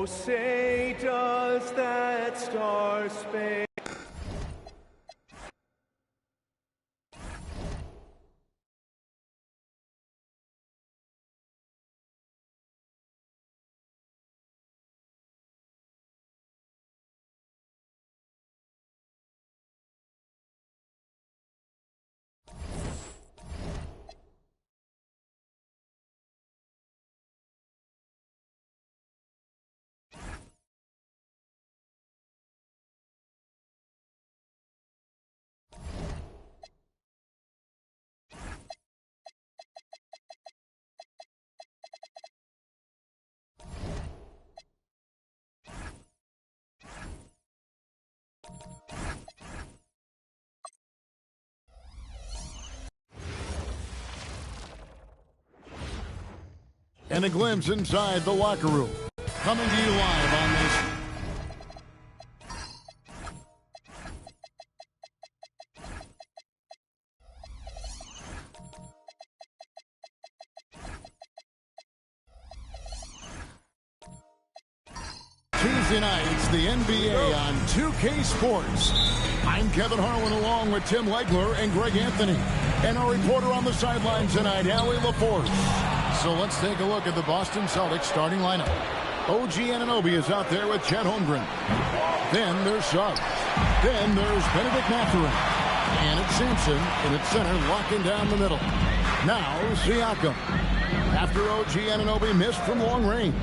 Oh, say does that star-spangled And a glimpse inside the locker room. Coming to you live on this. Tuesday night, it's the NBA on 2K Sports. I'm Kevin Harlan along with Tim Legler and Greg Anthony. And our reporter on the sideline tonight, Allie LaForce. So let's take a look at the Boston Celtics starting lineup. OG Anunoby is out there with Chet Holmgren. Then there's Suggs. Then there's Benedict Mathurin. And it's Sampson in its center, locking down the middle. Now Siakam. After OG Anunoby missed from long range.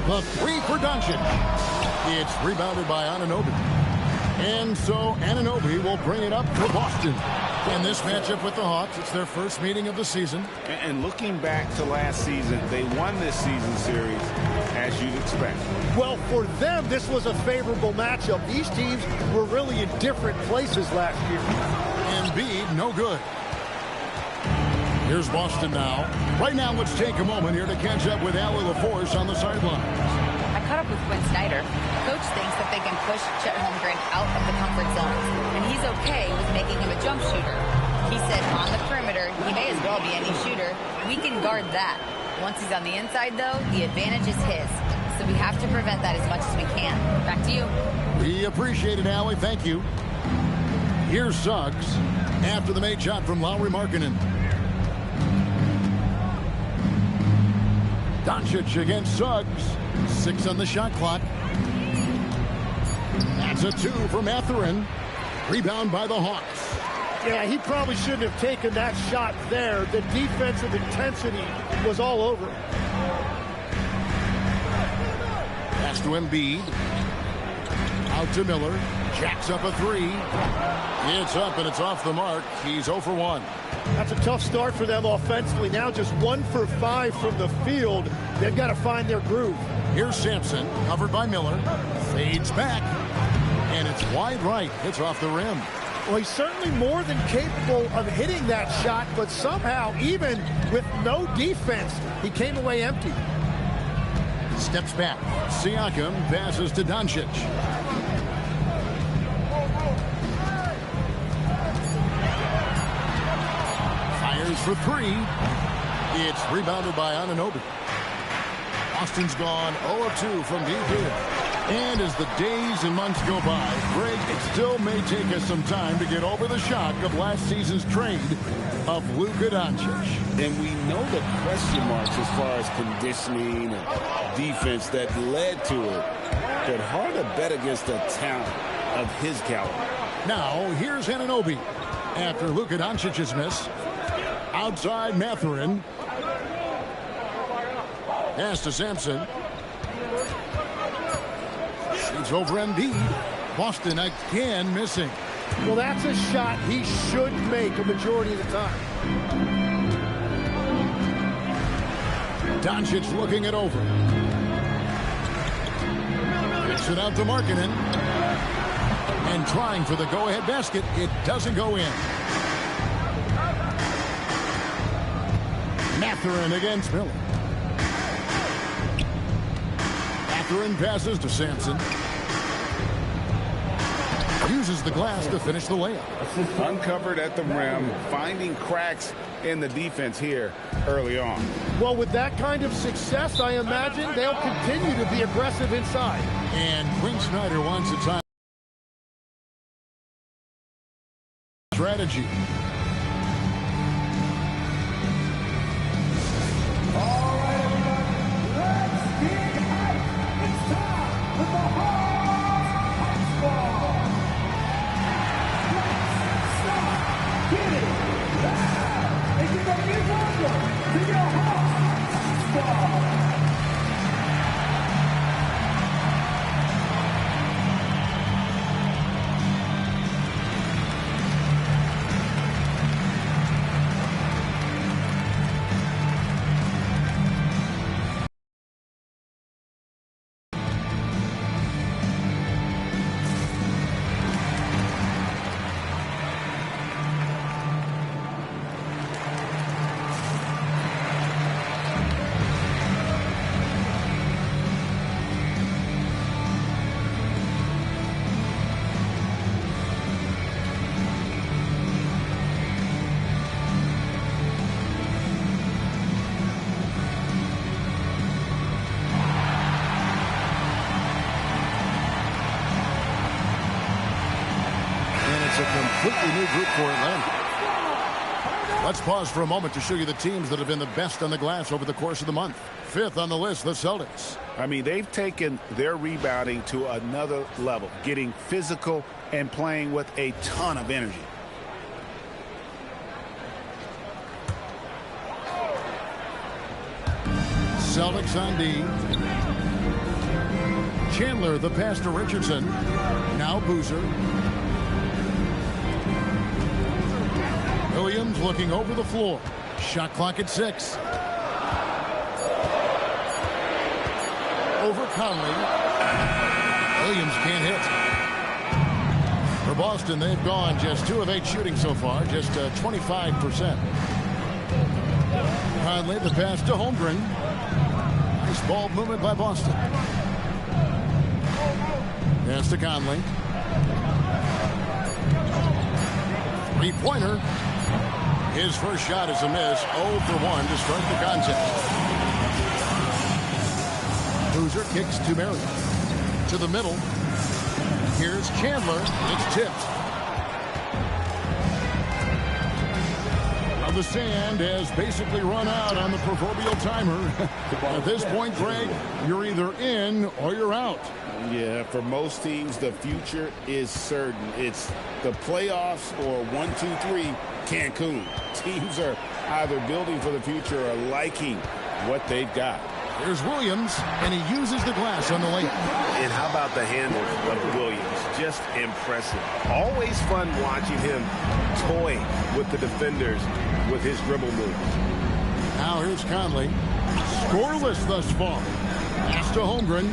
The three for Doncic. It's rebounded by Anunoby. And so Anunoby will bring it up for Boston. In this matchup with the Hawks, it's their first meeting of the season. And looking back to last season, they won this season series, as you'd expect. Well, for them, this was a favorable matchup. These teams were really in different places last year. Embiid, no good. Here's Boston now. Right now, let's take a moment here to catch up with Allie LaForce on the sidelines. I caught up with Quinn Snyder. Coach thinks that they can push Chet Holmgren out of the comfort zone, and he's okay with making him a jump shooter. He said on the perimeter, he may as well be any shooter. We can guard that. Once he's on the inside, though, the advantage is his. So we have to prevent that as much as we can. Back to you. We appreciate it, Allie. Thank you. Here's Suggs after the made shot from Lauri Markkanen. Doncic against Suggs. 6 on the shot clock. That's a 2 for Mathurin. Rebound by the Hawks. Yeah, he probably shouldn't have taken that shot there. The defensive intensity was all over him. Pass to Embiid. Out to Miller. Jacks up a 3. It's up and it's off the mark. He's 0 for 1. That's a tough start for them offensively. Now just 1 for 5 from the field. They've got to find their groove. Here's Sampson, covered by Miller. Fades back. And it's wide right. It's off the rim. Well, he's certainly more than capable of hitting that shot, but somehow, even with no defense, he came away empty. Steps back. Siakam passes to Doncic. Fires for 3. It's rebounded by Anunoby. Boston's gone 0 of 2 from deep here. And as the days and months go by, Greg, it still may take us some time to get over the shock of last season's trade of Luka Doncic. And we know the question marks as far as conditioning and defense that led to it. But hard to bet against a talent of his caliber. Now, here's Anunoby. After Luka Doncic's miss. Outside Mathurin. Pass to Sampson. Shoots over Embiid. Boston again missing. Well, that's a shot he should make a majority of the time. Doncic looking it over. Kicks it out to Markkanen. And trying for the go-ahead basket. It doesn't go in. Mathurin against Miller. Mathurin passes to Sampson. Uses the glass to finish the layup. Uncovered at the rim, finding cracks in the defense here early on. Well, with that kind of success, I imagine they'll continue to be aggressive inside. And Quinn Snyder wants a time strategy. All right, everybody, let's get hyped. It's time for the Hawks ball. Let's start getting loud. And give a big welcome to your Hawks ball. It's a completely new group for Atlanta. Let's pause for a moment to show you the teams that have been the best on the glass over the course of the month. Fifth on the list, the Celtics. I mean, they've taken their rebounding to another level, getting physical and playing with a ton of energy. Celtics on D. Chandler, the pass to Richardson. Now Boozer. Williams looking over the floor. Shot clock at 6. Over Conley. Williams can't hit. For Boston, they've gone just 2 of 8 shooting so far, just 25%. Conley, the pass to Holmgren. Nice ball movement by Boston. Pass to Conley. Three-pointer. His first shot is a miss. 0 for 1 to start the contest. Boozer kicks to Marion. To the middle. Here's Chandler. It's tipped. The sand has basically run out on the proverbial timer. At this point, Greg, you're either in or you're out. Yeah, for most teams, the future is certain. It's the playoffs or 1, 2, 3, Cancun. Teams are either building for the future or liking what they've got. Here's Williams, and he uses the glass on the layup. And how about the handle of Williams? Just impressive. Always fun watching him toy with the defenders with his dribble moves. Now here's Conley. Scoreless thus far. Pass to Holmgren.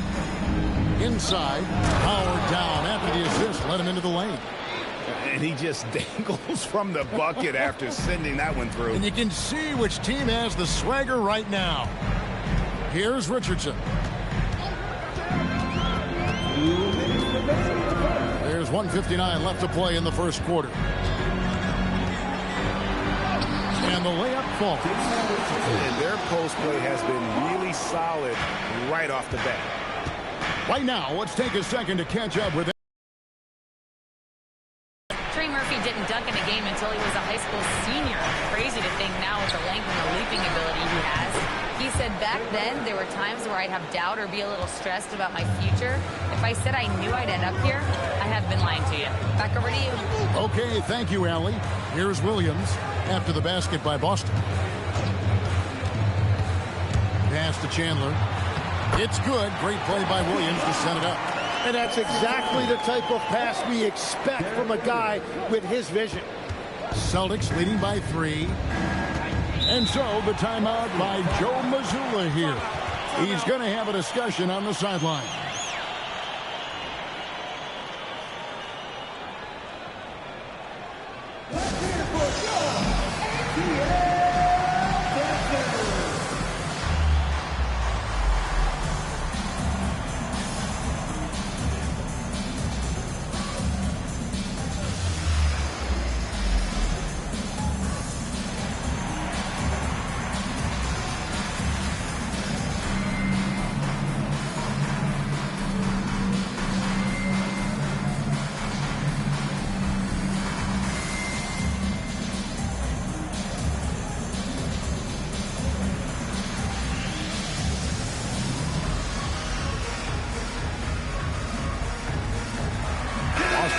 Inside. Howard down after the assist. Let him into the lane. And he just dangles from the bucket after sending that one through. And you can see which team has the swagger right now. Here's Richardson. There's 1:59 left to play in the first quarter. And the layup falls. And their post play has been really solid right off the bat. Right now, let's take a second to catch up with Trey Murphy didn't dunk in a game until he was a high school senior. Crazy to think now with the length and the leaping ability he has. He said back then there were times where I'd have doubt or be a little stressed about my future. If I said I knew I'd end up here, I have been lying to you. Back over to you. Okay, thank you, Allie. Here's Williams after the basket by Boston. Pass to Chandler. It's good. Great play by Williams to set it up. And that's exactly the type of pass we expect from a guy with his vision. Celtics leading by 3. And so the timeout by Joe Mazzulla here. He's going to have a discussion on the sideline.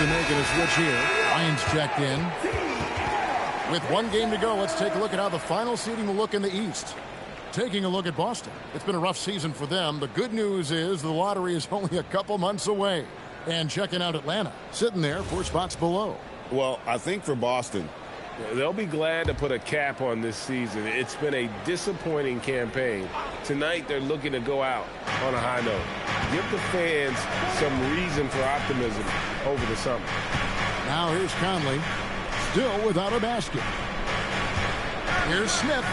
Boston making a switch here. Ryan's checked in. With one game to go, let's take a look at how the final seeding will look in the East. Taking a look at Boston. It's been a rough season for them. The good news is the lottery is only a couple months away. And checking out Atlanta, sitting there 4 spots below. Well, I think for Boston, they'll be glad to put a cap on this season. It's been a disappointing campaign. Tonight, they're looking to go out on a high note. Give the fans some reason for optimism over the summer. Now here's Conley, still without a basket. Here's Smith.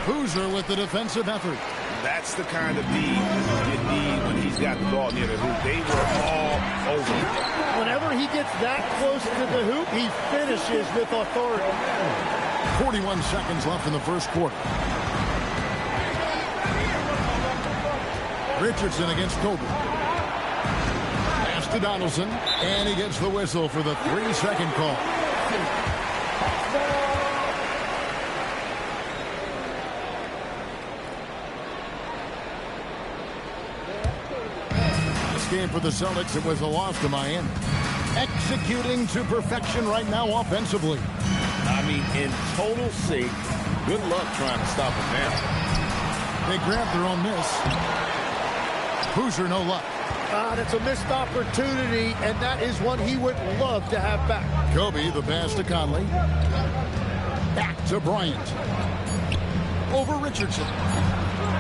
Boozer with the defensive effort. that's the kind of D you need when he's got the ball near the hoop. They were all over him. Whenever he gets that close to the hoop, he finishes with authority. 41 seconds left in the first quarter. Richardson against Kobe. Pass to Donaldson, and he gets the whistle for the 3-second call. This game for the Celtics, it was a loss to Miami. Executing to perfection right now offensively. I mean, in total sync. Good luck trying to stop him now. They grabbed their own miss. Boozer, no luck. That's a missed opportunity, and that is one he would love to have back. Kobe, the pass to Conley. Back to Bryant. Over Richardson.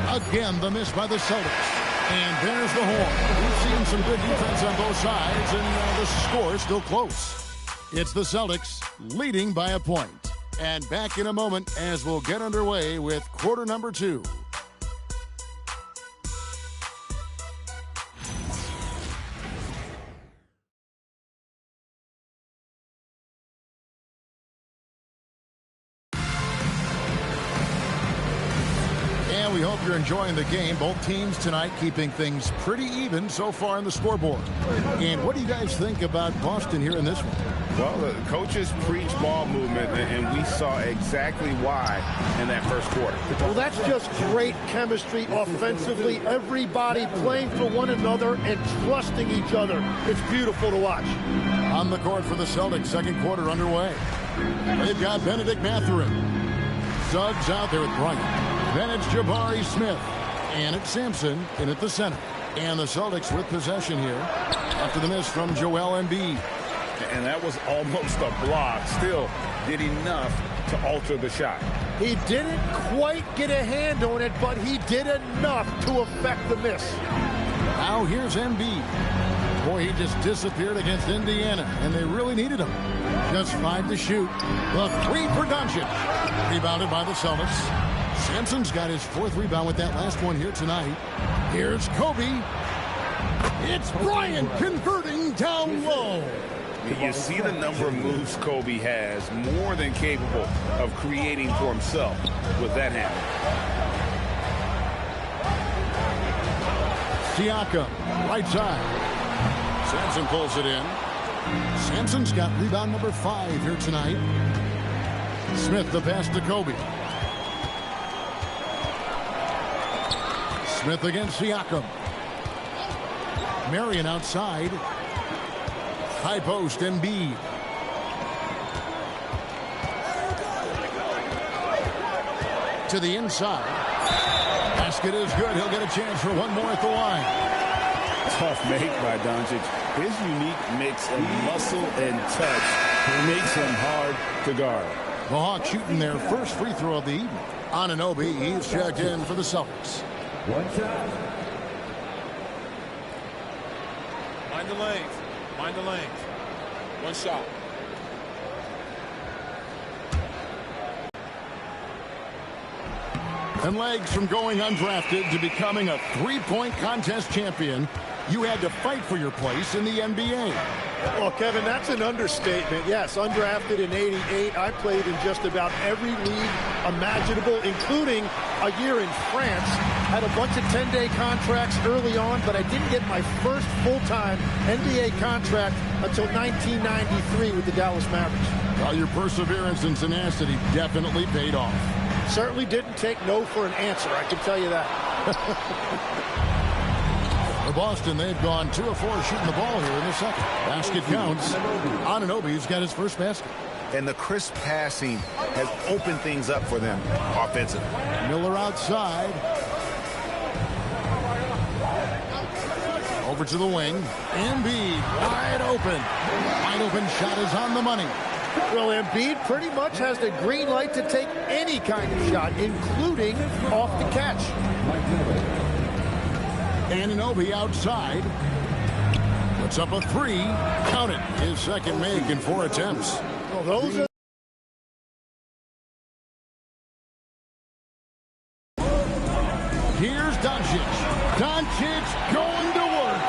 Again, the miss by the Celtics. And there's the horn. We've seen some good defense on both sides, and the score is still close. It's the Celtics leading by a point. And back in a moment as we'll get underway with quarter number 2. And we hope you're enjoying the game. Both teams tonight keeping things pretty even so far on the scoreboard. And what do you guys think about Boston here in this one? Well, the coaches preach ball movement, and we saw exactly why in that first quarter. Well, that's just great chemistry offensively. Everybody playing for one another and trusting each other. It's beautiful to watch. On the court for the Celtics, second quarter underway. They've got Benedict Mathurin. Suggs out there with Bryant. Then it's Jabari Smith. And it's Sampson in at the center. And the Celtics with possession here after the miss from Joel Embiid. And that was almost a block. Still did enough to alter the shot. He didn't quite get a hand on it, but he did enough to affect the miss. Now here's Embiid. Boy, he just disappeared against Indiana, and they really needed him. Just 5 to shoot. The 3 for Doncic. Rebounded by the Celtics. Sampson's got his 4th rebound with that last one here tonight. Here's Kobe. It's Bryant converting down low. You see the number of moves Kobe has, more than capable of creating for himself with that hand. Siakam, right side. Sampson pulls it in. Sampson's got rebound number 5 here tonight. Smith the pass to Kobe. Smith against Siakam. Marion outside. High post, Embiid. To the inside. Basket is good. He'll get a chance for one more at the line. Tough make by Doncic. His unique mix of muscle and touch makes him hard to guard. The Hawks shooting their first free throw of the evening. Anunoby, he's checked in for the Celtics. One shot. Mind the lanes. Mind the lanes. One shot. And legs from going undrafted to becoming a three-point contest champion, you had to fight for your place in the NBA. Well, Kevin, that's an understatement. Yes, undrafted in '88. I played in just about every league imaginable, including a year in France. Had a bunch of 10-day contracts early on, but I didn't get my first full-time NBA contract until 1993 with the Dallas Mavericks. Well, your perseverance and tenacity definitely paid off. Certainly didn't take no for an answer, I can tell you that. For Boston, they've gone 2 of 4 shooting the ball here in the second. Basket counts. Anunoby's got his first basket. And the crisp passing has opened things up for them offensively. Miller outside. Over to the wing. Embiid wide open. Wide open shot is on the money. Well, Embiid pretty much has the green light to take any kind of shot, including off the catch. Anunoby outside. Puts up a 3. Count it. His second make in 4 attempts. Well, those are... Here's Doncic. Doncic going to work.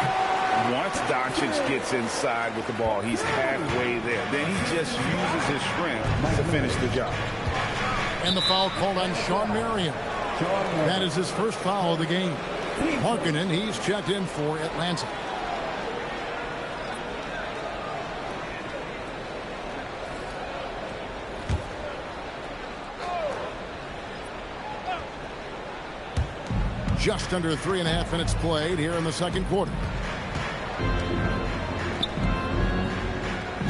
Once Doncic gets inside with the ball, he's halfway there. Then he just uses his strength to finish the job. And the foul called on Shawn Marion. That is his first foul of the game. Markkanen, he's checked in for Atlanta. Just under 3.5 minutes played here in the second quarter.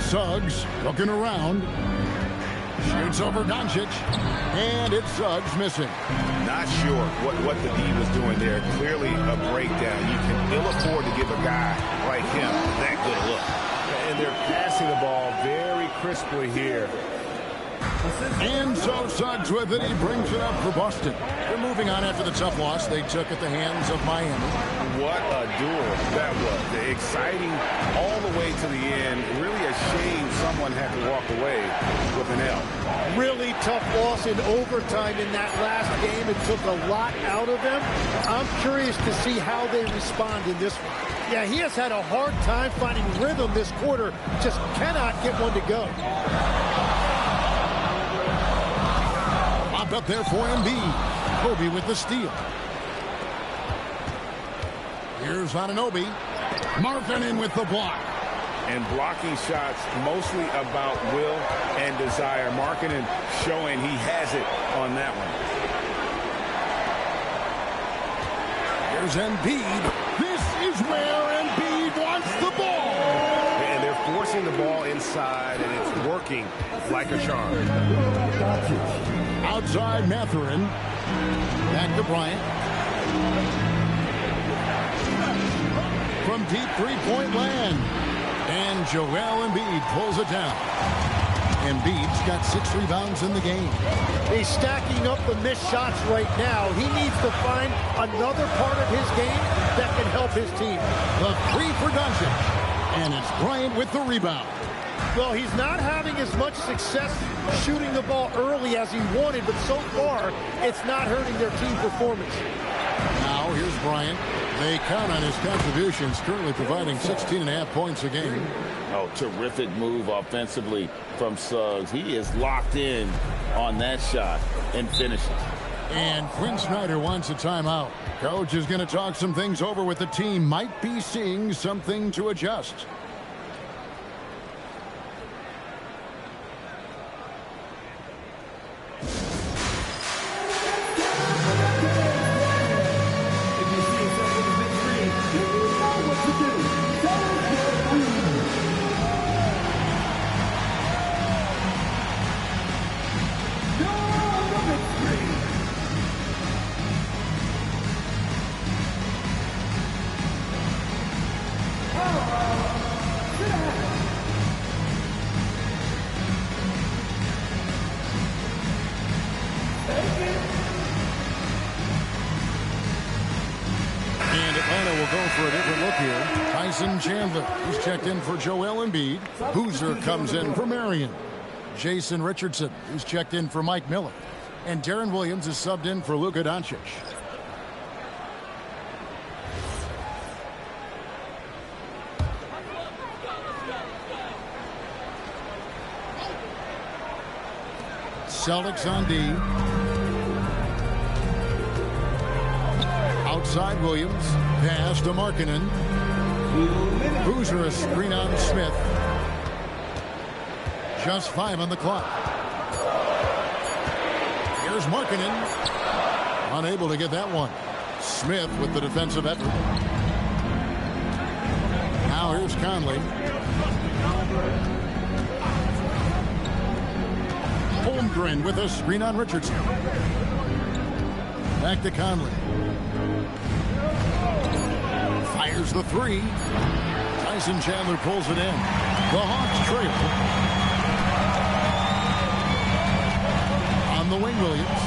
Suggs looking around. Shoots over Doncic. And it's Suggs missing. Not sure what the D was doing there. Clearly a breakdown. You can ill afford to give a guy like him that good a look. And they're passing the ball very crisply here. And so Suggs with it. He brings it up for Boston. They're moving on after the tough loss they took at the hands of Miami. What a duel that was. Exciting all the way to the end. Really a shame someone had to walk away with an L. Really tough loss in overtime in that last game. It took a lot out of them. I'm curious to see how they respond in this one. Yeah, he has had a hard time finding rhythm this quarter. Just cannot get one to go. Up there for Embiid. Kobe with the steal. Here's Anunoby. Markkanen with the block. And blocking shots mostly about will and desire. Markkanen showing he has it on that one. Here's Embiid. This is where Embiid wants the ball. And they're forcing the ball inside, and it's working like a charm. Outside Mathurin. Back to Bryant. From deep three-point land. And Joel Embiid pulls it down. Embiid's got 6 rebounds in the game. He's stacking up the missed shots right now. He needs to find another part of his game that can help his team. The 3 for Doncic. And it's Bryant with the rebound. Well, he's not having as much success shooting the ball early as he wanted, but so far, it's not hurting their team performance. Now, here's Bryant. They count on his contributions, currently providing 16.5 points a game. Oh, terrific move offensively from Suggs. He is locked in on that shot and finishes. And Quinn Snyder wants a timeout. Coach is going to talk some things over with the team. Might be seeing something to adjust. Chandler, who's checked in for Joel Embiid. Boozer comes in for Marion. Jason Richardson, who's checked in for Mike Miller. And Darren Williams is subbed in for Luka Doncic. Celtics on D. Outside Williams. Pass to Markkanen. Boozer a screen on Smith. Just 5 on the clock. Here's Markkanen. Unable to get that one. Smith with the defensive effort. Now here's Conley. Holmgren with a screen on Richardson. Back to Conley. Fires the three. Tyson Chandler pulls it in. The Hawks trail. On the wing, Williams.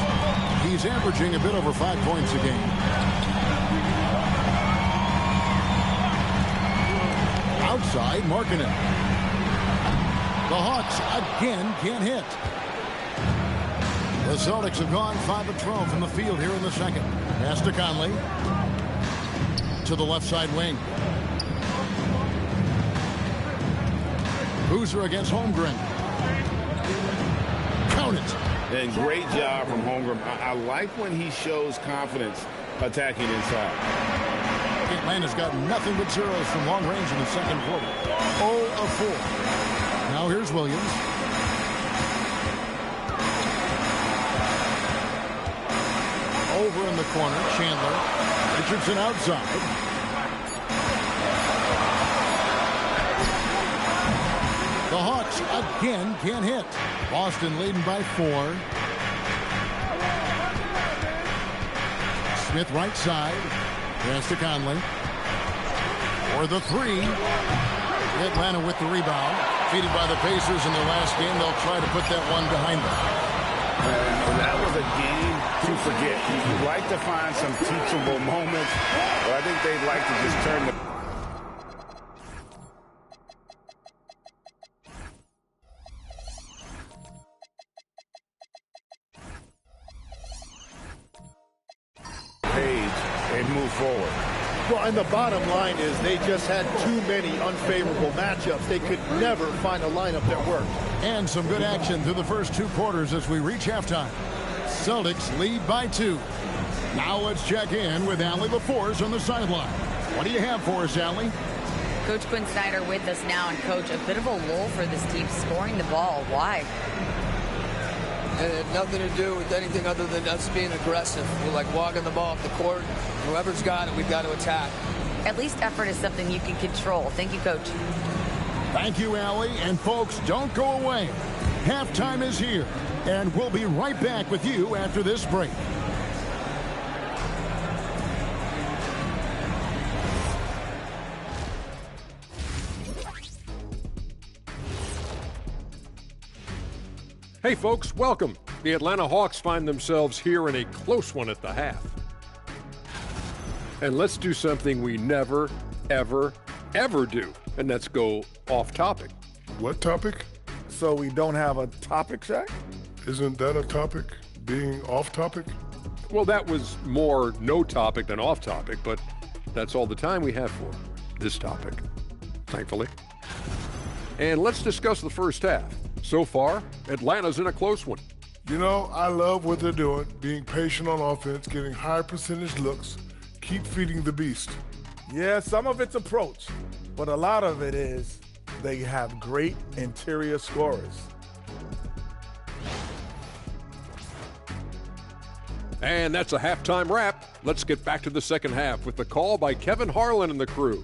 He's averaging a bit over 5 points a game. Outside, Markkanen. The Hawks again can't hit. The Celtics have gone 5 of 12 from the field here in the second. Pass to Conley. To the left side wing. Boozer against Holmgren. Count it. And great job from Holmgren. I like when he shows confidence attacking inside. Atlanta's got nothing but zeros from long range in the second quarter. 0 of 4. Now here's Williams. Over in the corner, Chandler. Richardson outside. The Hawks again can't hit. Boston leading by 4. Smith right side. Pass to Conley. For the three. Atlanta with the rebound. Defeated by the Pacers in their last game. They'll try to put that one behind them. That was a game to forget. You'd like to find some teachable moments, but I think they'd like to just turn the... page and move forward. Well, and the bottom line is they just had too many unfavorable matchups. They could never find a lineup that worked. And some good action through the first 2 quarters as we reach halftime. Celtics lead by 2. Now let's check in with Allie LaForce on the sideline. What do you have for us, Allie? Coach Quinn Snyder with us now, and Coach, a bit of a lull for this team scoring the ball. Why? And it had nothing to do with anything other than us being aggressive. We're like walking the ball off the court. Whoever's got it, we've got to attack. At least effort is something you can control. Thank you, Coach. Thank you, Allie. And folks, don't go away. Halftime is here, and we'll be right back with you after this break. Hey folks, welcome. The Atlanta Hawks find themselves here in a close one at the half. And let's do something we never, ever, ever do, and that's go off topic. What topic? So we don't have a topic, Shaq? Isn't that a topic, being off topic? Well, that was more no topic than off topic, but that's all the time we have for this topic, thankfully. And let's discuss the first half. So far, Atlanta's in a close one. You know, I love what they're doing, being patient on offense, getting high percentage looks, keep feeding the beast. Yeah, some of it's approach, but a lot of it is they have great interior scorers. And that's a halftime wrap. Let's get back to the second half with the call by Kevin Harlan and the crew.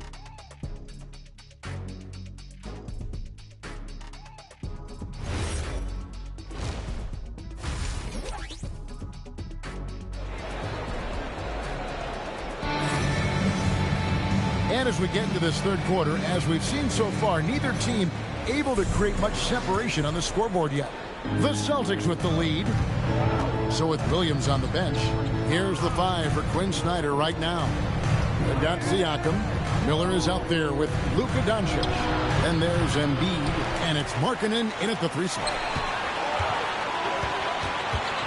And as we get into this third quarter, as we've seen so far, neither team able to create much separation on the scoreboard yet. The Celtics with the lead. So with Williams on the bench, here's the 5 for Quinn Snyder right now. They've got Siakam. Miller is out there with Luka Doncic. And there's Embiid, and it's Markkanen in at the 3 slot.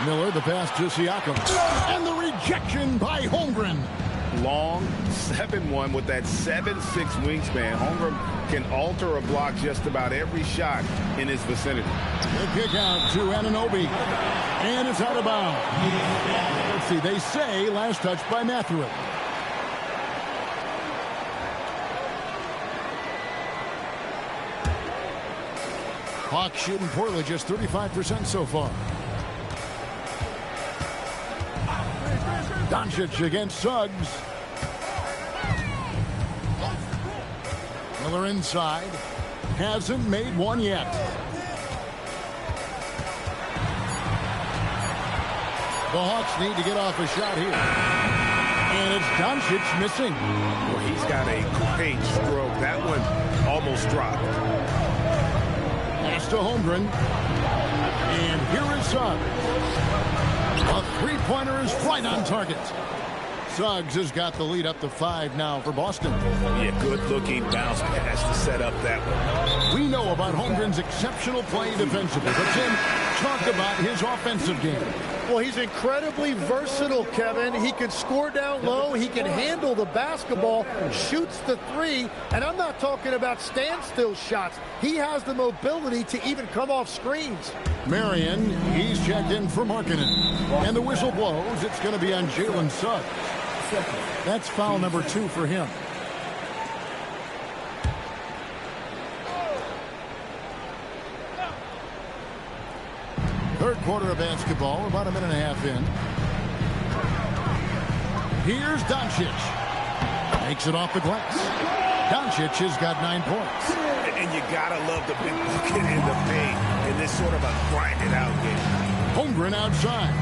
Miller, the pass to Siakam. And the rejection by Holmgren. Long 7-1 with that 7'6" wingspan. Holmgren can alter a block just about every shot in his vicinity. The kick out to Anunoby. And it's out of bounds. Let's see, they say last touch by Matthew. Hawks shooting poorly, just 35% so far. Doncic against Suggs. Miller inside. Hasn't made one yet. The Hawks need to get off a shot here. And it's Doncic missing. Well, he's got a great stroke. That one almost dropped. Pass to Holmgren. And here is Suggs. A three-pointer is right on target. Suggs has got the lead up to 5 now for Boston. Yeah, good-looking bounce pass to set up that one. We know about Holmgren's exceptional play defensively, but Tim, talk about his offensive game. Well, he's incredibly versatile, Kevin. He can score down low. He can handle the basketball, shoots the three, and I'm not talking about standstill shots. He has the mobility to even come off screens. Marion, he's checked in for Markkanen. And the whistle blows. It's going to be on Jalen Suggs. That's foul number 2 for him. Third quarter of basketball, about a minute and a half in. Here's Doncic. Makes it off the glass. Doncic has got 9 points. And you gotta love the big bucket in the paint in this sort of a grind-it-out game. Holmgren outside.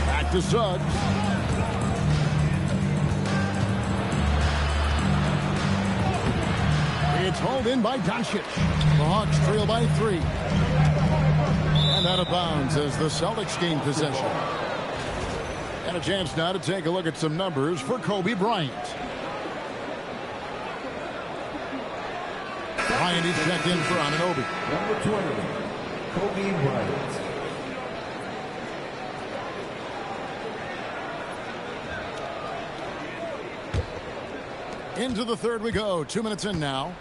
Back to Suggs. It's hauled in by Doncic. The Hawks trail by 3. And out of bounds as the Celtics gain possession. And a chance now to take a look at some numbers for Kobe Bryant. Bryant is checked in for Anunoby. Number 20, Kobe Bryant. Into the third we go. 2 minutes in now.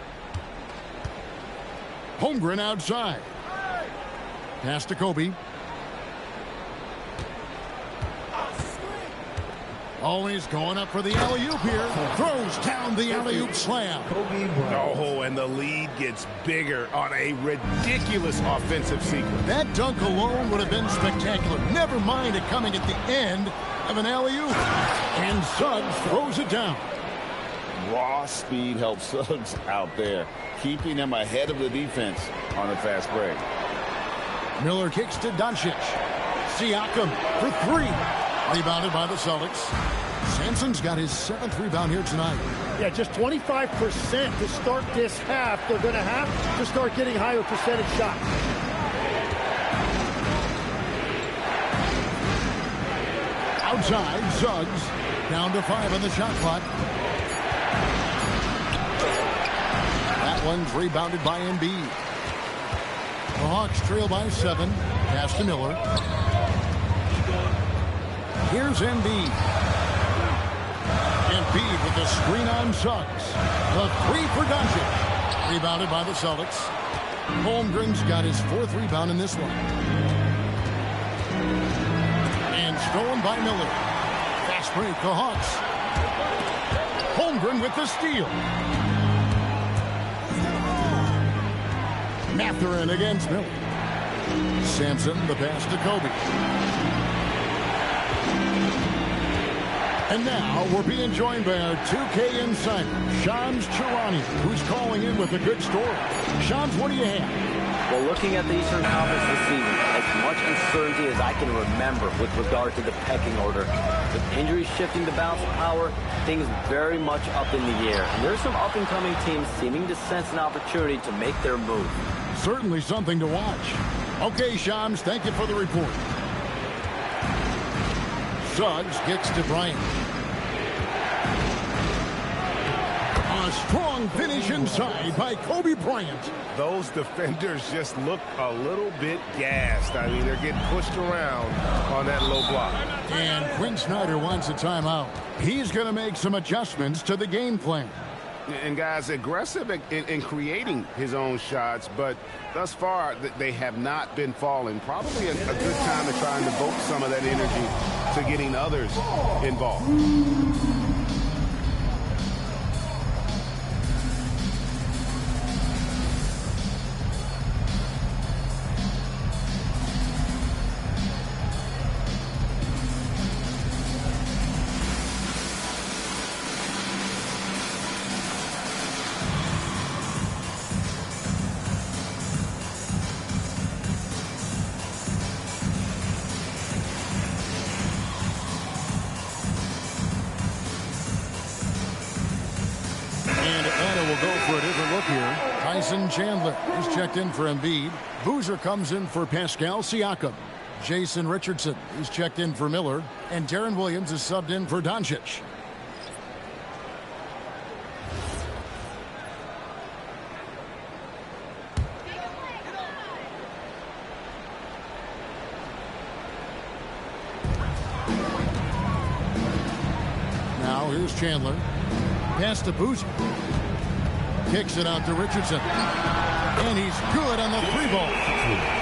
Holmgren outside. Pass to Kobe. Always going up for the alley-oop here. Throws down the alley-oop slam. Oh, and the lead gets bigger on a ridiculous offensive sequence. That dunk alone would have been spectacular. Never mind it coming at the end of an alley-oop. And Suggs throws it down. Raw speed helps Suggs out there, keeping him ahead of the defense on a fast break. Miller kicks to Doncic. Siakam for 3. Rebounded by the Celtics. Sampson's got his 7th rebound here tonight. Yeah, just 25% to start this half. They're going to have to start getting higher percentage shots. Outside, Suggs. Down to 5 on the shot clock. That one's rebounded by Embiid. The Hawks trail by 7. Pass to Miller. Here's Embiid. Embiid with the screen on Suggs. The 3 for Doncic. Rebounded by the Celtics. Holmgren's got his 4th rebound in this one. And stolen by Miller. Fast break, the Hawks. Holmgren with the steal. Mathurin against Miller. Sampson, the pass to Kobe. And now we're being joined by our 2K insider, Shams Charania, who's calling in with a good story. Shams, what do you have? Well, looking at the Eastern Conference this season, as much uncertainty as I can remember with regard to the pecking order. With injuries shifting to bounce power, things very much up in the air. And there's some up-and-coming teams seeming to sense an opportunity to make their move. Certainly something to watch. Okay, Shams, thank you for the report. Suggs gets to Bryant. A strong finish inside by Kobe Bryant. Those defenders just look a little bit gassed. I mean, they're getting pushed around on that low block. And Quinn Snyder wants a timeout. He's going to make some adjustments to the game plan. And guys, aggressive in creating his own shots, but thus far they have not been falling. Probably a good time to try and devote some of that energy to getting others involved. go for a different look here. Tyson Chandler is checked in for Embiid. Boozer comes in for Pascal Siakam. Jason Richardson is checked in for Miller. And Darren Williams is subbed in for Doncic. Now here's Chandler. Pass to Boozer. Kicks it out to Richardson. And he's good on the three ball.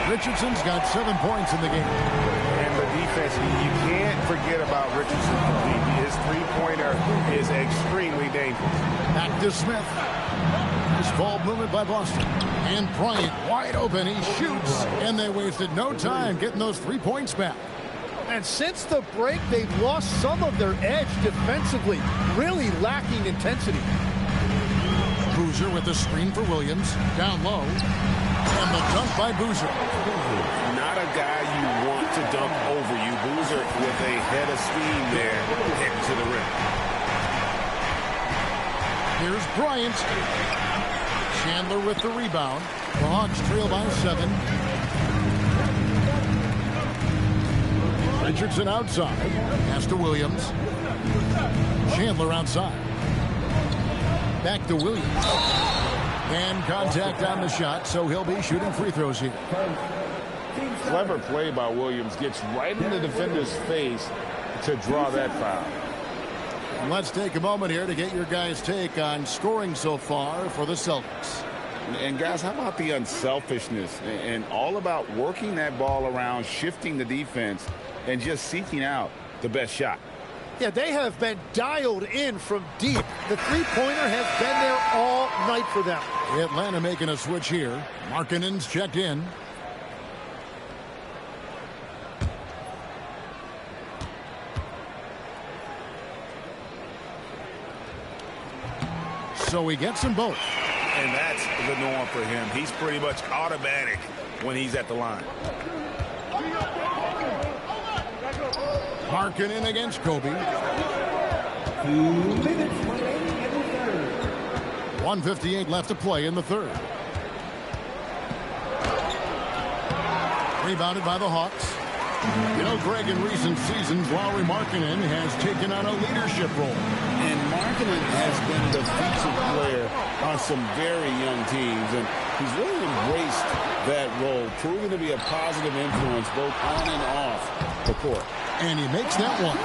Richardson's got 7 points in the game. And the defense, you can't forget about Richardson. His three-pointer is extremely dangerous. Back to Smith. This ball movement by Boston. And Bryant wide open. He shoots. And they wasted no time getting those 3 points back. And since the break, they've lost some of their edge defensively. Really lacking intensity. Boozer with the screen for Williams. Down low. And the dunk by Boozer. Not a guy you want to dunk over you. Boozer with a head of steam there heading to the rim. Here's Bryant. Chandler with the rebound. The Hawks trail by 7. Richardson outside. Pass to Williams. Chandler outside. Back to Williams. And contact on the shot, so he'll be shooting free throws here. Clever play by Williams. Gets right in the defender's face to draw that foul. Let's take a moment here to get your guys' take on scoring so far for the Celtics. And guys, how about the unselfishness and all about working that ball around, shifting the defense, and just seeking out the best shot. Yeah, they have been dialed in from deep. The three-pointer has been there all night for them. Atlanta making a switch here. Markkanen's checked in. So he gets them both. And that's the norm for him. He's pretty much automatic when he's at the line. Markkanen against Kobe. 1:58 left to play in the third. Rebounded by the Hawks. You know, Greg, in recent seasons, Lauri Markkanen has taken on a leadership role. And Markkanen has been the featured player on some very young teams, and he's really embraced that role, proving to be a positive influence both on and off the court. And he makes that one.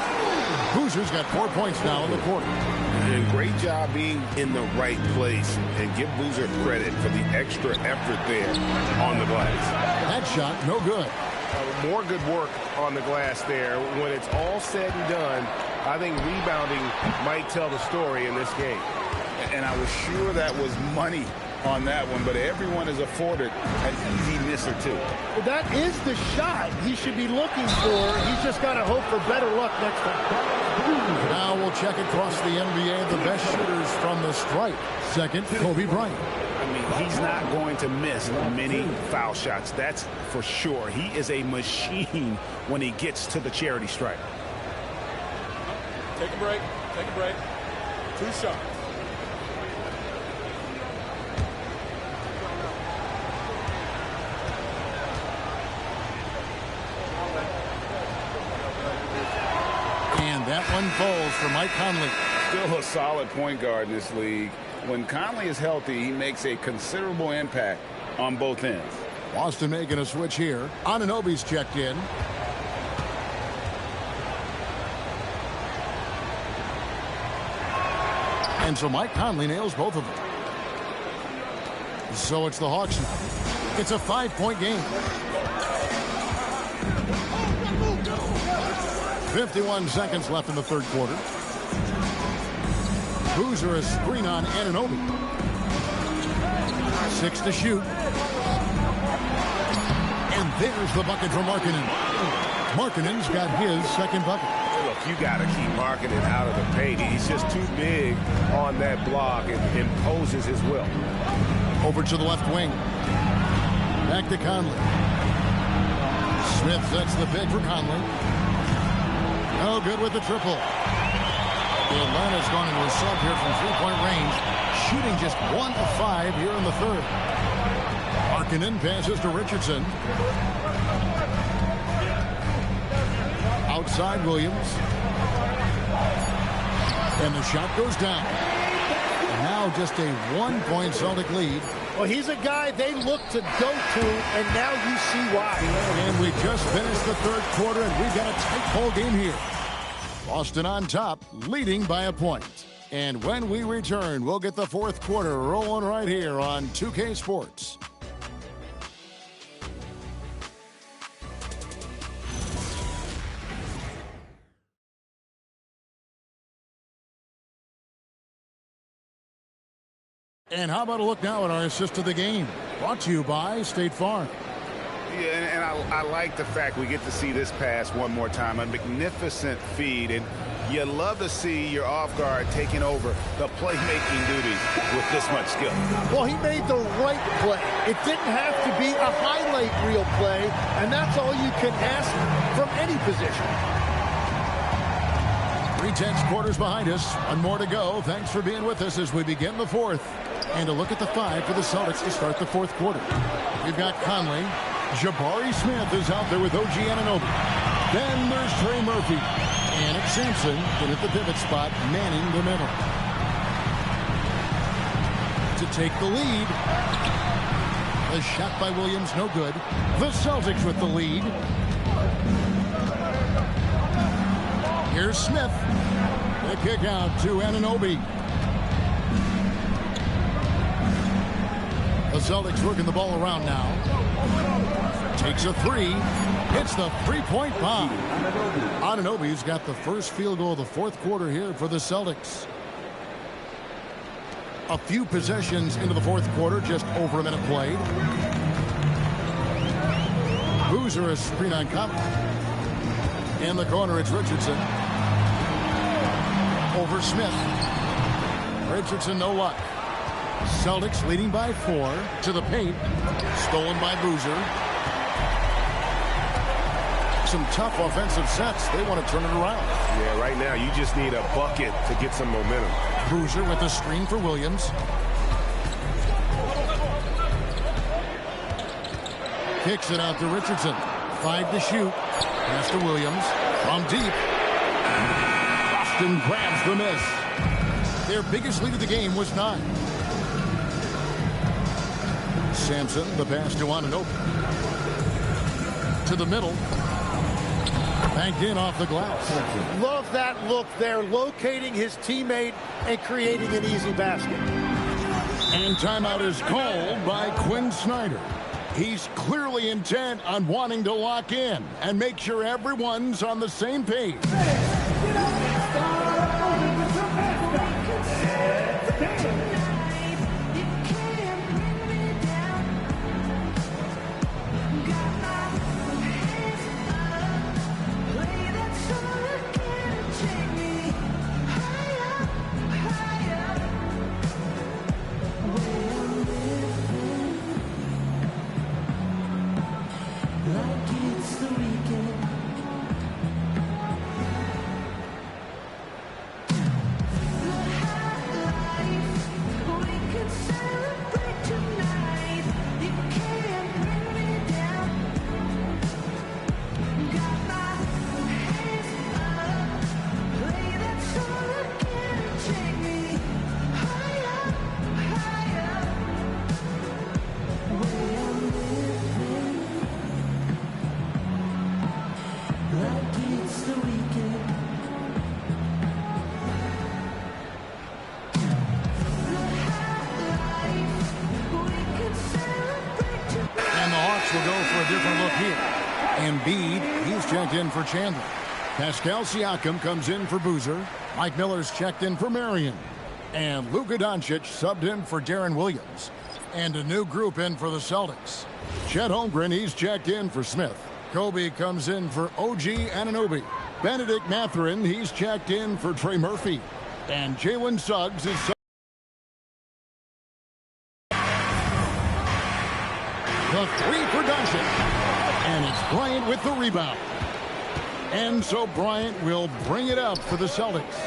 Boozer's got 4 points now in the quarter. And great job being in the right place. And give Boozer credit for the extra effort there on the glass. That shot, no good. More good work on the glass there. When it's all said and done, I think rebounding might tell the story in this game. And I was sure that was money on that one, but everyone is afforded an easy miss or two. Well, that is the shot he should be looking for. He's just got to hope for better luck next time. Now we'll check across the NBA the best shooters from the stripe. Second, Kobe Bryant. I mean, he's not going to miss many foul shots. That's for sure. He is a machine when he gets to the charity stripe. Take a break. Take a break. 2 shots. And that one falls for Mike Conley. Still a solid point guard in this league. When Conley is healthy, he makes a considerable impact on both ends. Boston making a switch here. Anunoby's checked in. And so Mike Conley nails both of them. So it's the Hawks now. It's a 5-point game. 51 seconds left in the third quarter. Boozer a screen on Anunoby. 6 to shoot. And there's the bucket from Markkanen. Markkanen's got his second bucket. Look, you got to keep Markkanen out of the paint. He's just too big on that block and imposes his will. Over to the left wing. Back to Conley. Smith sets the pick for Conley. No good with the triple. Atlanta's gone into a sub here from three-point range, shooting just 1 of 5 here in the third. Markkanen passes to Richardson. Outside Williams. And the shot goes down. Now just a 1-point Celtic lead. Well, he's a guy they look to go to, and now you see why. And we just finished the third quarter, and we've got a tight ball game here. Boston on top, leading by a point. And when we return, we'll get the fourth quarter rolling right here on 2K Sports. And how about a look now at our assist of the game? Brought to you by State Farm. Yeah, and I like the fact we get to see this pass one more time. A magnificent feed, and you love to see your off guard taking over the playmaking duties with this much skill. Well, he made the right play. It didn't have to be a highlight reel play, and that's all you can ask from any position. 3/10 quarters behind us. One more to go. Thanks for being with us as we begin the fourth. And a look at the 5 for the Celtics to start the fourth quarter. We've got Conley. Jabari Smith is out there with OG Anunoby. Then there's Trey Murphy. And it's Sampson in at the pivot spot, manning the middle. To take the lead. The shot by Williams, no good. The Celtics with the lead. Here's Smith. The kick out to Anunoby. The Celtics working the ball around now. Takes a 3. Hits the three-point bomb. Anunoby's got the first field goal of the fourth quarter here for the Celtics. A few possessions into the fourth quarter, just over a minute played. Boozer is screen on top. In the corner, it's Richardson. Over Smith. Richardson, no luck. Celtics leading by 4 to the paint. Stolen by Boozer. Some tough offensive sets. They want to turn it around. Yeah, right now you just need a bucket to get some momentum. Boozer with the screen for Williams. Kicks it out to Richardson. 5 to shoot. Pass to Williams. From deep. Boston grabs the miss. Their biggest lead of the game was 9. Sampson, the pass to Anunoby. To the middle. Banked in off the glass. Love that look there, locating his teammate and creating an easy basket. And timeout is called by Quinn Snyder. He's clearly intent on wanting to lock in and make sure everyone's on the same page. Embiid, he's checked in for Chandler. Pascal Siakam comes in for Boozer. Mike Miller's checked in for Marion. And Luka Doncic subbed in for Darren Williams. And a new group in for the Celtics. Chet Holmgren, he's checked in for Smith. Kobe comes in for OG Anunoby. Benedict Mathurin, he's checked in for Trey Murphy. And Jalen Suggs is the 3 for Doncic. And it's Bryant with the rebound. And so Bryant will bring it up for the Celtics.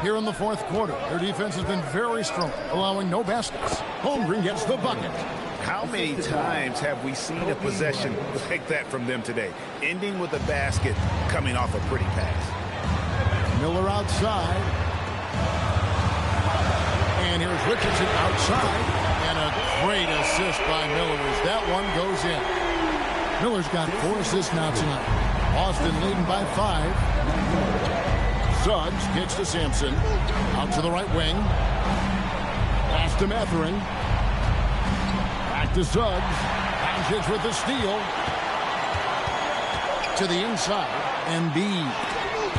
Here in the fourth quarter, their defense has been very strong, allowing no baskets. Holmgren gets the bucket. How many times have we seen a possession like that from them today? Ending with a basket, coming off a pretty pass. Miller outside. And here's Richardson outside. And a great assist by Miller as that one goes in. Miller's got 4 assists now tonight. Boston leading by 5. Suggs gets to Sampson. Out to the right wing. Pass to Matherin. Back to Suggs. Doncic with the steal. To the inside. Embiid.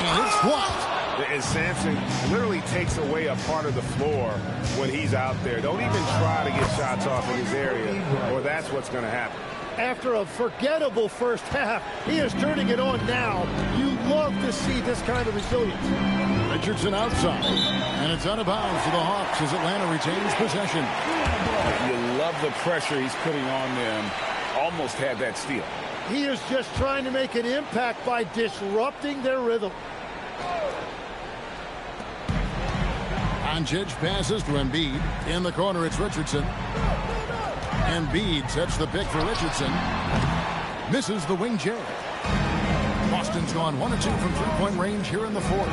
And it's blocked. And Sampson literally takes away a part of the floor when he's out there. Don't even try to get shots off in his area, or that's what's going to happen. After a forgettable first half, he is turning it on now. You love to see this kind of resilience. Richardson outside, and it's out of bounds to the Hawks as Atlanta retains possession. You love the pressure he's putting on them. Almost had that steal. He is just trying to make an impact by disrupting their rhythm. Doncic passes to Embiid. In the corner, it's Richardson. Embiid sets the pick for Richardson. Misses the wing J. Boston's gone 1 of 2 from three-point range here in the fourth.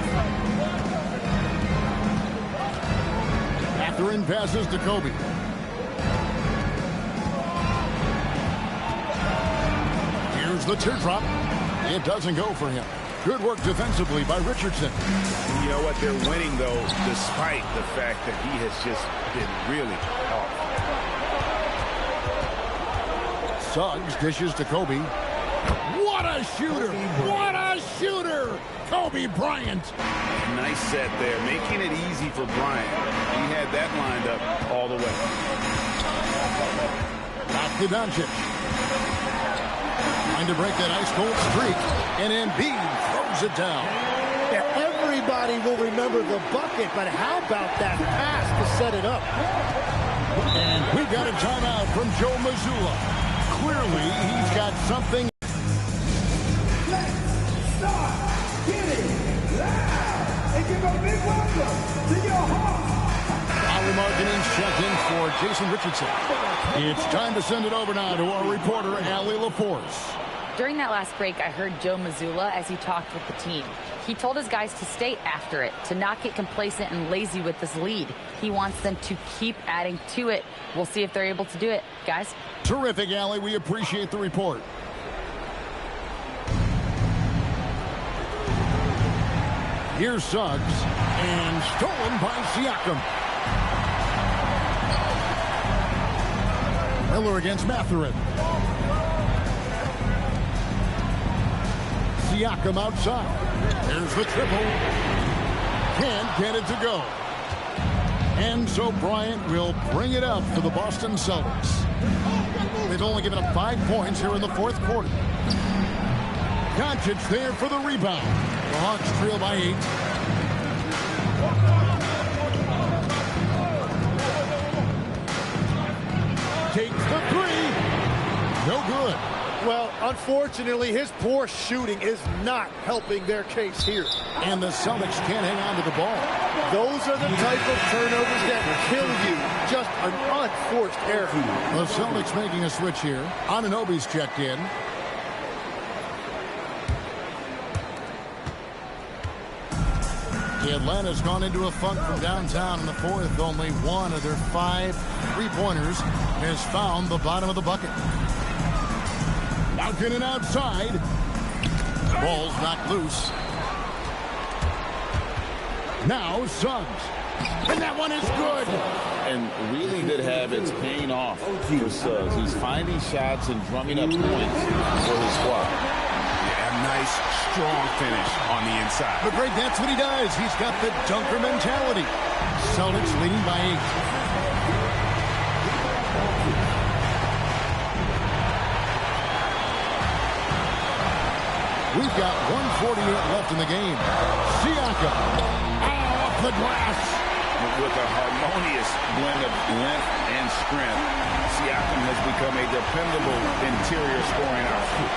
Matherin passes to Kobe. Here's the teardrop. It doesn't go for him. Good work defensively by Richardson. You know what? They're winning, though, despite the fact that he has just been really off. Suggs dishes to Kobe. What a shooter! What a shooter! Kobe Bryant. Nice set there, making it easy for Bryant. He had that lined up all the way. Back to Doncic. Trying to break that ice-cold streak. And Embiid throws it down. Yeah, everybody will remember the bucket, but how about that pass to set it up? And we got a timeout from Joe Mazzulla. Clearly, he's got something. Let's start getting loud and give a big welcome to your Hawks. Our marketing checked in for Jason Richardson. It's time to send it over now to our reporter, Allie LaForce. During that last break, I heard Joe Mazzulla as he talked with the team. He told his guys to stay after it, to not get complacent and lazy with this lead. He wants them to keep adding to it. We'll see if they're able to do it. Guys? Terrific, Allie. We appreciate the report. Here's Suggs, and stolen by Siakam. Miller against Matherin. Siakam outside. There's the triple. Can't get it to go. And so Bryant will bring it up for the Boston Celtics. They've only given up 5 points here in the fourth quarter. Doncic there for the rebound. The Hawks trail by 8. Takes the 3. No good. Well, unfortunately, his poor shooting is not helping their case here. And the Celtics can't hang on to the ball. Those are the type of turnovers that kill you. Just an unforced error. The Celtics making a switch here. Anunoby's checked in. Atlanta's gone into a funk from downtown in the fourth. Only one of their 5 three-pointers has found the bottom of the bucket. Malkin and outside. Ball's knocked loose. Now Suggs. And that one is good. And really good habits paying off for Suggs. He's finding shots and drumming up points for his squad. Yeah, nice, strong finish on the inside. But great, that's what he does. He's got the dunker mentality. Celtics leading by 8. We've got 1:48 left in the game. Siakam off the glass. With a harmonious blend of length and strength, Siakam has become a dependable interior scoring option.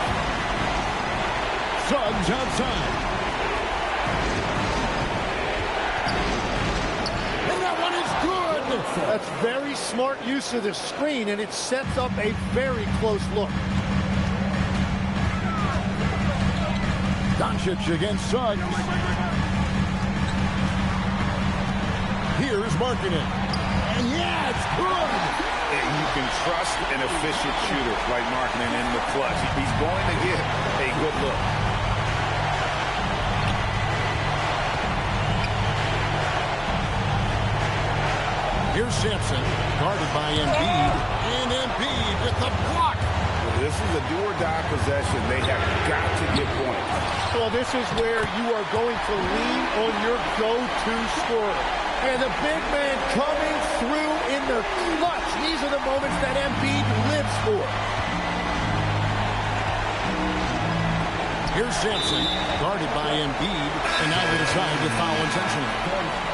Suggs outside. That's very smart use of the screen, and it sets up a very close look. Doncic against Suggs. Here's Markkanen. And yeah, it's good. You can trust an efficient shooter like Markkanen in the clutch. He's going to get a good look. Here's Sampson, guarded by Embiid. And Embiid with the block. This is a do-or-die possession. They have got to get points. Well, this is where you are going to lean on your go-to scorer. And the big man coming through in the clutch. These are the moments that Embiid lives for. Here's Sampson, guarded by Embiid. And now they decide to foul intentionally.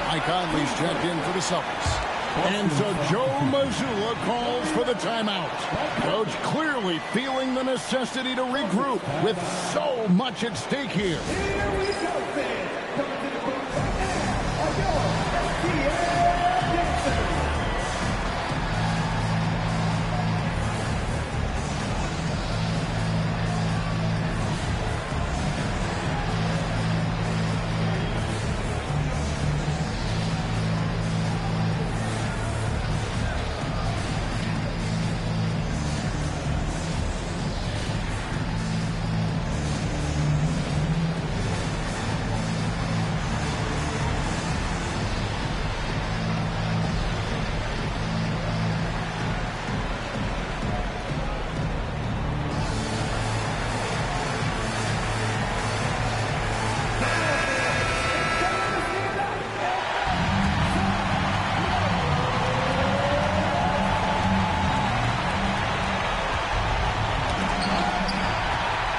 Mike Conley's checked in for the Celtics. And so Joe Mazzulla calls for the timeout. Coach clearly feeling the necessity to regroup with so much at stake here. Here we go, fans. Coming to the court right now, are your dancers.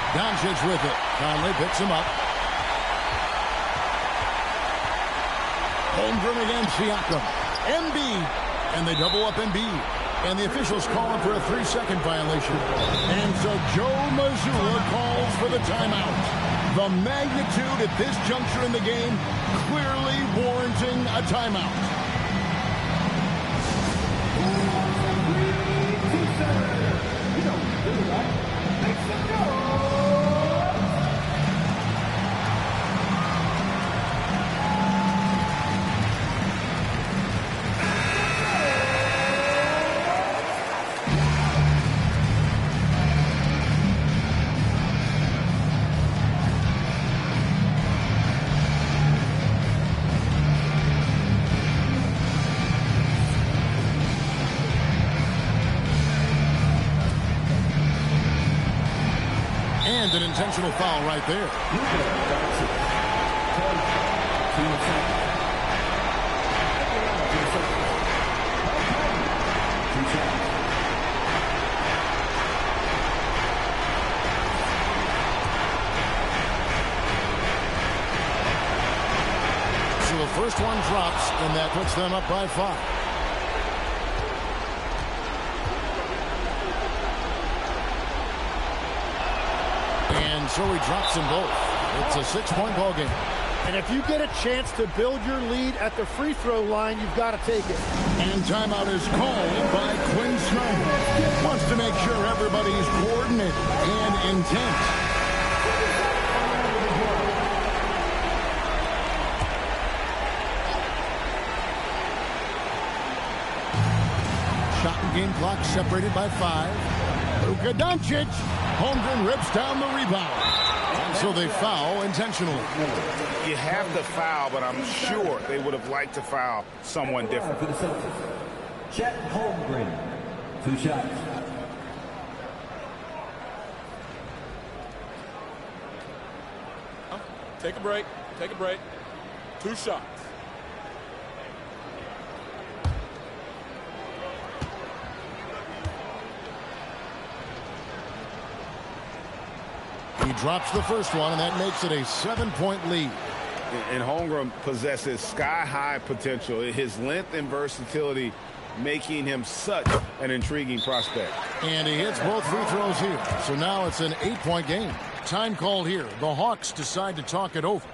Doncic with it. Conley picks him up. Holmgren against Siakam. Embiid. And they double up Embiid. And the officials calling for a 3-second violation. And so Joe Mazzulla calls for the timeout. The magnitude at this juncture in the game clearly warranting a timeout. And an intentional foul right there. So the first one drops, and that puts them up by 5. So he drops them both. It's a 6-point ball game. And if you get a chance to build your lead at the free throw line, you've got to take it. And timeout is called by Quinn Snyder. Wants to make sure everybody's coordinated and intent. Shot and game clock separated by 5. Luka Doncic. Holmgren rips down the rebound. And so they foul intentionally. You have to foul, but I'm sure they would have liked to foul someone different. For the Celtics, Chet Holmgren, 2 shots. Take a break. Take a break. 2 shots. He drops the first one, and that makes it a 7-point lead. And Holmgren possesses sky-high potential. His length and versatility making him such an intriguing prospect. And he hits both free throws here. So now it's an 8-point game. Time called here. The Hawks decide to talk it over.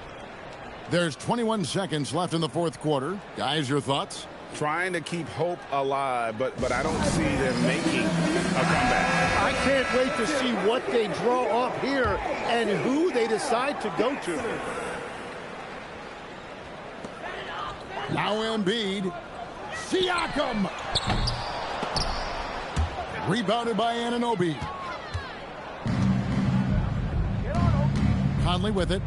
There's 21 seconds left in the fourth quarter. Guys, your thoughts? trying to keep hope alive, but I don't see them making a comeback. I can't wait to see what they draw up here and who they decide to go to. Now Embiid. Siakam. Rebounded by Anunoby. Conley with it.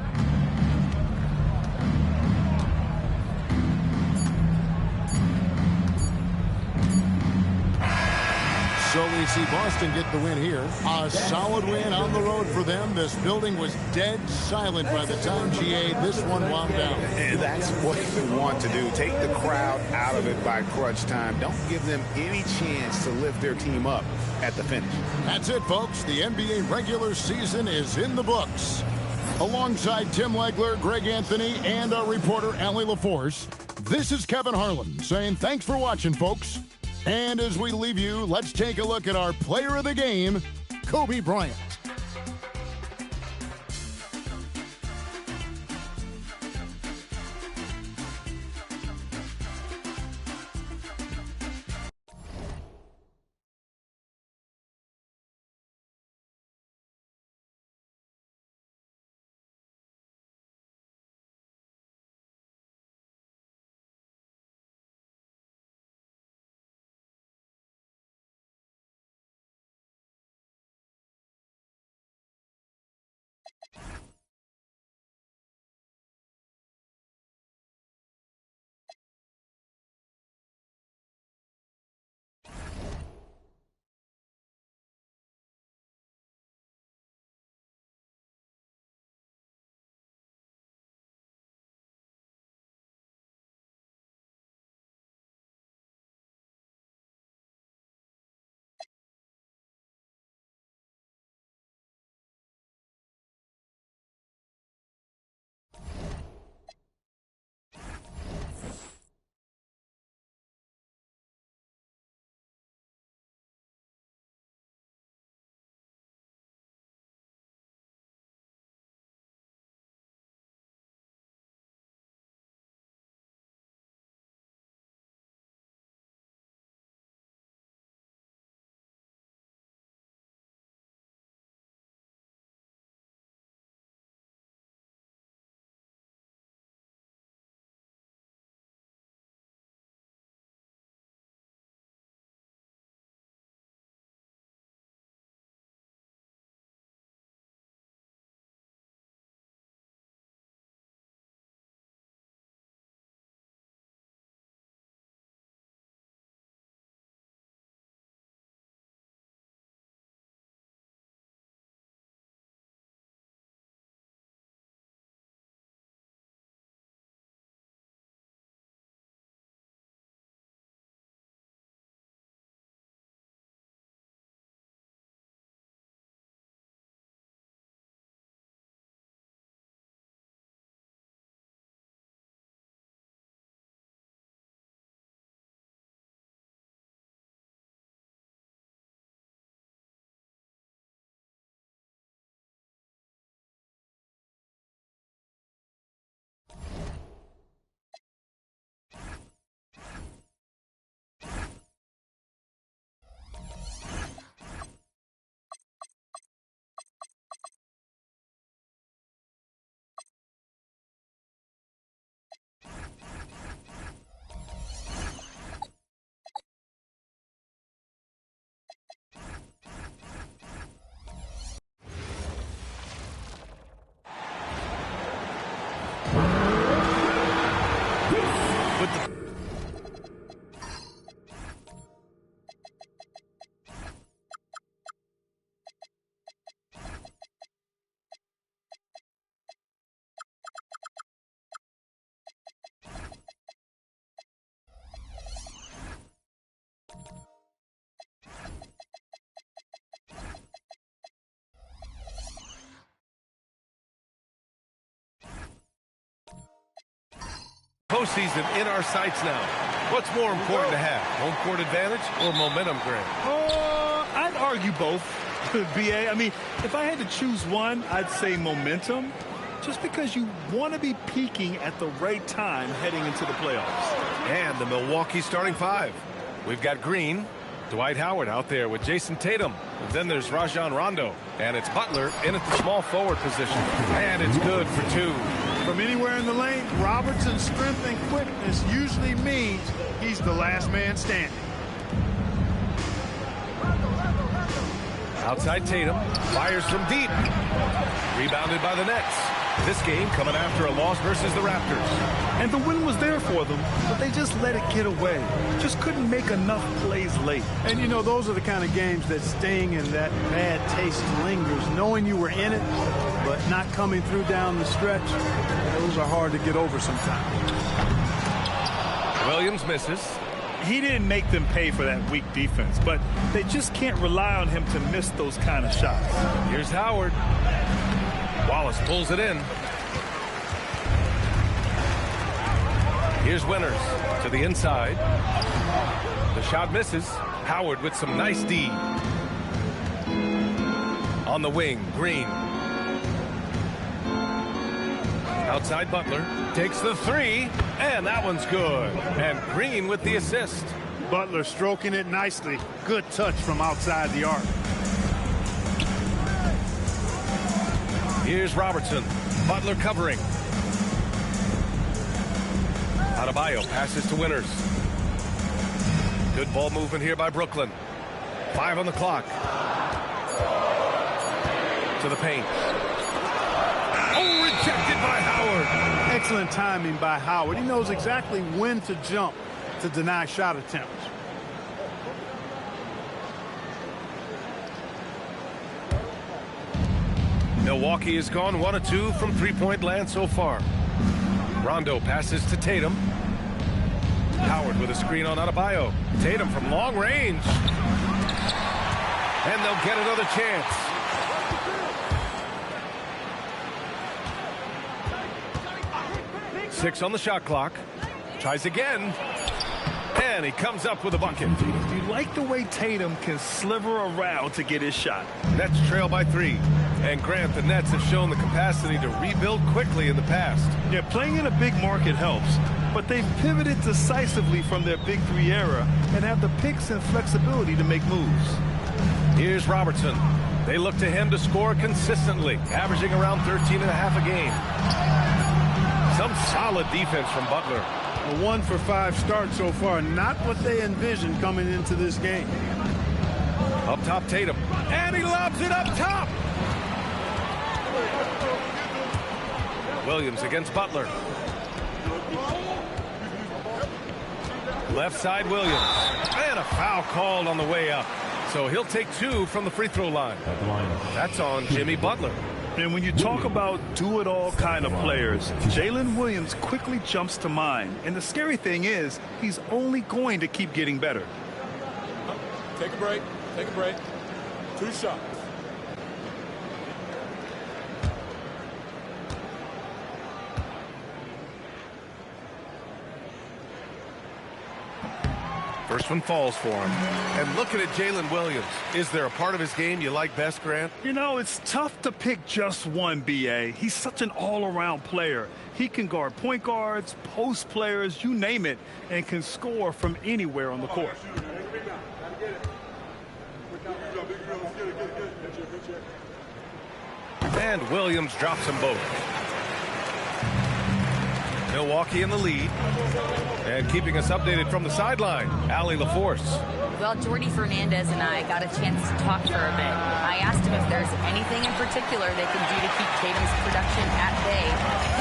So we see Boston get the win here. A solid win on the road for them. This building was dead silent by the time GA this one wound down. And that's what you want to do. Take the crowd out of it by crunch time. Don't give them any chance to lift their team up at the finish. That's it, folks. The NBA regular season is in the books. Alongside Tim Legler, Greg Anthony, and our reporter, Allie LaForce, this is Kevin Harlan saying thanks for watching, folks. And as we leave you, let's take a look at our player of the game, Kobe Bryant. Postseason in our sights now. What's more important to have, home court advantage or momentum, Greg? I'd argue both, BA. I mean, if I had to choose one, I'd say momentum. just because you want to be peaking at the right time heading into the playoffs. And the Milwaukee starting five. We've got Green, Dwight Howard out there with Jason Tatum. And then there's Rajon Rondo. And it's Butler in at the small forward position. And it's good for 2. From anywhere in the lane, Robertson's strength and quickness usually means he's the last man standing. Outside Tatum, fires from deep. Rebounded by the Nets. This game coming after a loss versus the Raptors. And the win was there for them, but they just let it get away. Just couldn't make enough plays late. And, you know, those are the kind of games that sting and that bad taste lingers. Knowing you were in it, but not coming through down the stretch, those are hard to get over sometimes. Williams misses. He didn't make them pay for that weak defense, but they just can't rely on him to miss those kind of shots. Here's Howard. Wallace pulls it in. Here's Winters to the inside. The shot misses. Howard with some nice D. On the wing, Green. Outside Butler. Takes the 3, and that one's good. And Green with the assist. Butler stroking it nicely. Good touch from outside the arc. Here's Robertson. Butler covering. Adebayo passes to Winters. Good ball movement here by Brooklyn. 5 on the clock. To the paint. Oh, rejected by Howard. Excellent timing by Howard. He knows exactly when to jump to deny shot attempts. Milwaukee has gone 1 of 2 from three-point land so far. Rondo passes to Tatum. Howard with a screen on Adebayo. Tatum from long range. And they'll get another chance. Six on the shot clock. Tries again. And he comes up with a bucket. You like the way Tatum can sliver around to get his shot. Nets trail by 3. And Grant, the Nets have shown the capacity to rebuild quickly in the past. Yeah, playing in a big market helps, but they've pivoted decisively from their Big 3 era and have the picks and flexibility to make moves. Here's Robertson. They look to him to score consistently, averaging around 13.5 a game. Some solid defense from Butler. A 1 for 5 start so far, not what they envisioned coming into this game. Up top, Tatum. And he lobs it up top. Williams against Butler. Left side, Williams. And a foul called on the way up. So he'll take 2 from the free throw line. That's on Jimmy Butler. And when you talk about do-it-all kind of players, Jalen Williams quickly jumps to mind. And the scary thing is, he's only going to keep getting better. Take a break. Take a break. 2 shots. First one falls for him. And looking at Jalen Williams, is there a part of his game you like best, Grant? You know, it's tough to pick just one, B.A. He's such an all-around player. He can guard point guards, post players, you name it, and can score from anywhere on the court. And Williams drops them both. Milwaukee in the lead. And keeping us updated from the sideline, Allie LaForce. Well, Jordy Fernandez and I got a chance to talk for a bit. I asked him if there's anything in particular they can do to keep Tatum's production at bay.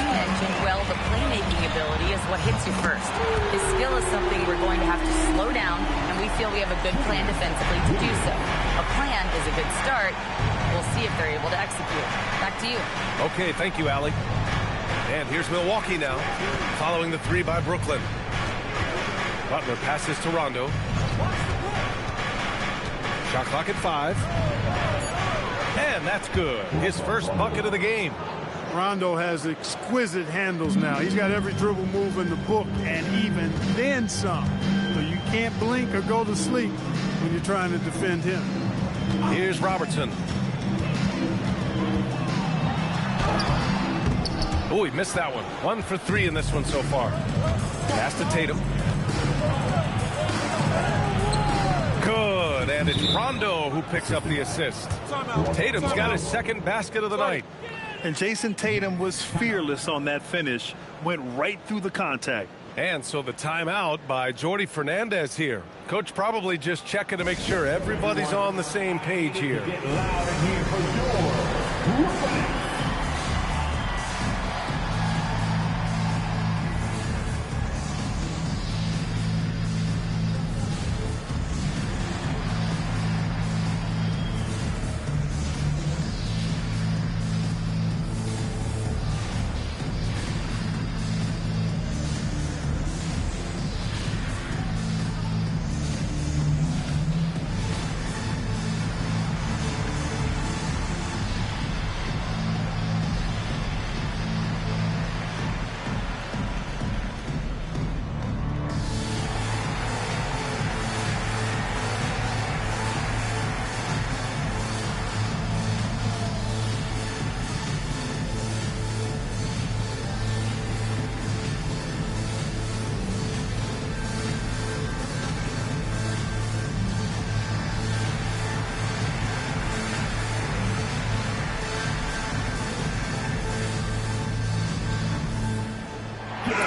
He mentioned, well, the playmaking ability is what hits you first. His skill is something we're going to have to slow down, and we feel we have a good plan defensively to do so. A plan is a good start. We'll see if they're able to execute. Back to you. Okay, thank you, Allie. And here's Milwaukee now, following the 3 by Brooklyn. Butler passes to Rondo. Shot clock at 5. And that's good. His first bucket of the game. Rondo has exquisite handles now. He's got every dribble move in the book, and even then some. So you can't blink or go to sleep when you're trying to defend him. Here's Robertson. Oh, he missed that one. 1 for 3 in this one so far. Pass to Tatum. Good, and it's Rondo who picks up the assist. Tatum's got his second basket of the night. And Jason Tatum was fearless on that finish. Went right through the contact. And so the timeout by Jordi Fernandez here. Coach probably just checking to make sure everybody's on the same page here.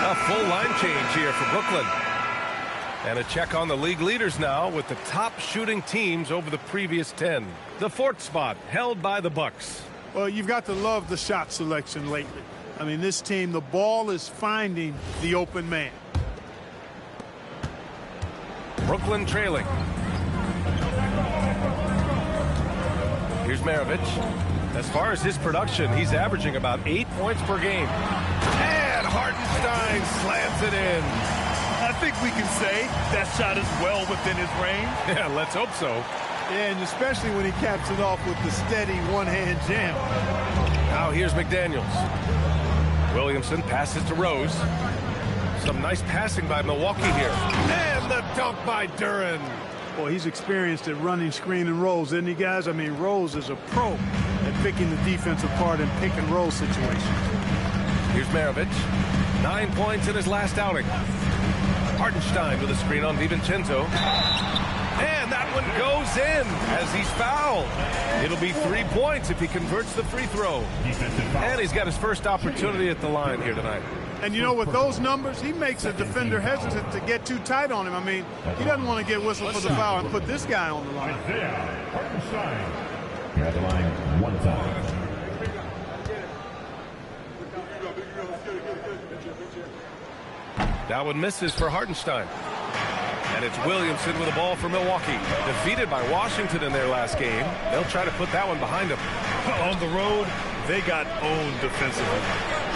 A full line change here for Brooklyn. And a check on the league leaders now with the top shooting teams over the previous 10. The 4th spot held by the Bucks. Well, you've got to love the shot selection lately. I mean, this team, the ball is finding the open man. Brooklyn trailing. Here's Maravich. As far as his production, he's averaging about 8 points per game. And Hartenstein slams it in. I think we can say that shot is well within his range. Yeah, let's hope so. And especially when he caps it off with the steady one-hand jam. Now here's McDaniels. Williamson passes to Rose. Some nice passing by Milwaukee here. And the dunk by Duren. Boy, he's experienced at running screen and rolls, isn't he, guys? I mean, Rose is a pro at picking the defense apart in pick and roll situations. Here's Maravich. 9 points in his last outing. Hartenstein with a screen on DiVincenzo. And that one goes in as he's fouled. It'll be 3 points if he converts the free throw. And he's got his first opportunity at the line here tonight. And you know, with those numbers, he makes a defender hesitant to get too tight on him. I mean, he doesn't want to get whistled for the foul and put this guy on the line. Hartenstein. You're at the line 1 time. That one misses for Hartenstein. And it's Williamson with the ball for Milwaukee. Defeated by Washington in their last game. They'll try to put that one behind them. On the road, they got owned defensively.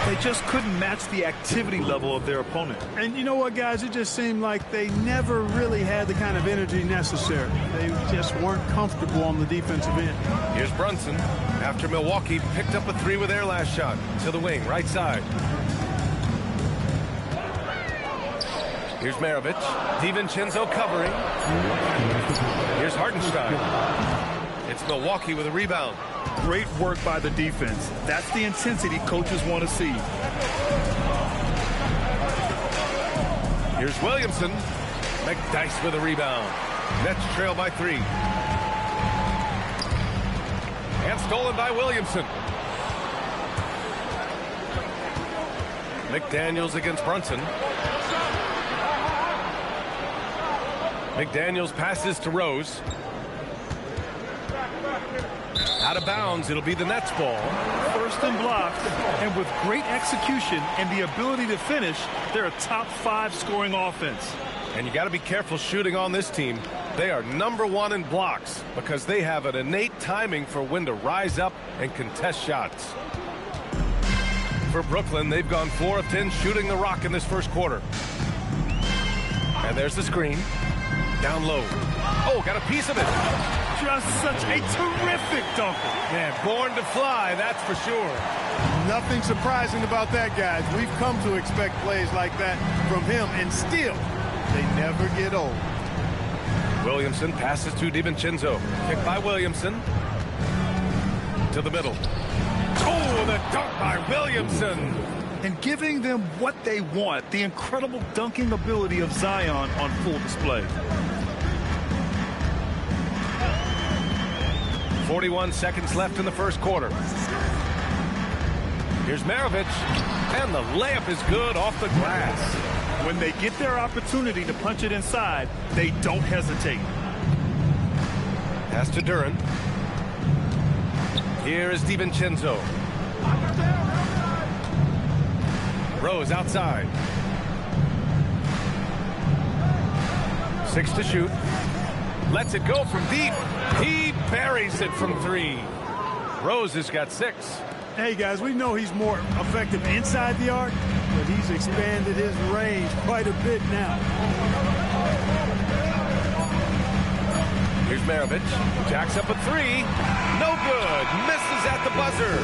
They just couldn't match the activity level of their opponent. And you know what, guys? It just seemed like they never really had the kind of energy necessary. They just weren't comfortable on the defensive end. Here's Brunson. After Milwaukee picked up a 3 with their last shot. To the wing, right side. Here's Maravich. DiVincenzo covering. Here's Hartenstein. It's Milwaukee with a rebound. Great work by the defense. That's the intensity coaches want to see. Here's Williamson. McDyess with a rebound. Nets trail by 3. And stolen by Williamson. McDaniels against Brunson. McDaniels passes to Rose. Out of bounds, it'll be the Nets ball. First and blocked, and with great execution and the ability to finish, they're a top 5 scoring offense. And you got to be careful shooting on this team. They are #1 in blocks because they have an innate timing for when to rise up and contest shots. For Brooklyn, they've gone 4 of 10 shooting the rock in this first quarter. And there's the screen. Down low. Oh, got a piece of it. Just such a terrific dunker. Man, born to fly, that's for sure. Nothing surprising about that, guys. We've come to expect plays like that from him, and still, they never get old. Williamson passes to DiVincenzo. Picked by Williamson. To the middle. Oh, the dunk by Williamson. And giving them what they want, the incredible dunking ability of Zion on full display. 41 seconds left in the first quarter. Here's Maravich, and the layup is good off the glass. When they get their opportunity to punch it inside, they don't hesitate. Pass to Duran. Here is DiVincenzo. Rose outside. 6 to shoot. Lets it go from deep. He buries it from 3. Rose has got 6. Hey, guys, we know he's more effective inside the arc, but he's expanded his range quite a bit now. Here's Maravich. Jacks up a 3. No good. Misses at the buzzer.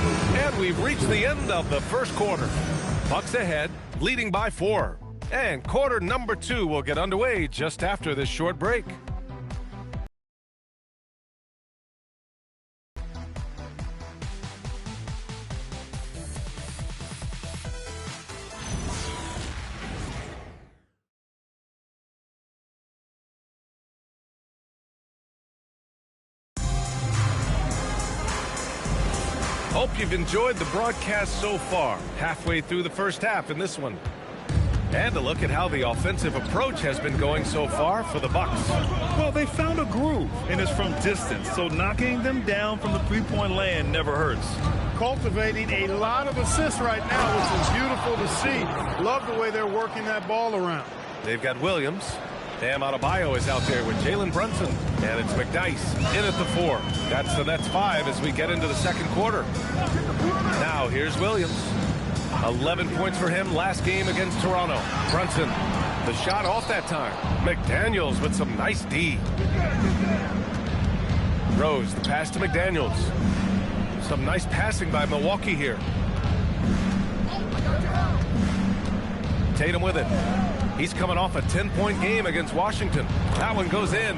And we've reached the end of the first quarter. Bucks ahead, leading by 4. And quarter number 2 will get underway just after this short break. Hope you've enjoyed the broadcast so far. Halfway through the first half in this one. And a look at how the offensive approach has been going so far for the Bucks. Well, they found a groove, and it's from distance, so knocking them down from the three-point land never hurts. Cultivating a lot of assists right now, which is beautiful to see. Love the way they're working that ball around. They've got Williams. Bam Adebayo is out there with Jalen Brunson. And it's McDyess in at the 4. That's the Nets 5 as we get into the second quarter. Now here's Williams. 11 points for him last game against Toronto. Brunson, the shot off that time. McDaniels with some nice D. Rose, the pass to McDaniels. Some nice passing by Milwaukee here. Tatum with it. He's coming off a 10-point game against Washington. That one goes in.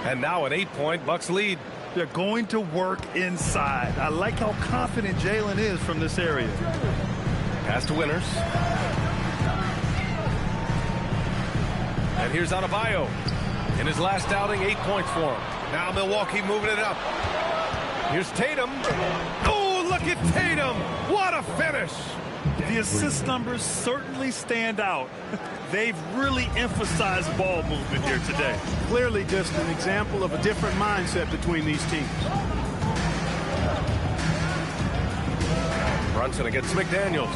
And now an 8-point Bucks lead. They're going to work inside. I like how confident Jalen is from this area. Pass to Winters. And here's Adebayo. In his last outing, 8 points for him. Now Milwaukee moving it up. Here's Tatum. Oh, look at Tatum. What a finish. The assist numbers certainly stand out. They've really emphasized ball movement here today. Clearly just an example of a different mindset between these teams. Brunson against McDaniels.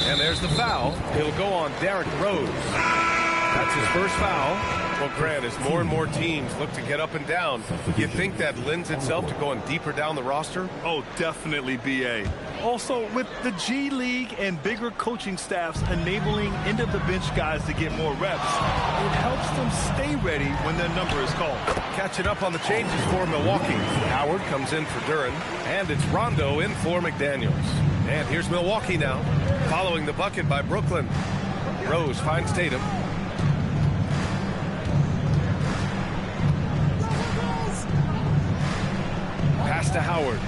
And there's the foul. It'll go on Derrick Rose. That's his first foul. Well, Grant, as more and more teams look to get up and down, you think that lends itself to going deeper down the roster? Oh, definitely, B.A. Also, with the G League and bigger coaching staffs enabling end-of-the-bench guys to get more reps, it helps them stay ready when their number is called. Catching up on the changes for Milwaukee. Howard comes in for Duran, and it's Rondo in for McDaniels. And here's Milwaukee now, following the bucket by Brooklyn. Rose finds Tatum. Pass to Howard.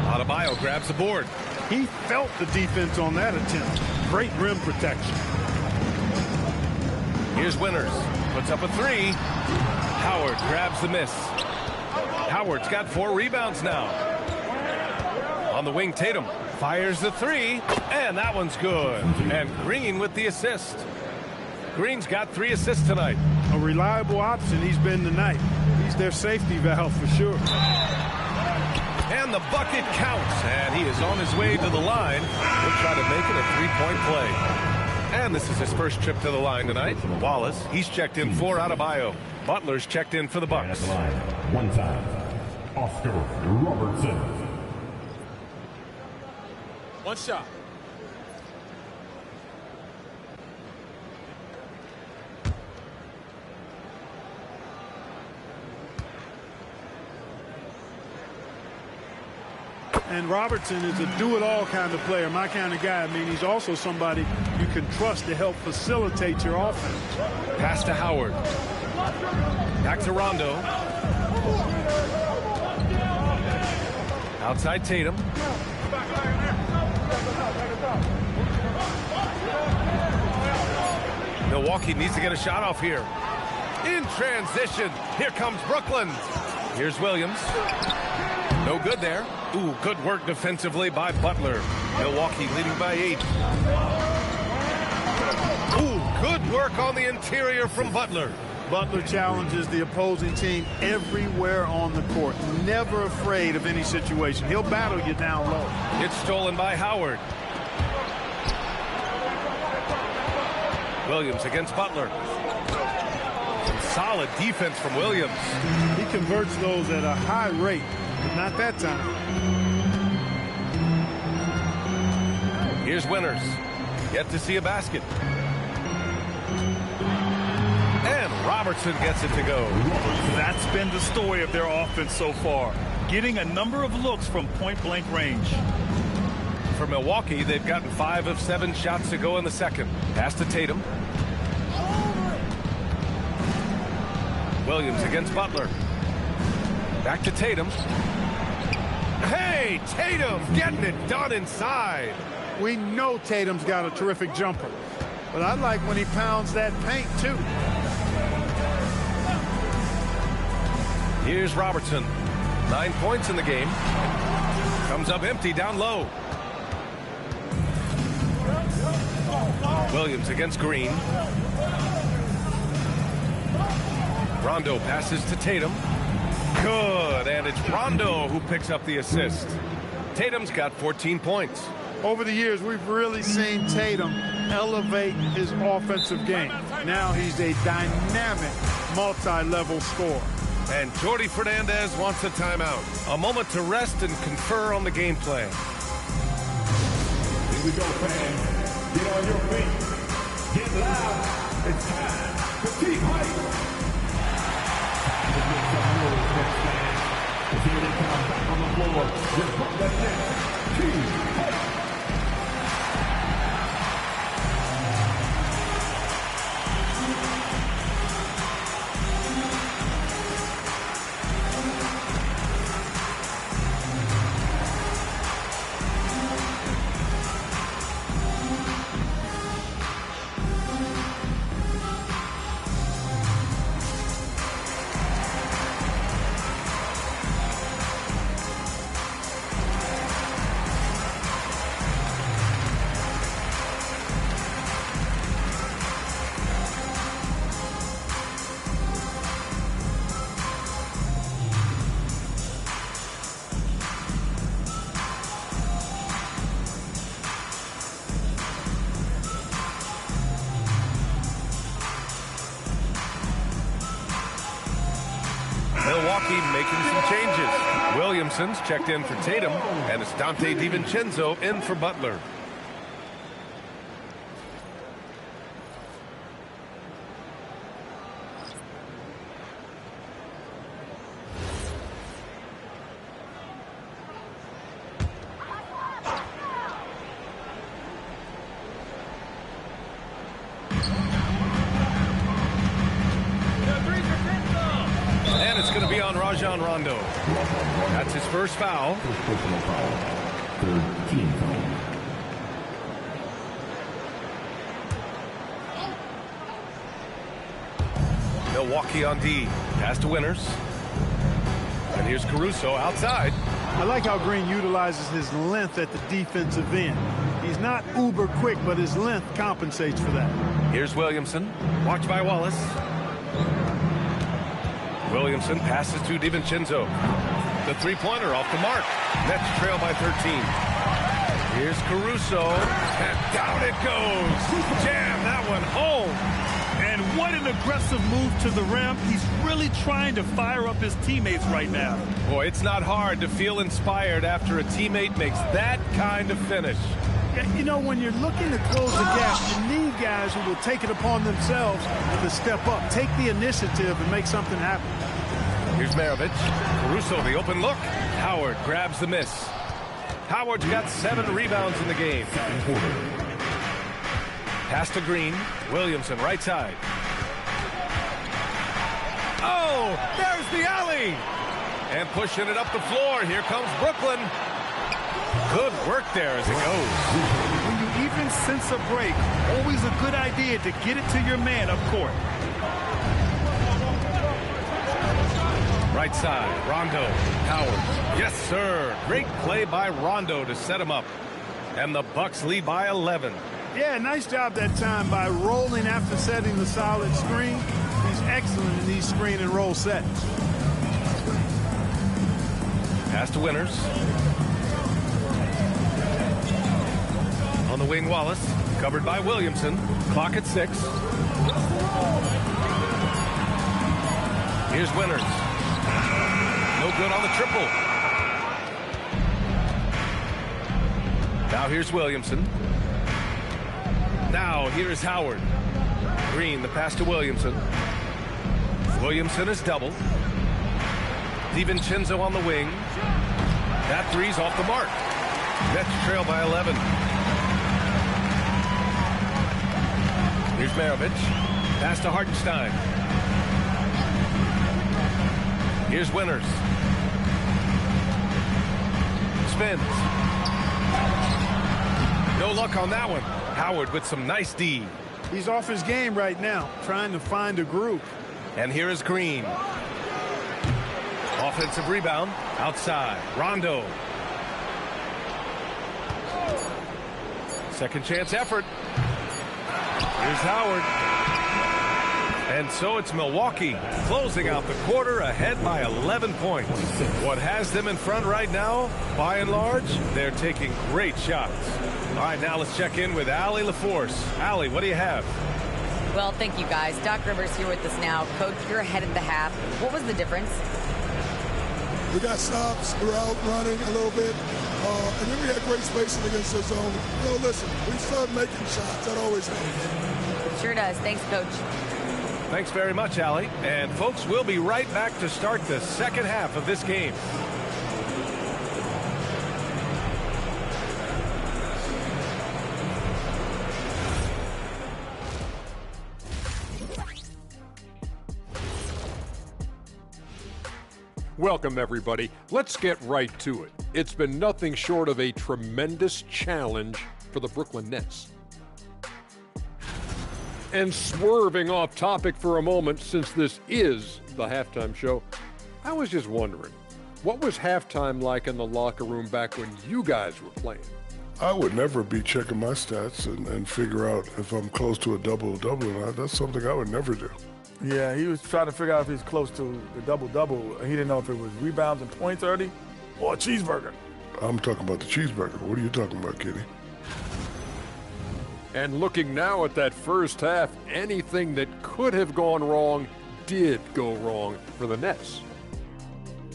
Adebayo grabs the board. He felt the defense on that attempt. Great rim protection. Here's Winters. Puts up a 3. Howard grabs the miss. Howard's got 4 rebounds now. On the wing, Tatum fires the 3, and that one's good. And Green with the assist. Green's got 3 assists tonight. A reliable option he's been tonight. He's their safety valve for sure. And the bucket counts, and he is on his way to the line. We'll try to make it a 3-point play. And this is his first trip to the line tonight. Wallace, he's checked in for Adebayo. Butler's checked in for the Bucks. One time, Oscar Robertson. One shot. And Robertson is a do-it-all kind of player, my kind of guy. I mean, he's also somebody you can trust to help facilitate your offense. Pass to Howard. Back to Rondo. Outside Tatum. Milwaukee needs to get a shot off here. In transition, here comes Brooklyn. Here's Williams. No good there. Ooh, good work defensively by Butler. Milwaukee leading by 8. Ooh, good work on the interior from Butler. Butler challenges the opposing team everywhere on the court. Never afraid of any situation. He'll battle you down low. It's stolen by Howard. Williams against Butler. Some solid defense from Williams. He converts those at a high rate, but not that time. Here's Winters. Yet to see a basket. And Robertson gets it to go. That's been the story of their offense so far. Getting a number of looks from point-blank range. For Milwaukee, they've gotten 5 of 7 shots to go in the second. Pass to Tatum. Williams against Butler. Back to Tatum. Hey, Tatum getting it done inside. We know Tatum's got a terrific jumper, but I like when he pounds that paint too. Here's Robertson. 9 points in the game. Comes up empty down low. Williams against Green. Rondo passes to Tatum. Good, and it's Rondo who picks up the assist. Tatum's got 14 points. Over the years, we've really seen Tatum elevate his offensive game. Now he's a dynamic, multi-level scorer. And Jordi Fernandez wants a timeout. A moment to rest and confer on the game plan. Here we go, fans. Get on your feet. Get loud. It's time to keep hype. Here they come back on the floor. Just put that next. Keep hype. Milwaukee making some changes. Williamson's checked in for Tatum, and it's Dante DiVincenzo in for Butler. And it's going to be on Rajon Rondo. That's his first foul. Personal foul. Third team foul. Milwaukee on D. Pass to Winters. And here's Caruso outside. I like how Green utilizes his length at the defensive end. He's not uber quick, but his length compensates for that. Here's Williamson. Watched by Wallace. Williamson passes to DiVincenzo. The three-pointer off the mark. Nets trail by 13. Here's Caruso. And down it goes. Jam that one home. And what an aggressive move to the rim. He's really trying to fire up his teammates right now. Boy, it's not hard to feel inspired after a teammate makes that kind of finish. You know, when you're looking to close the gap, you need guys who will take it upon themselves to step up, take the initiative, and make something happen. Here's Maravich. Caruso, the open look. Howard grabs the miss. Howard's got 7 rebounds in the game. Pass to Green. Williamson, right side. Oh, there's the alley. And pushing it up the floor. Here comes Brooklyn. Good work there as it goes. When you even sense a break, always a good idea to get it to your man up court. Right side, Rondo, Howard. Yes, sir. Great play by Rondo to set him up. And the Bucks lead by 11. Yeah, nice job that time by rolling after setting the solid screen. He's excellent in these screen and roll sets. Pass to Winters. On the wing, Wallace. Covered by Williamson. Clock at 6. Here's Winters. No good on the triple. Now here's Williamson. Now here's Howard. Green, the pass to Williamson. Williamson is doubled. DiVincenzo on the wing. That three's off the mark. Nets trail by 11. Here's Maravich. Pass to Hartenstein. Here's Winters. Spins. No luck on that one. Howard with some nice D. He's off his game right now, trying to find a groove. And here is Green. Offensive rebound. Outside. Rondo. Second chance effort. Here's Howard. And so it's Milwaukee closing out the quarter ahead by 11 points. What has them in front right now, by and large, they're taking great shots. All right, now let's check in with Allie LaForce. Allie, what do you have? Well, thank you, guys. Doc Rivers here with us now. Coach, you're ahead at the half. What was the difference? We got stops. We're out running a little bit. And then we had great spacing against the zone. You know, listen, we started making shots. That always helps. Sure does. Thanks, Coach. Thanks very much, Allie. And, folks, we'll be right back to start the second half of this game. Welcome, everybody. Let's get right to it. It's been nothing short of a tremendous challenge for the Brooklyn Nets. And swerving off topic for a moment, since this is the halftime show, I was just wondering, what was halftime like in the locker room back when you guys were playing? I would never be checking my stats and figure out if I'm close to a double-double or not. That's something I would never do. Yeah, he was trying to figure out if he's close to the double-double. He didn't know if it was rebounds and points early or a cheeseburger. I'm talking about the cheeseburger. What are you talking about, Kitty? And looking now at that first half, anything that could have gone wrong did go wrong for the Nets.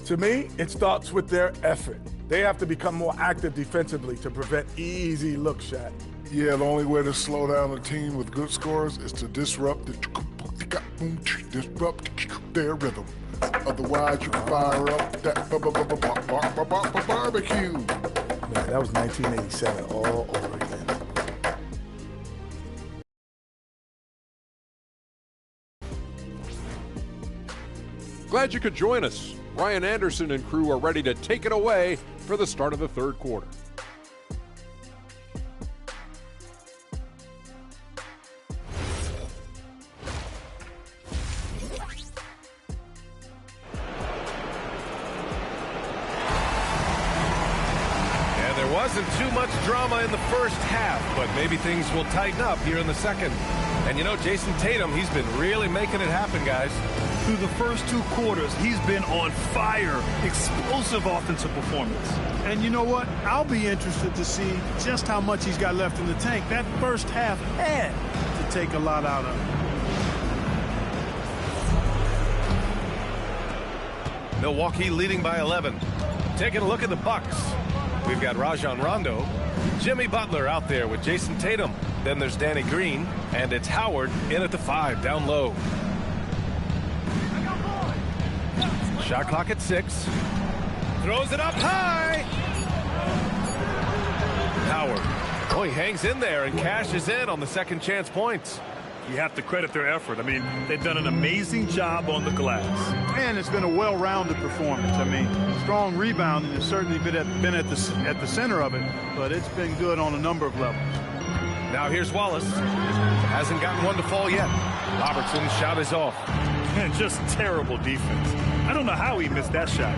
To me, it starts with their effort. They have to become more active defensively to prevent easy look shot. Yeah, the only way to slow down a team with good scores is to disrupt their rhythm. Otherwise, you can fire up that barbecue. Man, that was 1987 all over again. Glad you could join us. Ryan Anderson and crew are ready to take it away for the start of the third quarter. Wasn't too much drama in the first half, but maybe things will tighten up here in the second. And you know, Jason Tatum, he's been really making it happen, guys. Through the first two quarters, he's been on fire. Explosive offensive performance. And you know what? I'll be interested to see just how much he's got left in the tank. That first half had to take a lot out of him. Milwaukee leading by 11. Taking a look at the Bucks. We've got Rajon Rondo, Jimmy Butler out there with Jason Tatum. Then there's Danny Green, and it's Howard in at the 5, down low. Shot clock at 6. Throws it up high. Howard. Oh, he hangs in there and cashes in on the second chance points. you have to credit their effort. I mean, they've done an amazing job on the glass. And it's been a well-rounded performance. I mean, strong rebounding has certainly been at the center of it, but it's been good on a number of levels. Now here's Wallace. Hasn't gotten one to fall yet. Robertson's shot is off. And just terrible defense. I don't know how he missed that shot.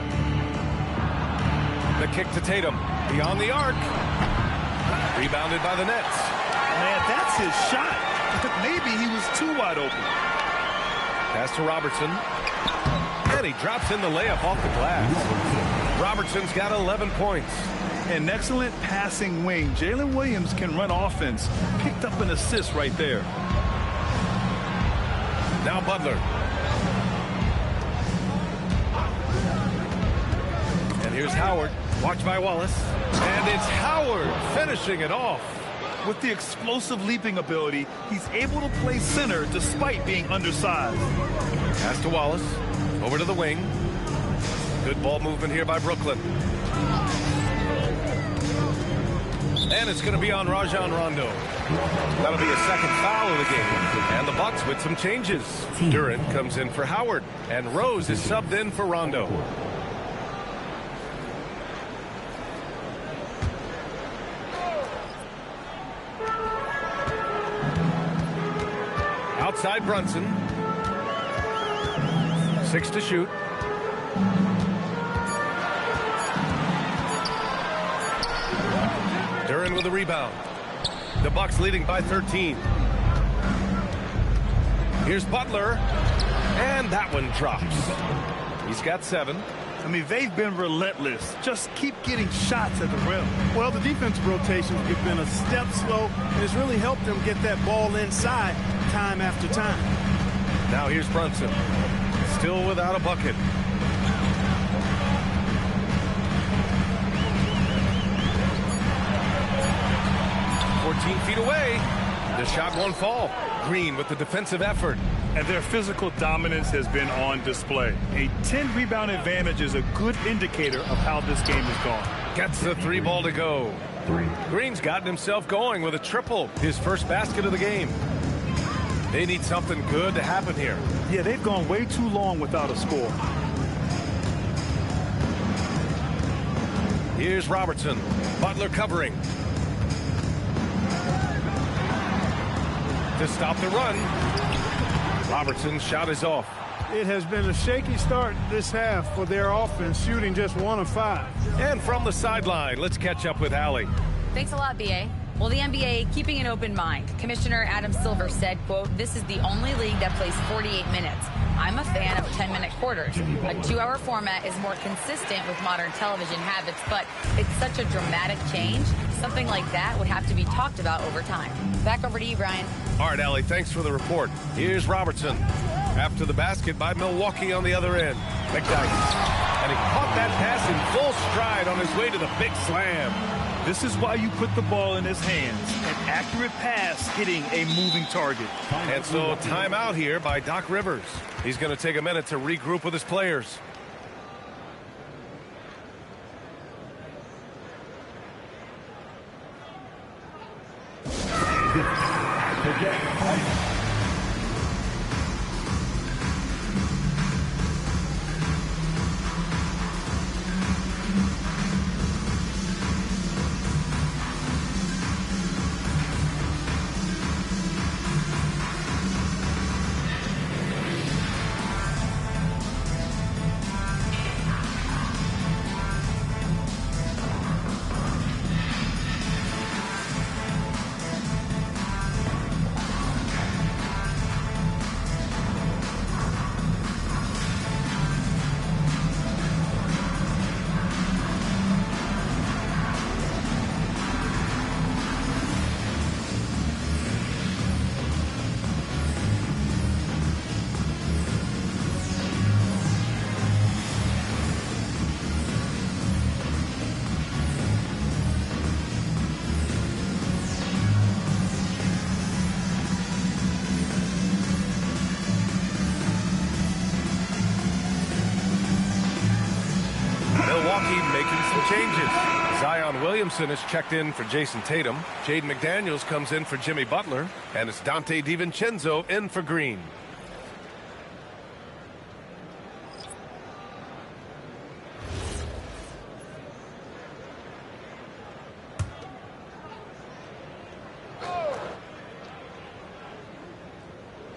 The kick to Tatum. Beyond the arc. Rebounded by the Nets. Man, that's his shot. Maybe he was too wide open. Pass to Robertson. And he drops in the layup off the glass. Robertson's got 11 points. An excellent passing wing. Jalen Williams can run offense. Picked up an assist right there. Now Butler. And here's Howard. Watched by Wallace. And it's Howard finishing it off. With the explosive leaping ability, he's able to play center despite being undersized. Pass to Wallace. Over to the wing. Good ball movement here by Brooklyn. And it's going to be on Rajon Rondo. That'll be a second foul of the game. And the Bucks with some changes. Durant comes in for Howard. And Rose is subbed in for Rondo. Outside Brunson. 6 to shoot. Duran with a rebound. The Bucks leading by 13. Here's Butler. And that one drops. He's got 7. I mean, they've been relentless. Just keep getting shots at the rim. Well, the defensive rotations have been a step slow, and it's really helped them get that ball inside time after time. Now here's Brunson. Still without a bucket. Feet away. The shot won't fall. Green with the defensive effort. And their physical dominance has been on display. A 10-rebound advantage is a good indicator of how this game has gone. Gets the 3 ball to go. Green's gotten himself going with a triple. His first basket of the game. They need something good to happen here. Yeah, they've gone way too long without a score. Here's Robertson. Butler covering. To stop the run. Robertson's shot is off. It has been a shaky start this half for their offense, shooting just 1 of 5. And from the sideline, let's catch up with Allie. Thanks a lot, B.A. Well, the NBA keeping an open mind. Commissioner Adam Silver said, quote, "This is the only league that plays 48 minutes. I'm a fan of 10-minute quarters. A 2-hour format is more consistent with modern television habits, but it's such a dramatic change. Something like that would have to be talked about over time." Back over to you, Brian. All right, Allie, thanks for the report. Here's Robertson. After the basket by Milwaukee on the other end. McDyke. And he caught that pass in full stride on his way to the big slam. This is why you put the ball in his hands. An accurate pass hitting a moving target. And so timeout here by Doc Rivers. He's going to take a minute to regroup with his players. Zion Williamson is checked in for Jason Tatum. Jaden McDaniels comes in for Jimmy Butler. And it's Dante DiVincenzo in for Green.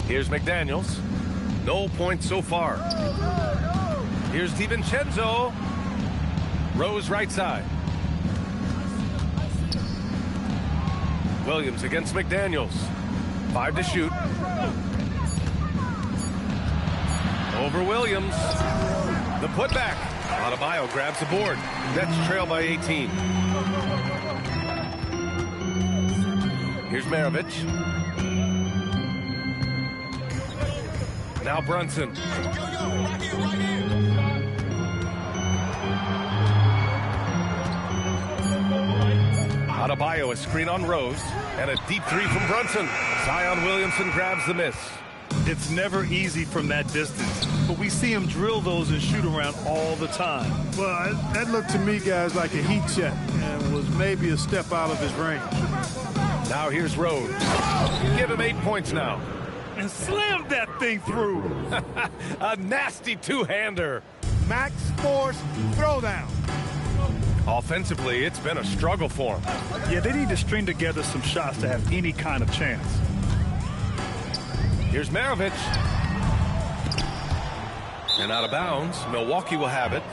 Here's McDaniels. No points so far. Here's DiVincenzo. Rose right side. Williams against McDaniels. 5 to shoot. Over Williams. The putback. Adebayo grabs the board. Nets trail by 18. Here's Maravich. Now Brunson. Adebayo, a screen on Rose, and a deep three from Brunson. Zion Williamson grabs the miss. It's never easy from that distance, but we see him drill those and shoot around all the time. Well, that looked to me, guys, like a heat check and was maybe a step out of his range. Now here's Rose. Give him 8 points now. And slammed that thing through. A nasty two-hander. Max Force throwdown. Offensively, it's been a struggle for him. Yeah, they need to string together some shots to have any kind of chance. Here's Maravich. And out of bounds. Milwaukee will have it.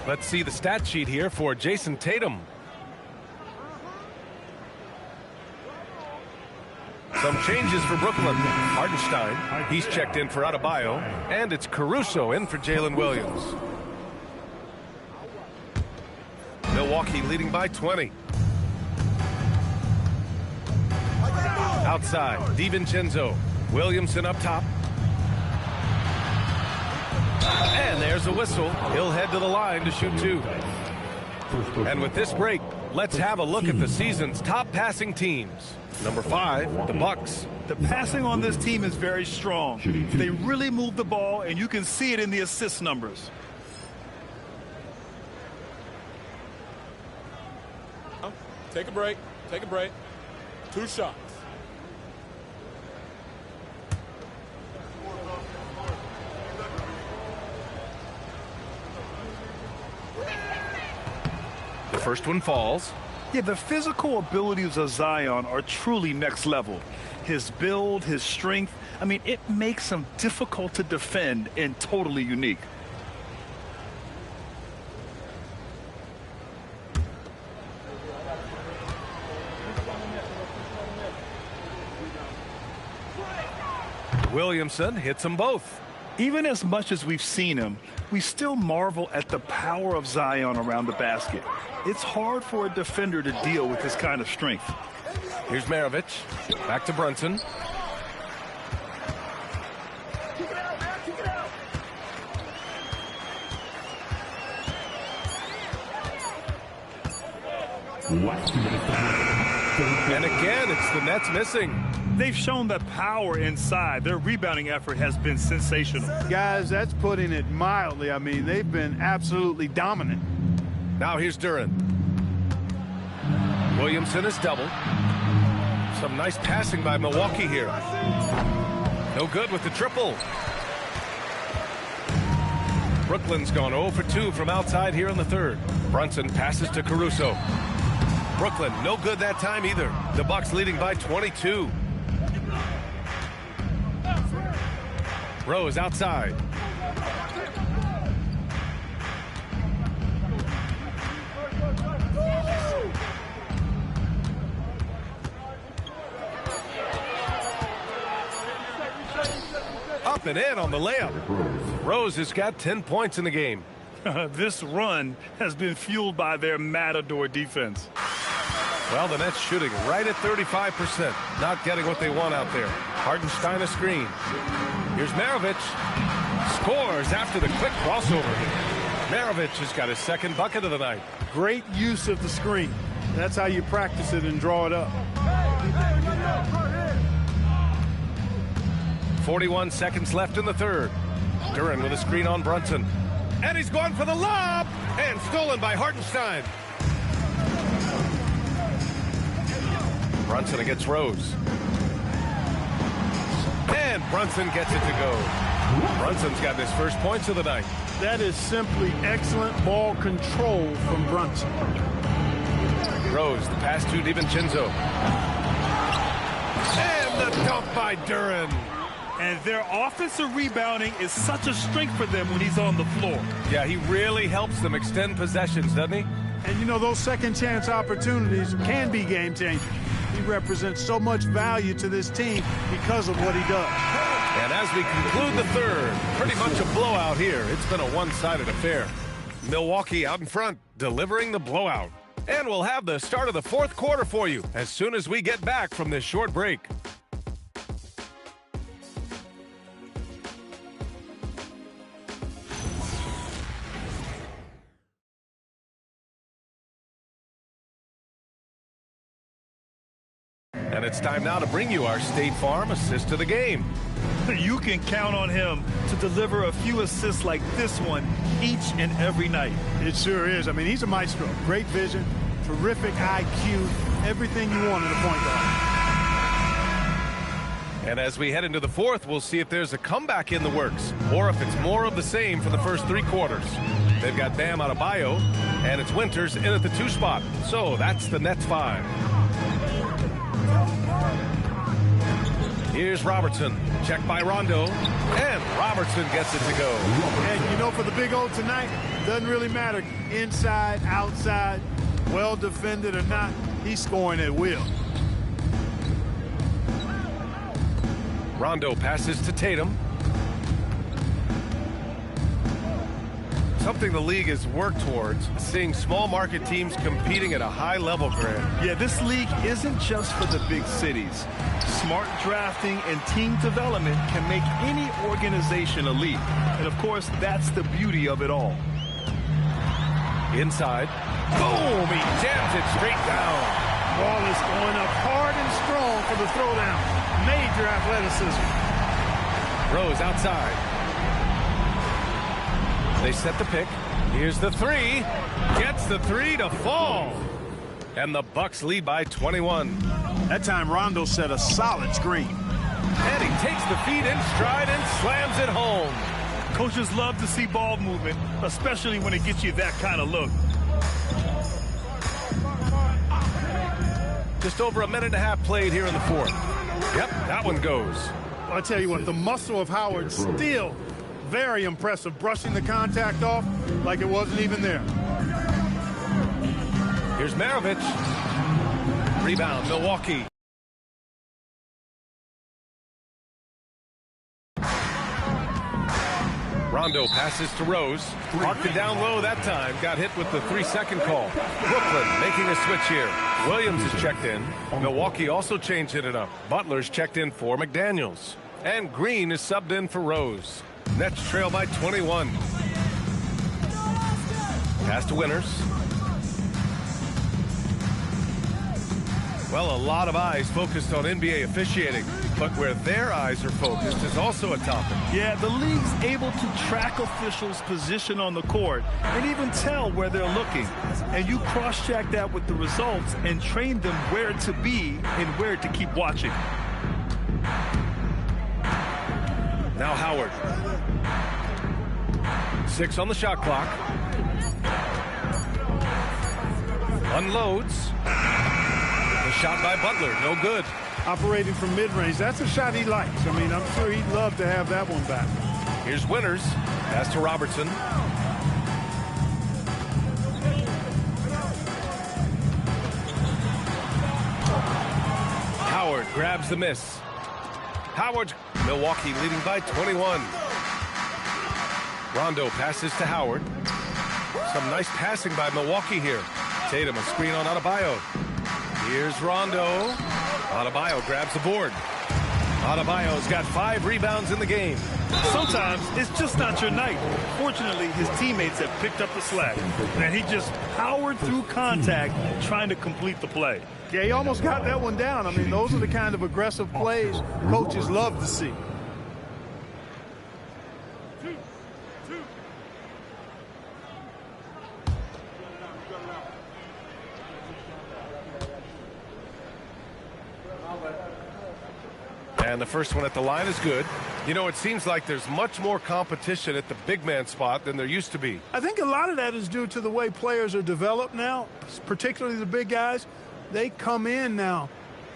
Let's see the stat sheet here for Jason Tatum. Some changes for Brooklyn. Hartenstein, he's checked in for Adebayo. And it's Caruso in for Jalen Williams. Milwaukee leading by 20. Outside, DiVincenzo. Williamson up top. And there's a whistle. He'll head to the line to shoot 2. And with this break, let's have a look at the season's top passing teams. Number 5, the Bucks. The passing on this team is very strong. They really move the ball, and you can see it in the assist numbers. Take a break. Take a break. 2 shots. The first one falls. Yeah, the physical abilities of Zion are truly next level. His build, his strength, I mean, it makes him difficult to defend and totally unique. Williamson hits them both. Even as much as we've seen him, we still marvel at the power of Zion around the basket. It's hard for a defender to deal with this kind of strength. Here's Maravich. Back to Brunson. And again, it's the Nets missing. They've shown the power inside. Their rebounding effort has been sensational. Guys, that's putting it mildly. I mean, they've been absolutely dominant. Now here's Duren. Williamson is doubled. Some nice passing by Milwaukee here. No good with the triple. Brooklyn's gone 0 for 2 from outside here in the third. Brunson passes to Caruso. Brooklyn, no good that time either. The Bucks leading by 22. Rose outside. Up and in on the layup. Rose has got 10 points in the game. This run has been fueled by their Matador defense. Well, the Nets shooting right at 35%. Not getting what they want out there. Hartenstein a screen. Here's Maravich. Scores after the quick crossover. Maravich has got his second bucket of the night. Great use of the screen. That's how you practice it and draw it up. 41 seconds left in the third. Duren with a screen on Brunson. And he's going for the lob. And stolen by Hartenstein. Brunson against Rose. And Brunson gets it to go. Brunson's got his first points of the night. That is simply excellent ball control from Brunson. Rose, the pass to DiVincenzo. And the dunk by Duran. And their offensive rebounding is such a strength for them when he's on the floor. Yeah, he really helps them extend possessions, doesn't he? And, you know, those second chance opportunities can be game-changing. He represents so much value to this team because of what he does. And as we conclude the third, pretty much a blowout here. It's been a one-sided affair. Milwaukee out in front, delivering the blowout. And we'll have the start of the fourth quarter for you as soon as we get back from this short break. And it's time now to bring you our State Farm assist of the game. You can count on him to deliver a few assists like this one each and every night. It sure is. I mean, he's a maestro. Great vision, terrific IQ, everything you want in a point guard. And as we head into the fourth, we'll see if there's a comeback in the works or if it's more of the same for the first three quarters. They've got Bam Adebayo, and it's Winters in at the 2 spot. So that's the Nets 5. Here's Robertson, checked by Rondo, and Robertson gets it to go. And you know, for the Big O tonight, doesn't really matter inside, outside, well defended or not, he's scoring at will. Rondo passes to Tatum. Something the league has worked towards, seeing small market teams competing at a high level, Grant. Yeah, this league isn't just for the big cities. Smart drafting and team development can make any organization elite. And of course, that's the beauty of it all. Inside. Boom! He jams it straight down. Ball is going up hard and strong for the throwdown. Major athleticism. Rose outside. They set the pick. Here's the three. Gets the three to fall. And the Bucks lead by 21. That time Rondo set a solid screen. And he takes the feet in stride and slams it home. Coaches love to see ball movement, especially when it gets you that kind of look. Just over a minute and a half played here in the fourth. Yep, that one goes. Well, I tell you what, the muscle of Howard still very impressive, brushing the contact off like it wasn't even there. Here's Maravich. Rebound, Milwaukee. Rondo passes to Rose. Marked it down low that time. Got hit with the 3-second call. Brooklyn making a switch here. Williams is checked in. Milwaukee also changed it up. Butler's checked in for McDaniels. And Green is subbed in for Rose. Nets trail by 21. Pass to Winters. Well, a lot of eyes focused on NBA officiating, but where their eyes are focused is also a topic. Yeah, the league's able to track officials' position on the court and even tell where they're looking. And you cross-check that with the results and train them where to be and where to keep watching. Now Howard. 6 on the shot clock. Unloads. The shot by Butler, no good. Operating from mid-range, that's a shot he likes. I mean, I'm sure he'd love to have that one back. Here's Winters. Pass to Robertson. Howard grabs the miss. Howard, Milwaukee leading by 21. Rondo passes to Howard. Some nice passing by Milwaukee here. Tatum, a screen on Adebayo. Here's Rondo. Adebayo grabs the board. Adebayo's got 5 rebounds in the game. Sometimes it's just not your night. Fortunately, his teammates have picked up the slack, and he just powered through contact trying to complete the play. Yeah, he almost got that one down. I mean, those are the kind of aggressive plays coaches love to see. And the first one at the line is good. You know, it seems like there's much more competition at the big man spot than there used to be. I think a lot of that is due to the way players are developed now, particularly the big guys. They come in now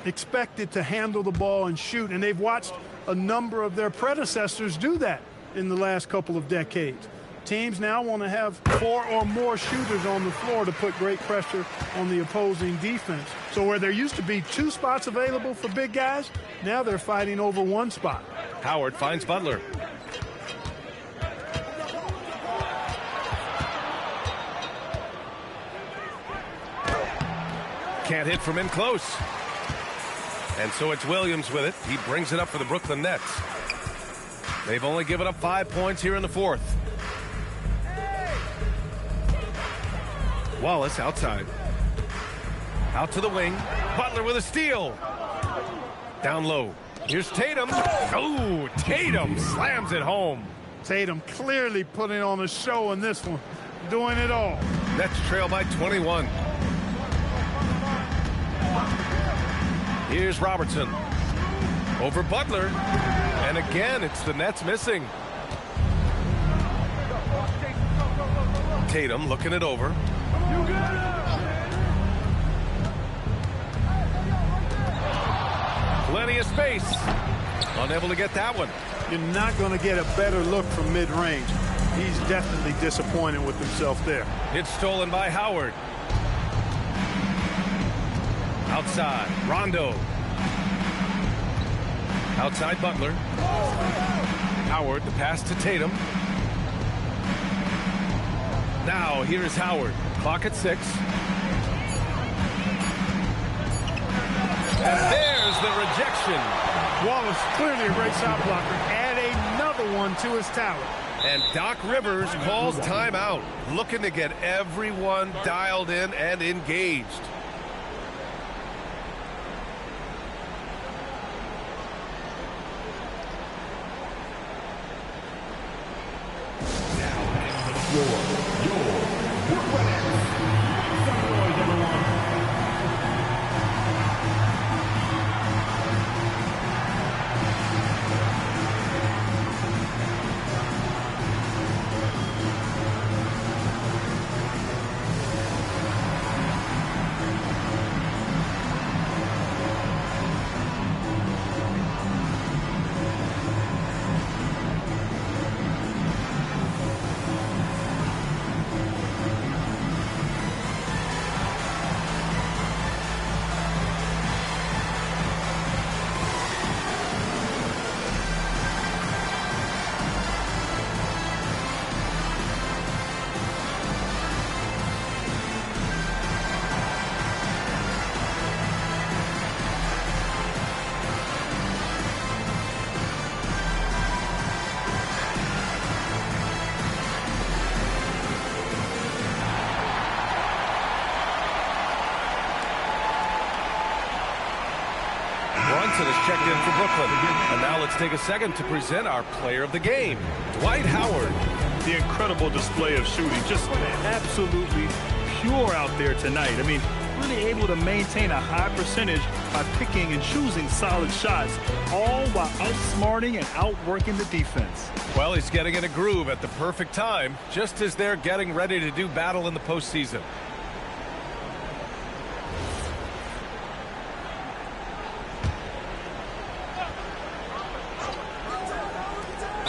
expected to handle the ball and shoot, and they've watched a number of their predecessors do that in the last couple of decades. Teams now want to have 4 or more shooters on the floor to put great pressure on the opposing defense. So where there used to be 2 spots available for big guys, now they're fighting over 1 spot. Howard finds Butler. Can't hit from in close. And so it's Williams with it. He brings it up for the Brooklyn Nets. They've only given up 5 points here in the fourth. Wallace outside. Out to the wing. Butler with a steal. Down low. Here's Tatum. Oh, Tatum slams it home. Tatum clearly putting on a show in this one. Doing it all. Nets trail by 21. Here's Robertson. Over Butler. And again, it's the Nets missing. Tatum looking it over. Plenty of space. Unable to get that one. You're not going to get a better look from mid-range. He's definitely disappointed with himself there. It's stolen by Howard. Outside, Rondo. Outside Butler. Howard, the pass to Tatum. Now, here's Howard. Clock at 6. And there's the rejection. Wallace, clearly a great shot blocker. Add another one to his talent. And Doc Rivers calls timeout, looking to get everyone dialed in and engaged. Is checked in for Brooklyn. And now let's take a second to present our player of the game, Dwight Howard. The incredible display of shooting, just absolutely pure out there tonight. I mean, really able to maintain a high percentage by picking and choosing solid shots, all while outsmarting and outworking the defense. Well, he's getting in a groove at the perfect time, just as they're getting ready to do battle in the postseason.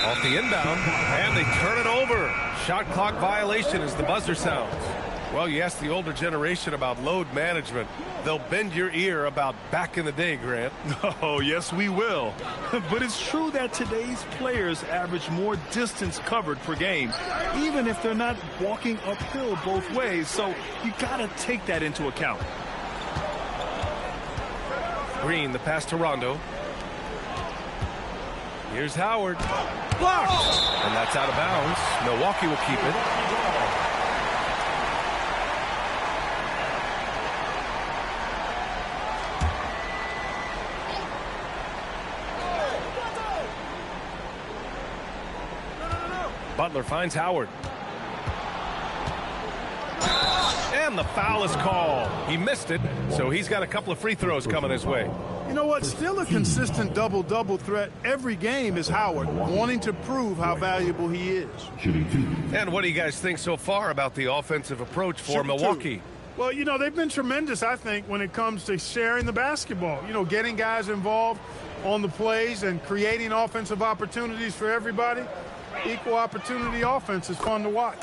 Off the inbound, and they turn it over. Shot clock violation as the buzzer sounds. Well, you ask the older generation about load management, they'll bend your ear about back in the day, Grant. Oh, yes, we will. But it's true that today's players average more distance covered per game, even if they're not walking uphill both ways. So you got to take that into account. Green, the pass to Rondo. Here's Howard. Blocked! And that's out of bounds. Milwaukee will keep it. Butler finds Howard. And And the foul is called. He missed it, so he's got a couple of free throws coming his way. You know what? Still a consistent double-double threat every game is Howard, wanting to prove how valuable he is. And what do you guys think so far about the offensive approach for Milwaukee? Well, you know, they've been tremendous, I think, when it comes to sharing the basketball. You know, getting guys involved on the plays and creating offensive opportunities for everybody. Equal opportunity offense is fun to watch.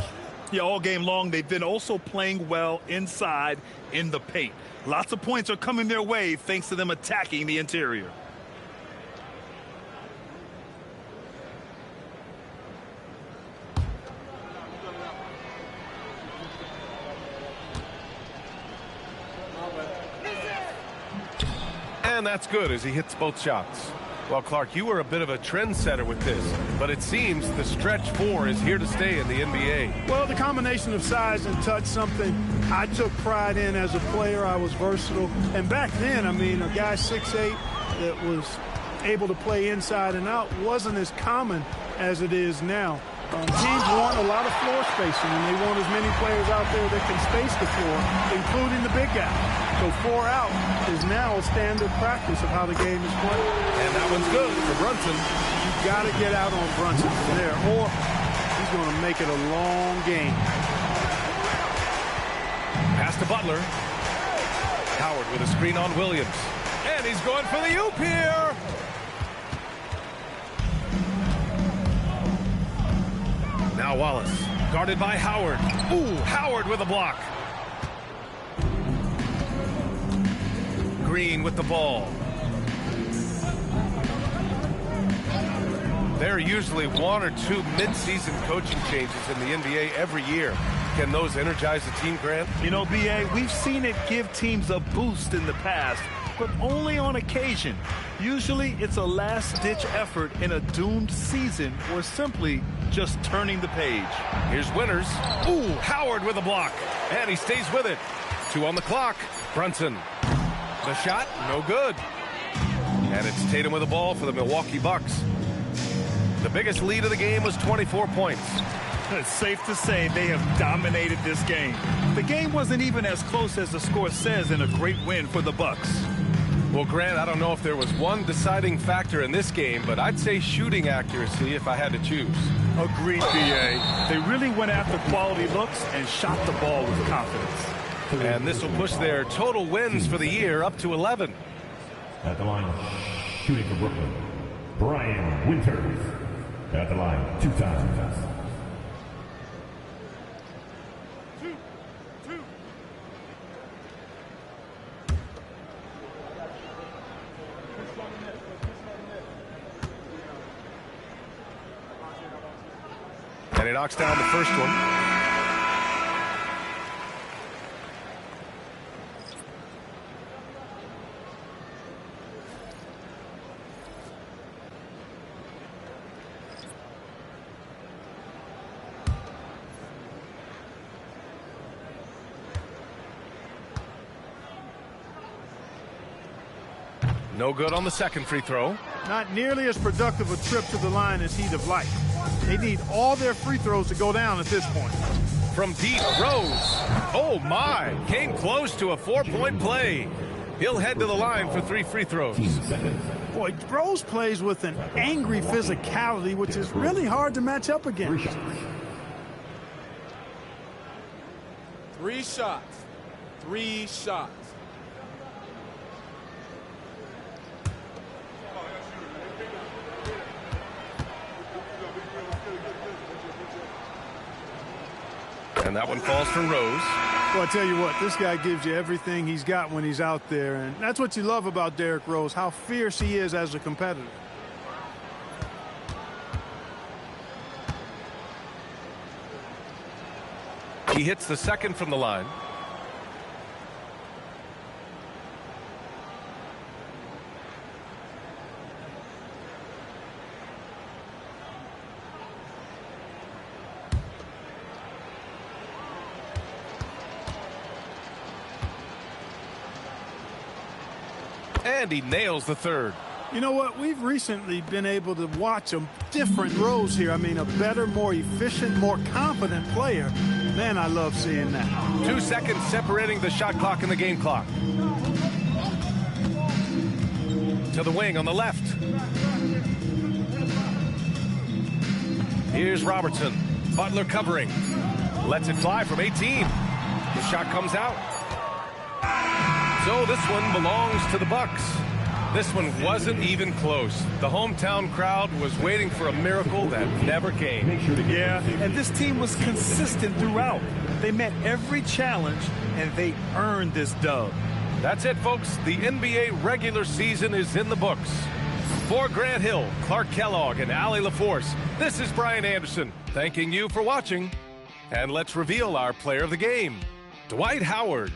Yeah, all game long, they've been also playing well inside in the paint. Lots of points are coming their way thanks to them attacking the interior. And that's good as he hits both shots. Well, Clark, you were a bit of a trendsetter with this, but it seems the stretch 4 is here to stay in the NBA. Well, the combination of size and touch, something I took pride in as a player. I was versatile. And back then, I mean, a guy 6'8" that was able to play inside and out wasn't as common as it is now. Teams want a lot of floor spacing, and they want as many players out there that can space the floor, including the big guy. So 4 out is now a standard practice of how the game is played. And that one's good for Brunson. You've got to get out on Brunson from there, or he's going to make it a long game. Pass to Butler. Howard with a screen on Williams. And he's going for the oop here. Now Wallace, guarded by Howard. Ooh, Howard with a block. Green with the ball. There are usually 1 or 2 mid-season coaching changes in the NBA every year. Can those energize the team, Grant? You know, B.A., we've seen it give teams a boost in the past, but only on occasion. Usually it's a last-ditch effort in a doomed season or simply just turning the page. Here's Winters. Ooh, Howard with a block. And he stays with it. 2 on the clock. Brunson. The shot, no good. And it's Tatum with the ball for the Milwaukee Bucks. The biggest lead of the game was 24 points. It's safe to say they have dominated this game. The game wasn't even as close as the score says in a great win for the Bucks. Well, Grant, I don't know if there was one deciding factor in this game, but I'd say shooting accuracy if I had to choose. Agreed, B.A. They really went after quality looks and shot the ball with confidence. And this will push their total wins for the year up to 11. At the line, shooting for Brooklyn, Brian Winters. At the line, 2 times. And he knocks down the first one. No good on the second free throw. Not nearly as productive a trip to the line as he'd have liked. They need all their free throws to go down at this point. From deep, Rose. Oh, my. Came close to a 4-point play. He'll head to the line for 3 free throws. Boy, Rose plays with an angry physicality, which is really hard to match up against. 3 shots. 3 shots. And that one falls for Rose. Well, I tell you what, this guy gives you everything he's got when he's out there. And that's what you love about Derrick Rose, how fierce he is as a competitor. He hits the second from the line. And he nails the third. You know what? We've recently been able to watch a different Rose here. I mean, a better, more efficient, more confident player. Man, I love seeing that. 2 seconds separating the shot clock and the game clock. To the wing on the left. Here's Robertson. Butler covering. Lets it fly from 18. The shot comes out. So this one belongs to the Bucks. This one wasn't even close. The hometown crowd was waiting for a miracle that never came. Yeah, and this team was consistent throughout. They met every challenge, and they earned this dub. That's it, folks. The NBA regular season is in the books. For Grant Hill, Clark Kellogg, and Allie LaForce, this is Brian Anderson, thanking you for watching. And let's reveal our player of the game, Dwight Howard.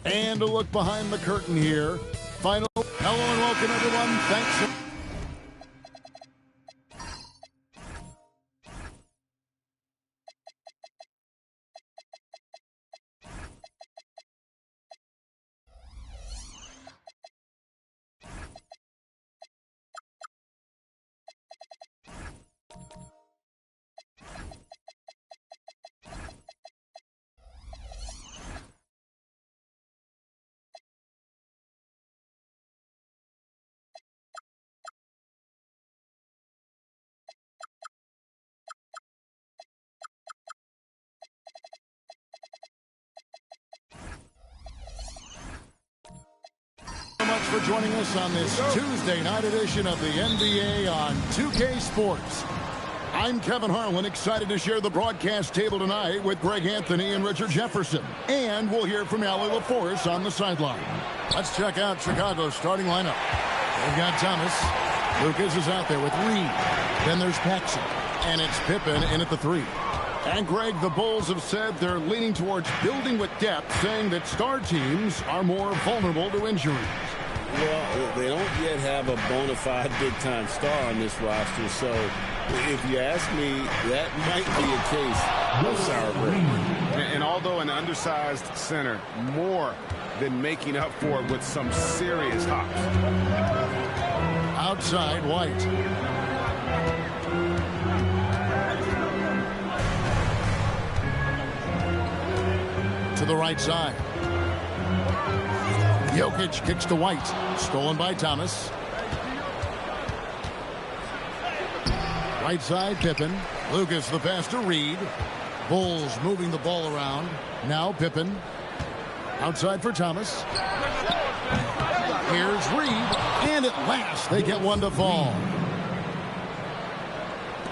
And a look behind the curtain here. Final. Hello and welcome, everyone. Thanks. Much for joining us on this Tuesday night edition of the NBA on 2K Sports. I'm Kevin Harlan, excited to share the broadcast table tonight with Greg Anthony and Richard Jefferson. And we'll hear from Allie LaForce on the sideline. Let's check out Chicago's starting lineup. They've got Thomas. Lucas is out there with Reed. Then there's Paxson. And it's Pippen in at the 3. And Greg, the Bulls have said they're leaning towards building with depth, saying that star teams are more vulnerable to injuries. Well, they don't yet have a bona fide big-time star on this roster, so if you ask me, that might be a case of sour grapes. And although an undersized center, more than making up for it with some serious hops. Outside, White. To the right side. Jokic kicks to White. Stolen by Thomas. Right side, Pippen. Lucas the pass to Reed. Bulls moving the ball around. Now Pippen. Outside for Thomas. Here's Reed. And at last they get one to fall.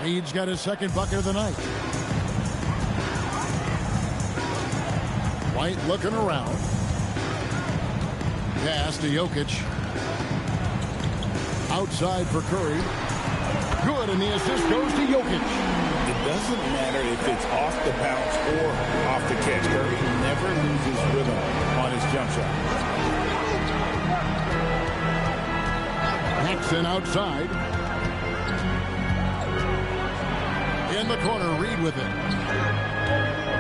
Reed's got his second bucket of the night. White looking around. Pass to Jokic. Outside for Curry. Good, and the assist goes to Jokic. It doesn't matter if it's off the bounce or off the catch. Curry never loses rhythm on his jump shot. Paxson outside. In the corner, Reed with it.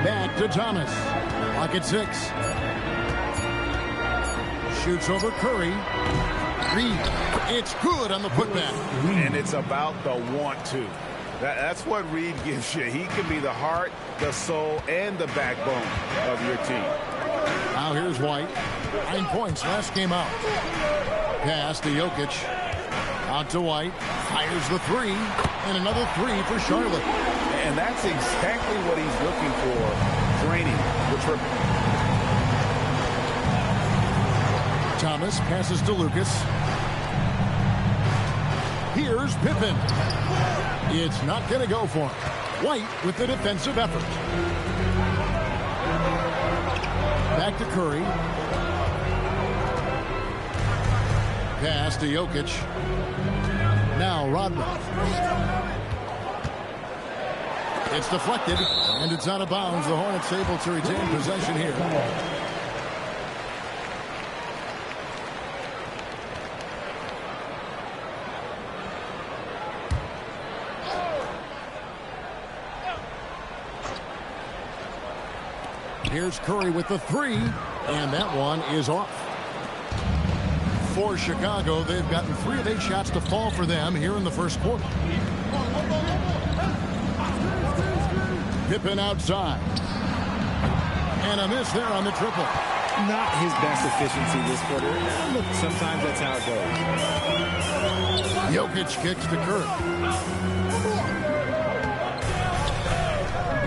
Back to Thomas. Lock at 6. Shoots over Curry. Reed. It's good on the putback. And it's about the want to. That's what Reed gives you. He can be the heart, the soul, and the backbone of your team. Now here's White. 9 points last game out. Pass to Jokic. Out to White. Fires the 3. And another 3 for Charlotte. And that's exactly what he's looking for. Draining the triple. Thomas passes to Lucas. Here's Pippen. It's not going to go for him. White with the defensive effort. Back to Curry. Pass to Jokic. Now Rodman. It's deflected, and it's out of bounds. The Hornets able to retain possession here. Here's Curry with the 3, and that one is off. For Chicago, they've gotten 3 of 8 shots to fall for them here in the first quarter. Pippen outside. And a miss there on the triple. Not his best efficiency this quarter. Look, sometimes that's how it goes. Jokic kicks to Curry.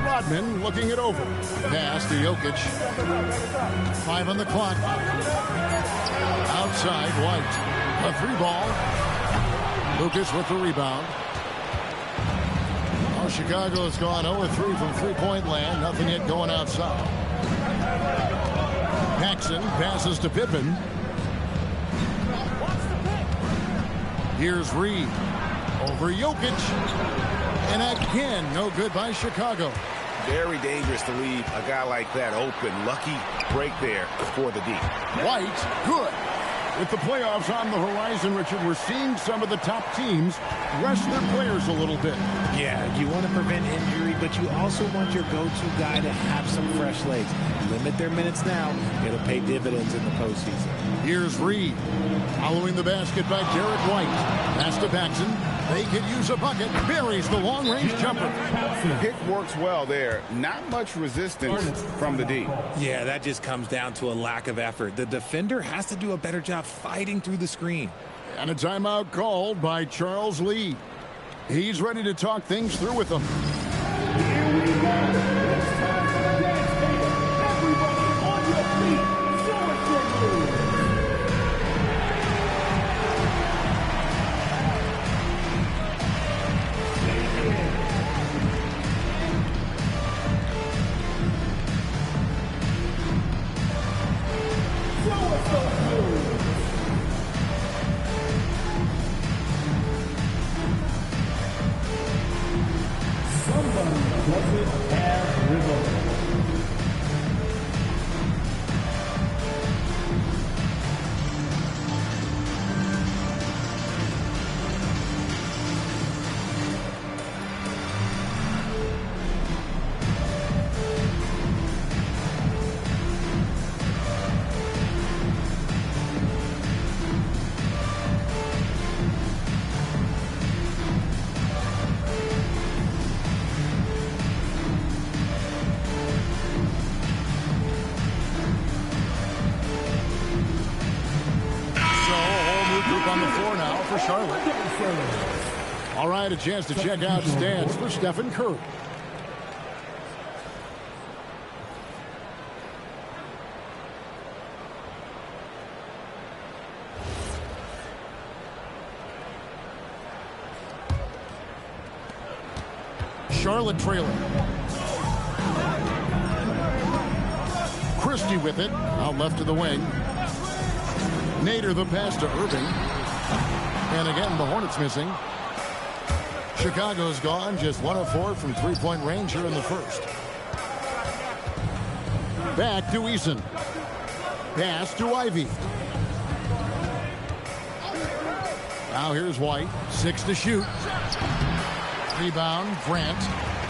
Rodman looking it over. Pass to Jokic. 5 on the clock. Outside, White. A 3 ball. Lucas with the rebound. Oh, Chicago has gone 0-3 from three-point land. Nothing yet going outside. Paxson passes to Pippen. Here's Reed. Over Jokic. And again, no good by Chicago. Very dangerous to leave a guy like that open. Lucky break there for the D. White, good. With the playoffs on the horizon, Richard, we're seeing some of the top teams rest their players a little bit. Yeah, you want to prevent injury, but you also want your go-to guy to have some fresh legs. Limit their minutes now. It'll pay dividends in the postseason. Here's Reed. Following the basket by Derek White. Pass to Paxson. They could use a bucket. Buries the long-range jumper. Pick works well there. Not much resistance from the D. Yeah, that just comes down to a lack of effort. The defender has to do a better job fighting through the screen. And a timeout called by Charles Lee. He's ready to talk things through with them. Here we go. It's time for the dance table. Everybody on your feet. Show us your moves. Doesn't have rhythm. All right, a chance to check out stats for Stephen Curry. Charlotte trailing. Christie with it, out left to the wing. Nader the pass to Irving. And again, the Hornets missing. Chicago's gone, just 1 of 4 from three-point range here in the first. Back to Eason. Pass to Ivy. Now here's White. 6 to shoot. Rebound, Grant.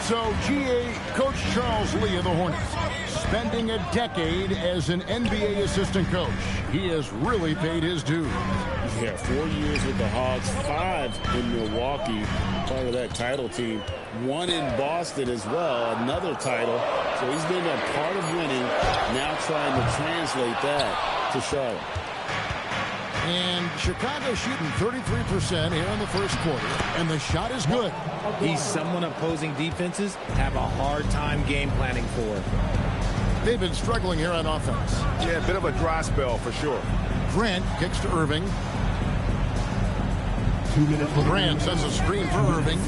So, GA, Coach Charles Lee of the Hornets, spending a decade as an NBA assistant coach. He has really paid his dues. Yeah, 4 years with the Hawks, 5 in Milwaukee, part of that title team. 1 in Boston as well, another title. So he's been a part of winning, now trying to translate that to Charlotte. And Chicago shooting 33% here in the first quarter, and the shot is good. He's someone opposing defenses have a hard time game planning for. They've been struggling here on offense. Yeah, a bit of a dry spell for sure. Grant kicks to Irving. 2 minutes. Grant sends a screen for Irving.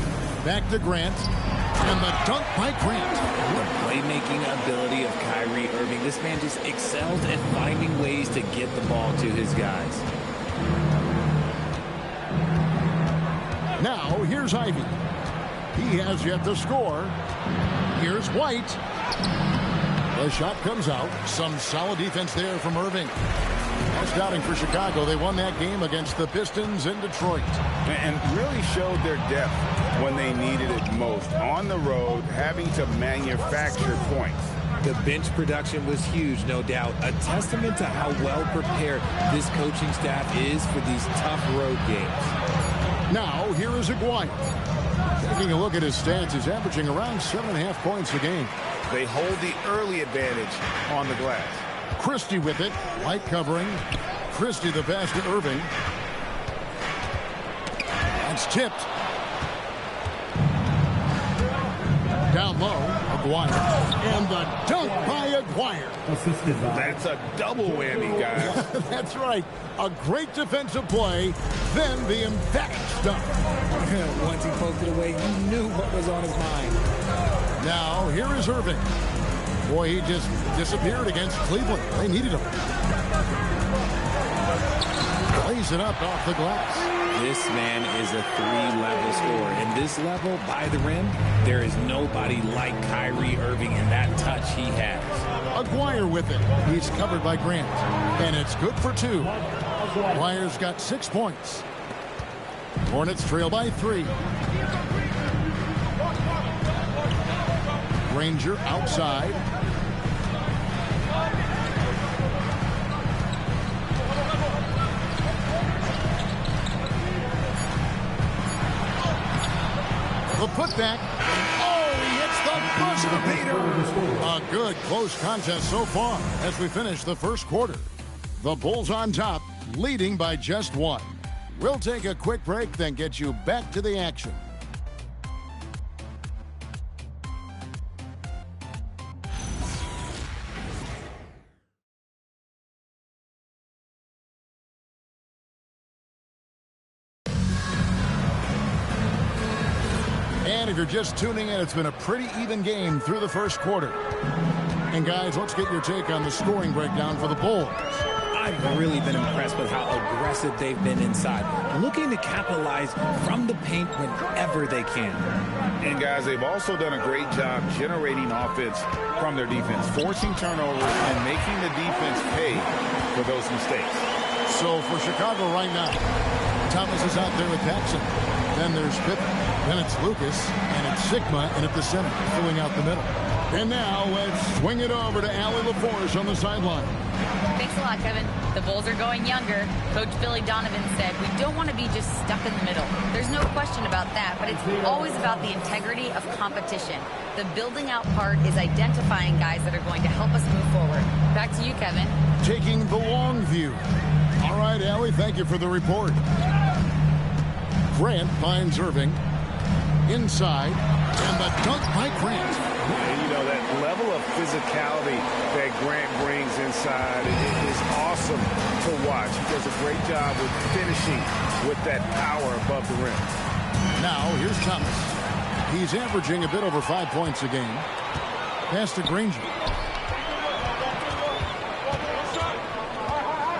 Back to Grant. And the dunk by Grant. The playmaking ability of Kyrie Irving. This man just excels at finding ways to get the ball to his guys. Now, here's Ivy. He has yet to score. Here's White. The shot comes out. Some solid defense there from Irving. That's doubting for Chicago. They won that game against the Pistons in Detroit. And really showed their depth when they needed it most. On the road, having to manufacture points. The bench production was huge, no doubt. A testament to how well prepared this coaching staff is for these tough road games. Now, here is Aguirre. Taking a look at his stats, he's averaging around 7.5 points a game. They hold the early advantage on the glass. Christie with it. White covering. Christie the pass to Irving. That's tipped. Down low, Aguirre. And the dunk by Aguirre. That's a double whammy, guys. That's right. A great defensive play, then the emphatic dunk. Once he poked it away, you knew what was on his mind. Now, here is Irving. Boy, he just disappeared against Cleveland. They needed him. Lays it up off the glass. This man is a 3-level scorer. And this level, by the rim, there is nobody like Kyrie Irving in that touch he has. Aguirre with it. He's covered by Grant. And it's good for 2. Aguirre's got 6 points. Hornets trail by 3. Granger outside. The putback. Oh, he hits the buzzer beater. A good close contest so far as we finish the first quarter. The Bulls on top, leading by just 1. We'll take a quick break, then get you back to the action. And if you're just tuning in, it's been a pretty even game through the first quarter. And guys, let's get your take on the scoring breakdown for the Bulls. I've really been impressed with how aggressive they've been inside, looking to capitalize from the paint whenever they can. And guys, they've also done a great job generating offense from their defense, forcing turnovers and making the defense pay for those mistakes. So for Chicago right now, Thomas is out there with Paxson. Then there's Pippen. Then it's Lucas. And it's Sigma in at the center, filling out the middle. And now let's swing it over to Allie LaForce on the sideline. Thanks a lot, Kevin. The Bulls are going younger. Coach Billy Donovan said, we don't want to be just stuck in the middle. There's no question about that, but it's always about the integrity of competition. The building out part is identifying guys that are going to help us move forward. Back to you, Kevin. Taking the long view. All right, Allie, thank you for the report. Grant finds Irving. Inside. And the dunk by Grant. And, you know, that level of physicality that Grant brings inside is awesome to watch. He does a great job with finishing with that power above the rim. Now, here's Thomas. He's averaging a bit over 5 points a game. Pass to Granger.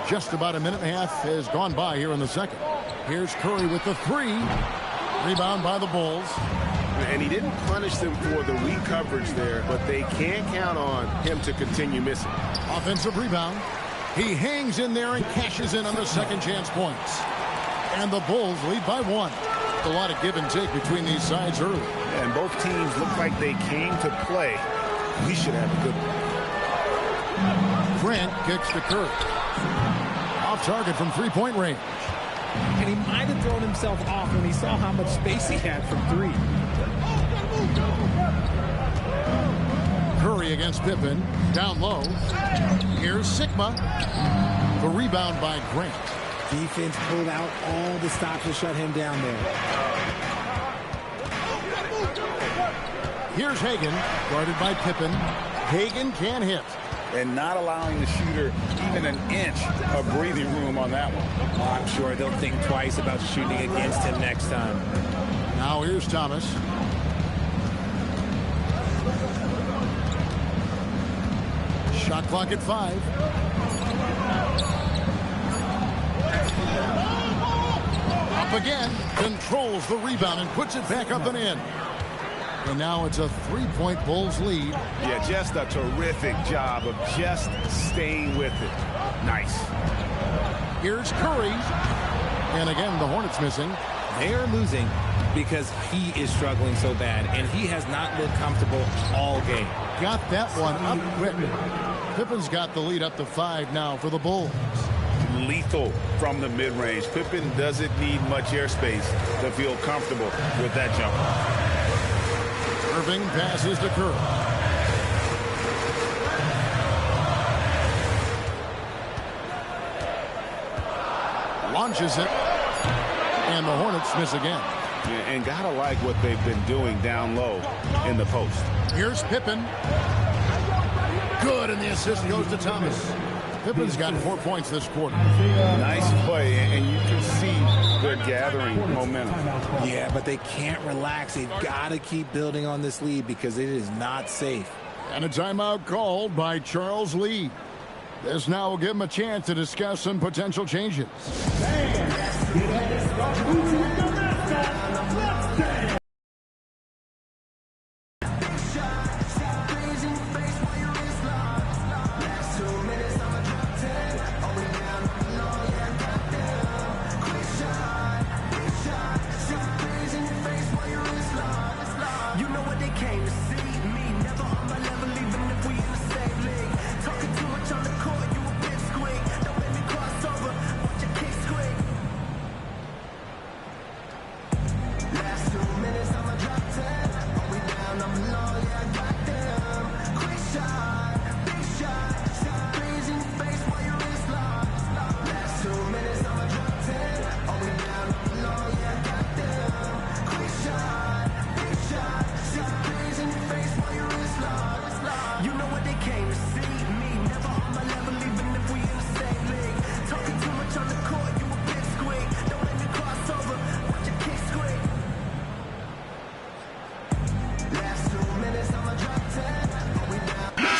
Just about a minute and a half has gone by here in the second. Here's Curry with the 3. Rebound by the Bulls. And he didn't punish them for the weak coverage there, but they can't count on him to continue missing. Offensive rebound. He hangs in there and cashes in on the second chance points. And the Bulls lead by 1. A lot of give and take between these sides early. And both teams look like they came to play. We should have a good one. Grant kicks to Curry. Off target from three-point range. And he might have thrown himself off when he saw how much space he had from 3. Curry against Pippen. Down low. Here's Sigma. The rebound by Grant. Defense pulled out all the stops to shut him down there. Here's Hagan. Guarded by Pippen. Hagan can't hit. And not allowing the shooter even an inch of breathing room on that one. Well, I'm sure they'll think twice about shooting against him next time. Now here's Thomas. Shot clock at 5. Up again. Controls the rebound and puts it back up and in. And now it's a 3-point Bulls lead. Yeah, just a terrific job of just staying with it. Nice. Here's Curry. And again, the Hornets missing. They are losing because he is struggling so bad, and he has not looked comfortable all game. Got that one up quick. Pippen's got the lead up to 5 now for the Bulls. Lethal from the mid-range. Pippen doesn't need much airspace to feel comfortable with that jumper. Irving passes to Curry. Launches it. And the Hornets miss again. Yeah, and gotta like what they've been doing down low in the post. Here's Pippen. Good, and the assist goes to Thomas. Pippen's got 4 points this quarter. Nice play, and you can see they're gathering momentum. Yeah, but they can't relax. They've got to keep building on this lead because it is not safe. And a timeout called by Charles Lee. This now will give him a chance to discuss some potential changes.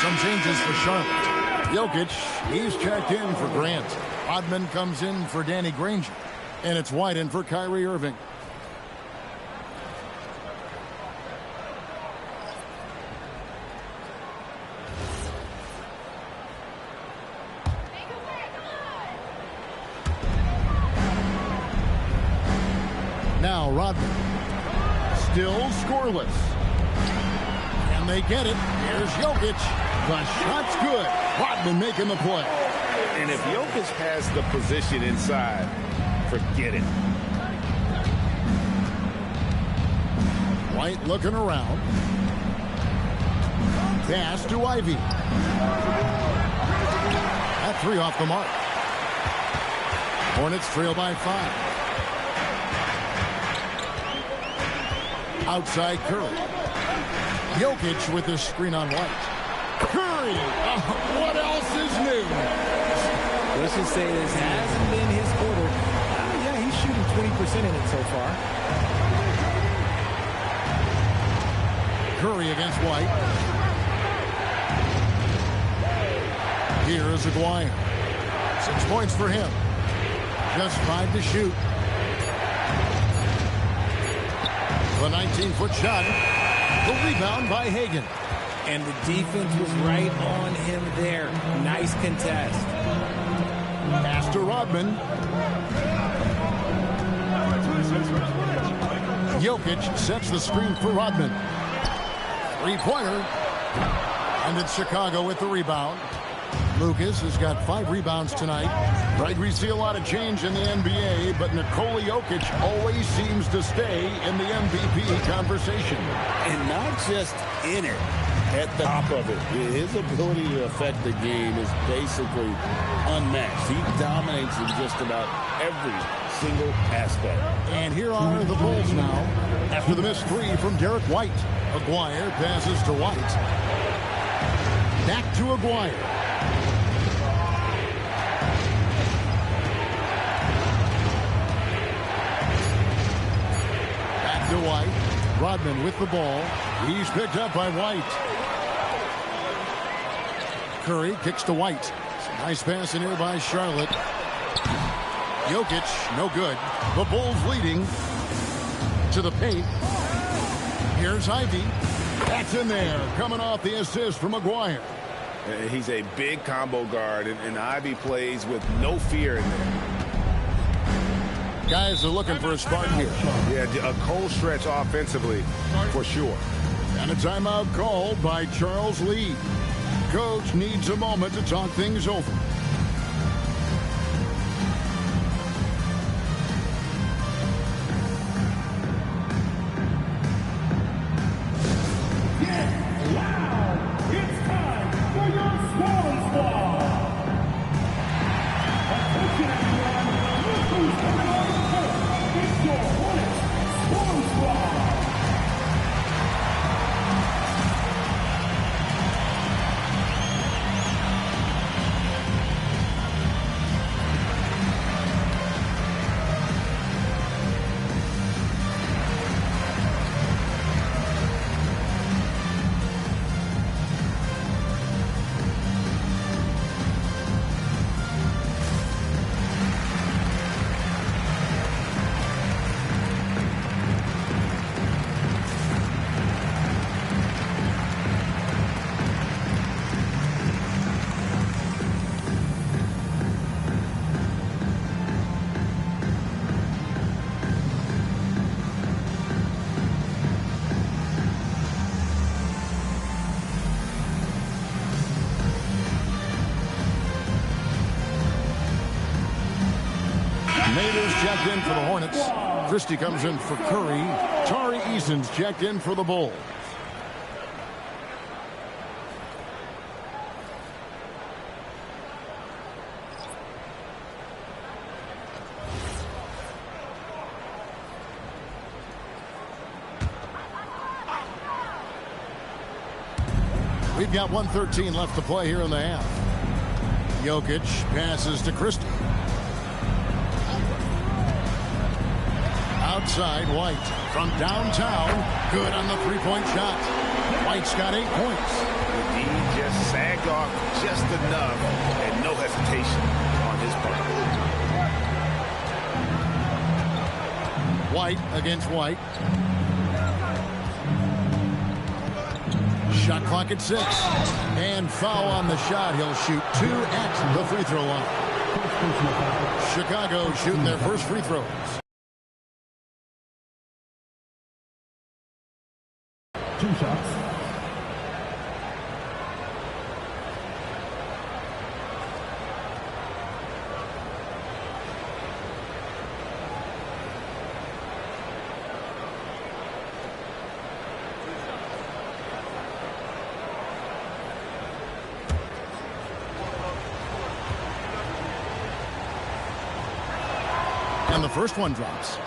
Some changes for Charlotte. Jokic, he's checked in for Grant. Rodman comes in for Danny Granger. And it's White in for Kyrie Irving. Now Rodman. Still scoreless. And they get it. Here's Jokic. The shot's good. Rodman making the play. And if Jokic has the position inside, forget it. White looking around. Pass to Ivy. That three off the mark. Hornets trail by 5. Outside Curry. Jokic with the screen on White. Curry! What else is new? Let's just say this hasn't been his quarter. Yeah, he's shooting 20% in it so far. Curry against White. Here is Aguirre. 6 points for him. Just 5 to shoot. The 19-foot shot. The rebound by Hagan. And the defense was right on him there. Nice contest. Pass to Rodman. Jokic sets the screen for Rodman. Three-pointer. And it's Chicago with the rebound. Lucas has got 5 rebounds tonight. Right, we see a lot of change in the NBA, but Nikola Jokic always seems to stay in the MVP conversation. And not just in it, at the top of it. His ability to affect the game is basically unmatched. He dominates in just about every single aspect. And here are the Bulls now. After the missed 3 from Derek White. Aguirre passes to White. Back to Aguirre. To White. Rodman with the ball. He's picked up by White. Curry kicks to White. Nice pass in here by Charlotte. Jokic, no good. The Bulls leading to the paint. Here's Ivy. That's in there. Coming off the assist from Aguirre. He's a big combo guard, and Ivy plays with no fear in there. Guys are looking for a spark here. Yeah, a cold stretch offensively, for sure. And a timeout called by Charles Lee. Coach needs a moment to talk things over. Nader's checked in for the Hornets. Christie comes in for Curry. Tari Eason's checked in for the Bulls. We've got 1:13 left to play here in the half. Jokic passes to Christie. Outside, White from downtown. Good on the three-point shot. White's got 8 points. The D just sagged off just enough and no hesitation on his part. White against White. Shot clock at 6. And foul on the shot. He'll shoot 2 at the free throw line. Chicago shooting their first free throws. Two shots. And the first one drops.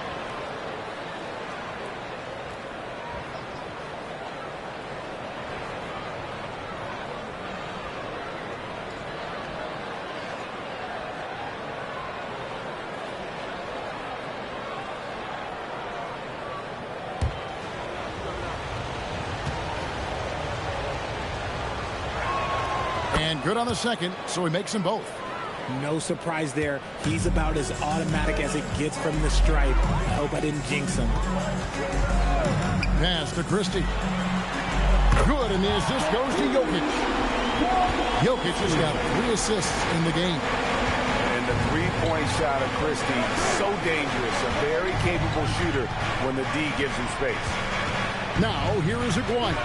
And good on the second, so he makes them both. No surprise there. He's about as automatic as it gets from the stripe. I hope I didn't jinx him. Pass to Christie. Good, and the assist goes to Jokic. Jokic has got 3 assists in the game. And the three-point shot of Christie, so dangerous. A very capable shooter when the D gives him space. Now, here is Aguirre.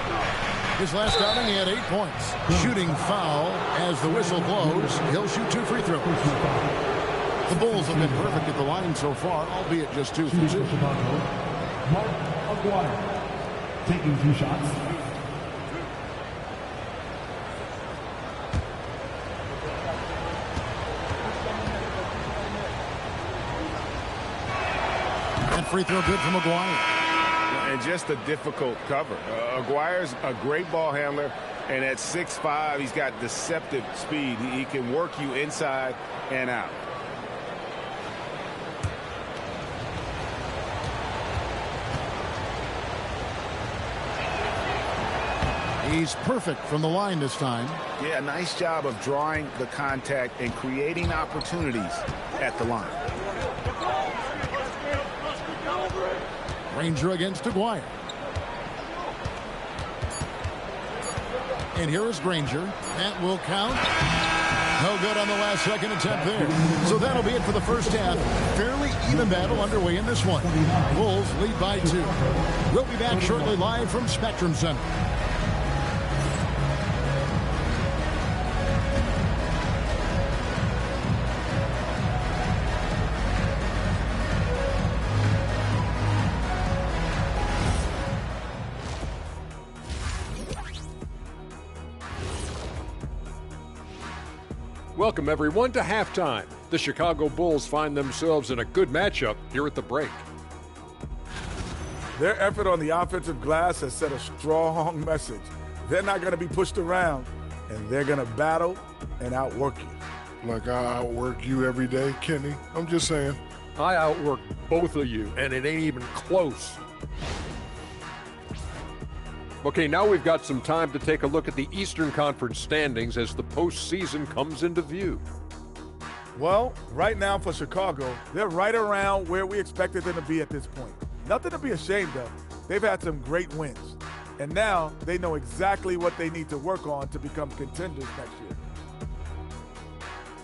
His last outing, he had 8 points. Shooting foul as the whistle blows. He'll shoot 2 free throws. The Bulls have been perfect at the line so far, albeit just 2 for 2. Mark Aguirre taking 2 shots. And free throw good from Aguirre. And just a difficult cover. Aguirre's a great ball handler, and at 6'5", he's got deceptive speed. He can work you inside and out. He's perfect from the line this time. Yeah, nice job of drawing the contact and creating opportunities at the line. Granger against Aguirre. And here is Granger. That will count. No good on the last second attempt there. So that'll be it for the first half. Fairly even battle underway in this one. Bulls lead by 2. We'll be back shortly live from Spectrum Center. Welcome, everyone, to halftime. The Chicago Bulls find themselves in a good matchup here at the break. Their effort on the offensive glass has sent a strong message. They're not going to be pushed around, and they're going to battle and outwork you. Like I outwork you every day, Kenny. I'm just saying. I outwork both of you, and it ain't even close. Okay, now we've got some time to take a look at the Eastern Conference standings as the postseason comes into view. Well, right now for Chicago, they're right around where we expected them to be at this point. Nothing to be ashamed of. They've had some great wins. And now they know exactly what they need to work on to become contenders next year.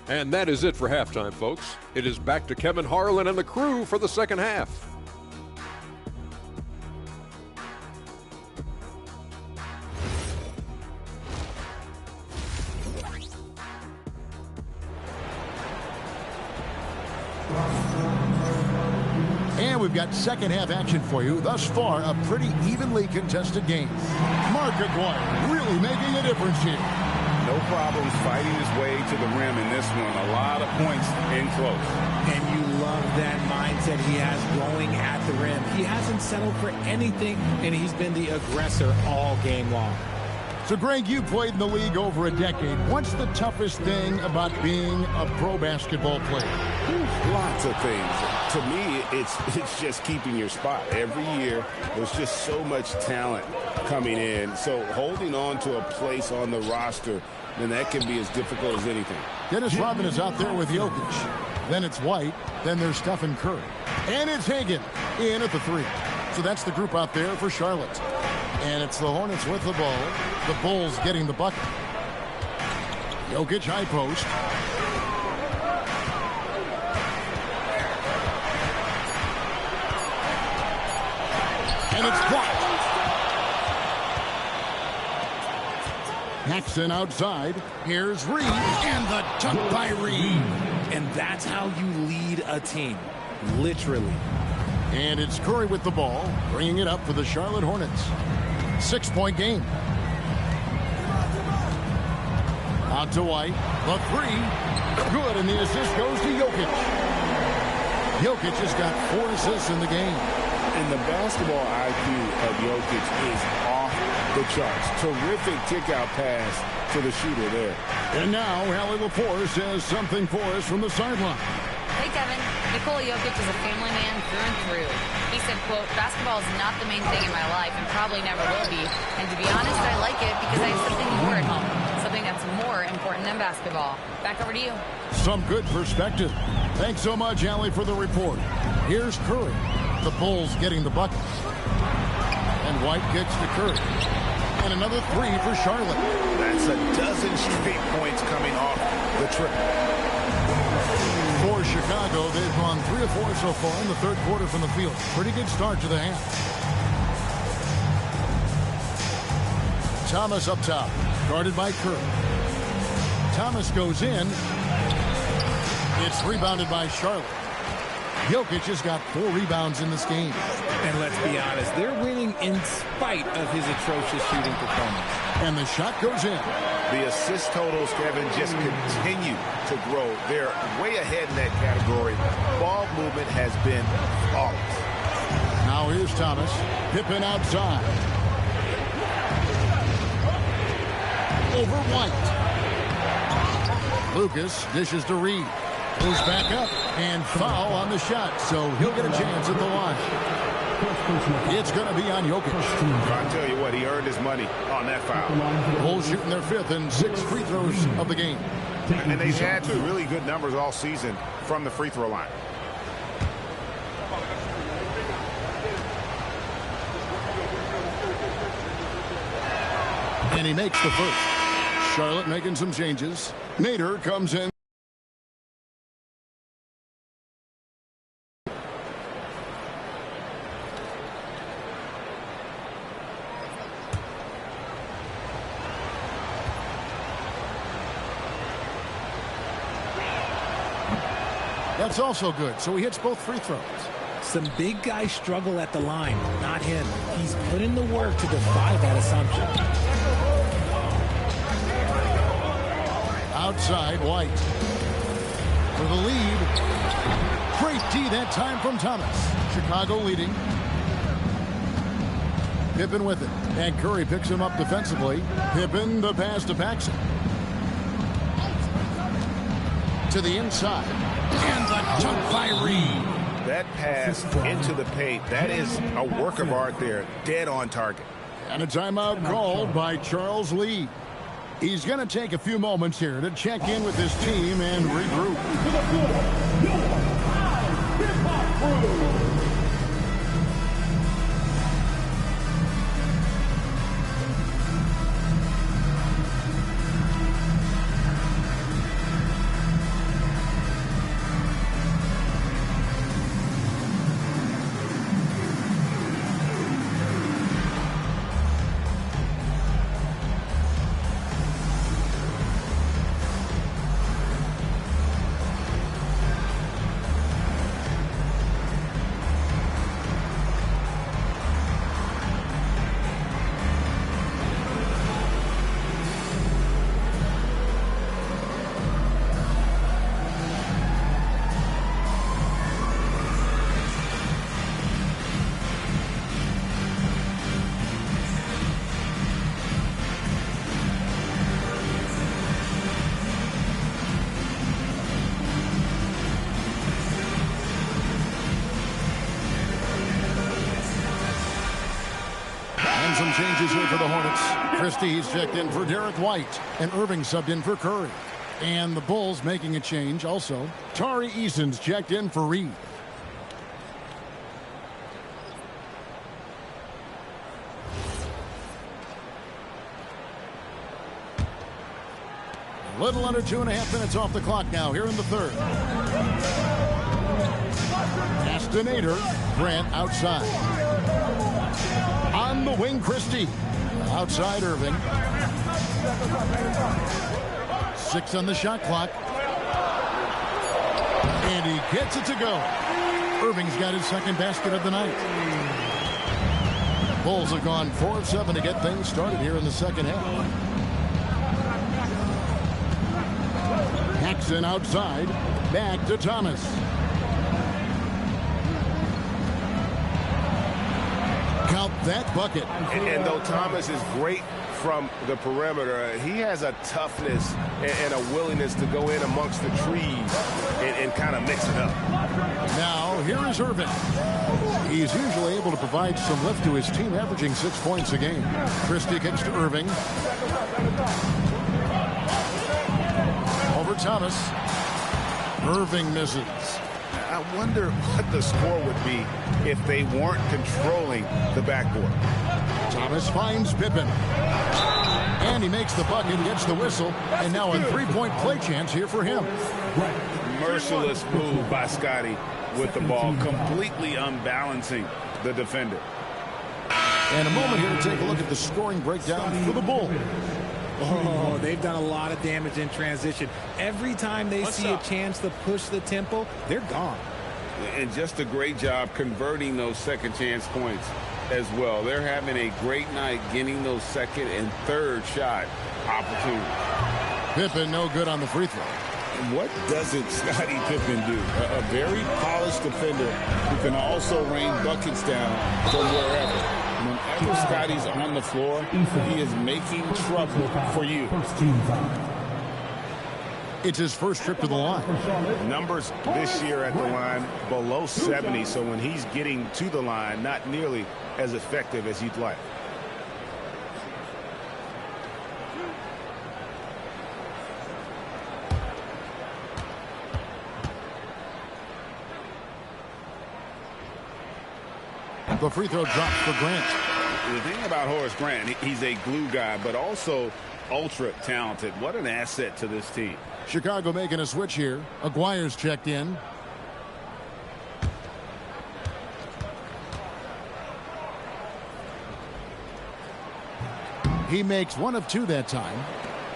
And that is it for halftime, folks. It is back to Kevin Harlan and the crew for the second half. And we've got second half action for you. Thus far, a pretty evenly contested game. Mark Aguirre really making a difference here. No problems fighting his way to the rim in this one. A lot of points in close. And you love that mindset he has going at the rim. He hasn't settled for anything, and he's been the aggressor all game long. So, Greg, you played in the league over a decade. What's the toughest thing about being a pro basketball player? Lots of things. To me, it's just keeping your spot. Every year, there's just so much talent coming in. So holding on to a place on the roster, then that can be as difficult as anything. Dennis Rodman is out there with Jokic. Then it's White. Then there's Stephen Curry. And it's Hagan in at the 3. So that's the group out there for Charlotte. And it's the Hornets with the ball. The Bulls getting the bucket. Jokic high post. And it's blocked. Paxson outside. Here's Reed. And the dunk by Reed. And that's how you lead a team. Literally. And it's Curry with the ball, bringing it up for the Charlotte Hornets. 6-point game. Out to White. The 3. Good, and the assist goes to Jokic. Jokic has got 4 assists in the game. And the basketball IQ of Jokic is off the charts. Terrific kick-out pass to the shooter there. And now, Allie Laforce says something for us from the sideline. Hey, Kevin. Nikola Jokic is a family man through and through. He said, quote, basketball is not the main thing in my life and probably never will be. And to be honest, I like it because I have something more at home. Something that's more important than basketball. Back over to you. Some good perspective. Thanks so much, Allie, for the report. Here's Curry. The Bulls getting the bucket. And White gets to Curry. And another 3 for Charlotte. That's a dozen straight points coming off the triple. For Chicago, they've gone 3 of 4 so far in the third quarter from the field. Pretty good start to the half. Thomas up top, guarded by Curry. Thomas goes in. It's rebounded by Charlotte. Jokic has got 4 rebounds in this game. And let's be honest, they're winning in spite of his atrocious shooting performance. And the shot goes in. The assist totals, Kevin, just continue to grow. They're way ahead in that category. Ball movement has been flawless. Now here's Thomas. Pippen outside. Over White. Lucas dishes to Reed. Goes back up and foul on the shot, so he'll get a chance at the line. It's going to be on Jokic. I tell you what, he earned his money on that foul. Bulls shooting their 5th and 6 free throws of the game. And they've had 2 really good numbers all season from the free throw line. And he makes the first. Charlotte making some changes. Nader comes in. That's also good. So he hits both free throws. Some big guys struggle at the line, not him. He's put in the work to defy that assumption. Outside, White. For the lead. Great D that time from Thomas. Chicago leading. Pippen with it. And Curry picks him up defensively. Pippen, the pass to Paxson. To the inside. And the dunk by Reed. That pass into the paint, that is a work of art there. Dead on target. And a timeout called by Charles Lee. He's going to take a few moments here to check in with his team and regroup. Making some changes here for the Hornets. Christie's checked in for Derek White, and Irving subbed in for Curry. And the Bulls making a change also. Tari Eason's checked in for Reed. A little under 2.5 minutes off the clock now here in the third. Castanator, Grant outside. On the wing, Christie. Outside Irving. 6 on the shot clock. And he gets it to go. Irving's got his second basket of the night. Bulls have gone 4 of 7 to get things started here in the second half. Jackson outside. Back to Thomas. Count that bucket. And though Thomas is great from the perimeter, he has a toughness and a willingness to go in amongst the trees and kind of mix it up. Now, here is Irving. He's usually able to provide some lift to his team, averaging 6 points a game. Christie kicks to Irving. Over Thomas. Irving misses. I wonder what the score would be if they weren't controlling the backboard. Thomas finds Pippen. And he makes the bucket, gets the whistle, and now a 3-point play chance here for him. Merciless move by Scotty with the ball, completely unbalancing the defender. And a moment here to take a look at the scoring breakdown for the Bulls. Oh, they've done a lot of damage in transition. Every time they see a chance to push the tempo, they're gone. And just a great job converting those second chance points as well. They're having a great night getting those second and third shot opportunities. Pippen no good on the free throw. What doesn't Scottie Pippen do? A very polished defender who can also rain buckets down from wherever. Whenever Scotty's on the floor, he is making trouble for you. It's his first trip to the line. Numbers this year at the line below 70, so when he's getting to the line, not nearly as effective as you'd like. The free throw drops for Grant. The thing about Horace Grant, he's a glue guy, but also ultra talented. What an asset to this team. Chicago making a switch here. Aguirre's checked in. He makes 1 of 2 that time.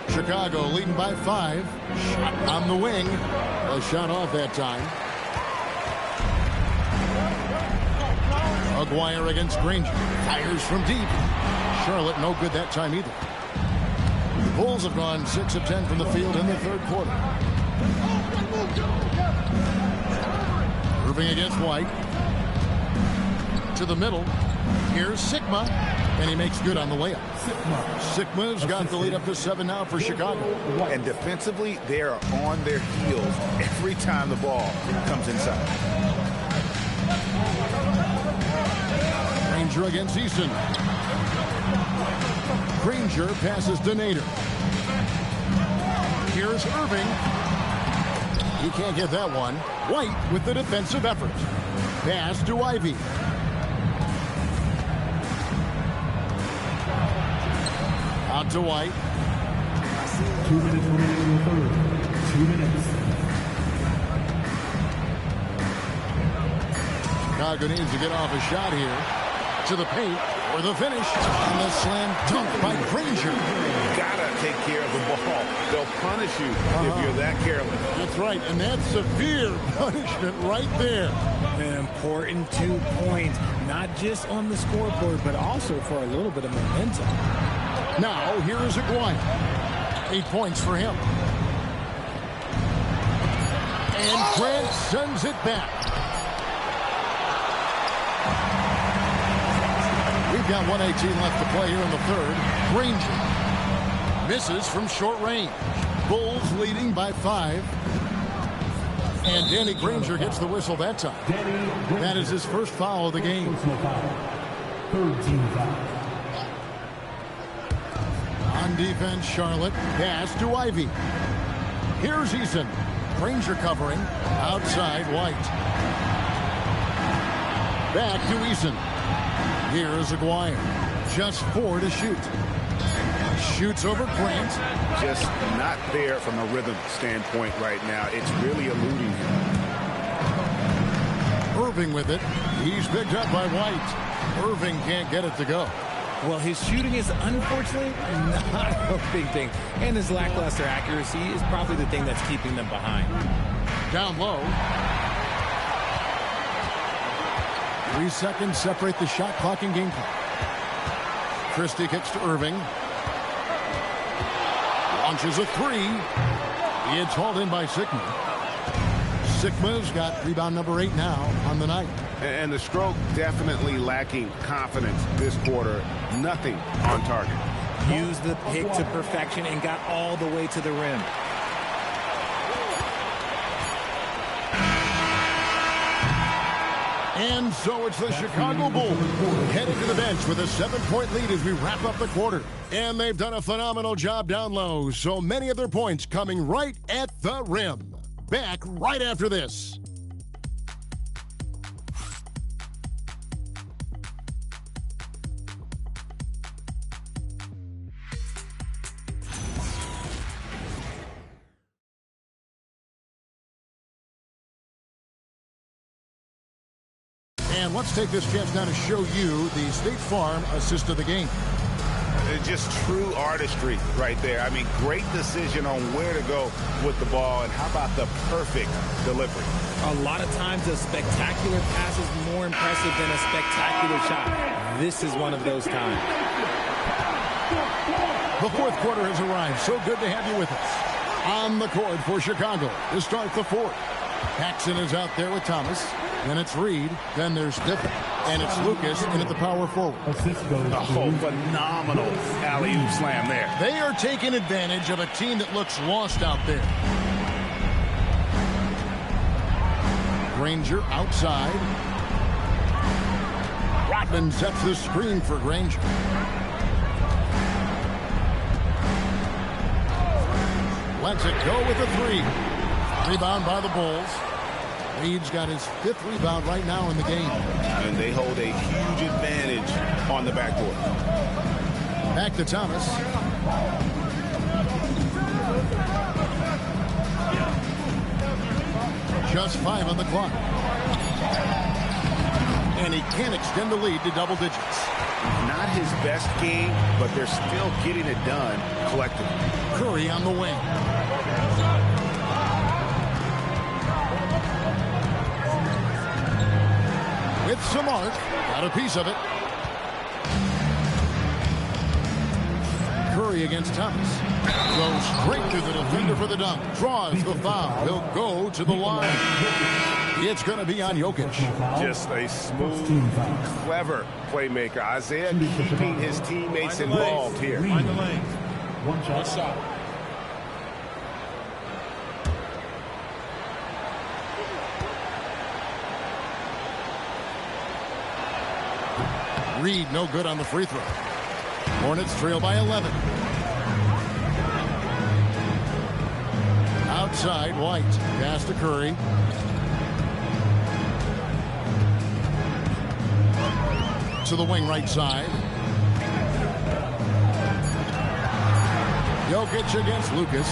Chicago leading by 5. Shot on the wing. A shot off that time. Aguirre against Granger. Fires from deep. Charlotte no good that time either. The Bulls have gone 6 of 10 from the field in the third quarter. Irving against White. To the middle. Here's Sigma. And he makes good on the layup. Sigma's got the lead up to 7 now for Chicago. And defensively, they are on their heels every time the ball comes inside. Granger against Easton. Granger passes to Nader. Here's Irving. He can't get that one. White with the defensive effort. Pass to Ivy. Out to White. 2 minutes remaining in the third. 2 minutes. Chicago needs to get off a shot here. To the paint for the finish. And the slam dunk by Granger. Gotta take care of the ball. They'll punish you if you're that careless. That's right, and that's severe punishment right there. An important 2 points, not just on the scoreboard, but also for a little bit of momentum. Now, here is Aguirre. 8 points for him. And Grant sends it back. We've got 1:18 left to play here in the third. Granger misses from short range. Bulls leading by 5. And Danny Granger gets the whistle that time. That is his first foul of the game. Third team foul. On defense, Charlotte. Pass to Ivy. Here's Eason. Granger covering. Outside, White. Back to Eason. Here's Aguirre. Just 4 to shoot. Shoots over Grant. Just not there from a rhythm standpoint right now. It's really eluding him. Irving with it. He's picked up by White. Irving can't get it to go. Well, his shooting is unfortunately not a big thing. And his lackluster accuracy is probably the thing that's keeping them behind. Down low. 3 seconds separate the shot clock and game clock. Christie kicks to Irving. Launches a 3. It's hauled in by Sigma. Sigma's got rebound number 8 now on the night. And the stroke definitely lacking confidence this quarter. Nothing on target. Used the pick to perfection and got all the way to the rim. And so it's the Chicago Bulls heading to the bench with a 7-point lead as we wrap up the quarter. And they've done a phenomenal job down low, so many of their points coming right at the rim. Back right after this. And let's take this chance now to show you the State Farm assist of the game. Just true artistry right there. I mean, great decision on where to go with the ball, and how about the perfect delivery? A lot of times a spectacular pass is more impressive than a spectacular shot. This is one of those times. The fourth quarter has arrived. So good to have you with us. On the court for Chicago to start the fourth. Paxson is out there with Thomas. Then it's Reed. Then there's Diffin. And it's Lucas in at the power forward. Oh, phenomenal alley-oop slam there. They are taking advantage of a team that looks lost out there. Granger outside. Rodman sets the screen for Granger. Lets it go with a 3. Rebound by the Bulls. Reed's got his 5th rebound right now in the game. And they hold a huge advantage on the backboard. Back to Thomas. Just 5 on the clock. And he can extend the lead to double digits. Not his best game, but they're still getting it done collectively. Curry on the wing. With Samart, got a piece of it. Curry against Thomas. Goes straight to the defender for the dunk. Draws the foul. He'll go to the line. It's going to be on Jokic. Just a smooth, clever playmaker. Isaiah keeping his teammates involved here. Find the lane. One shot. Reed no good on the free throw. Hornets trail by 11. Outside, White. Pass to Curry. To the wing right side. Jokic against Lucas.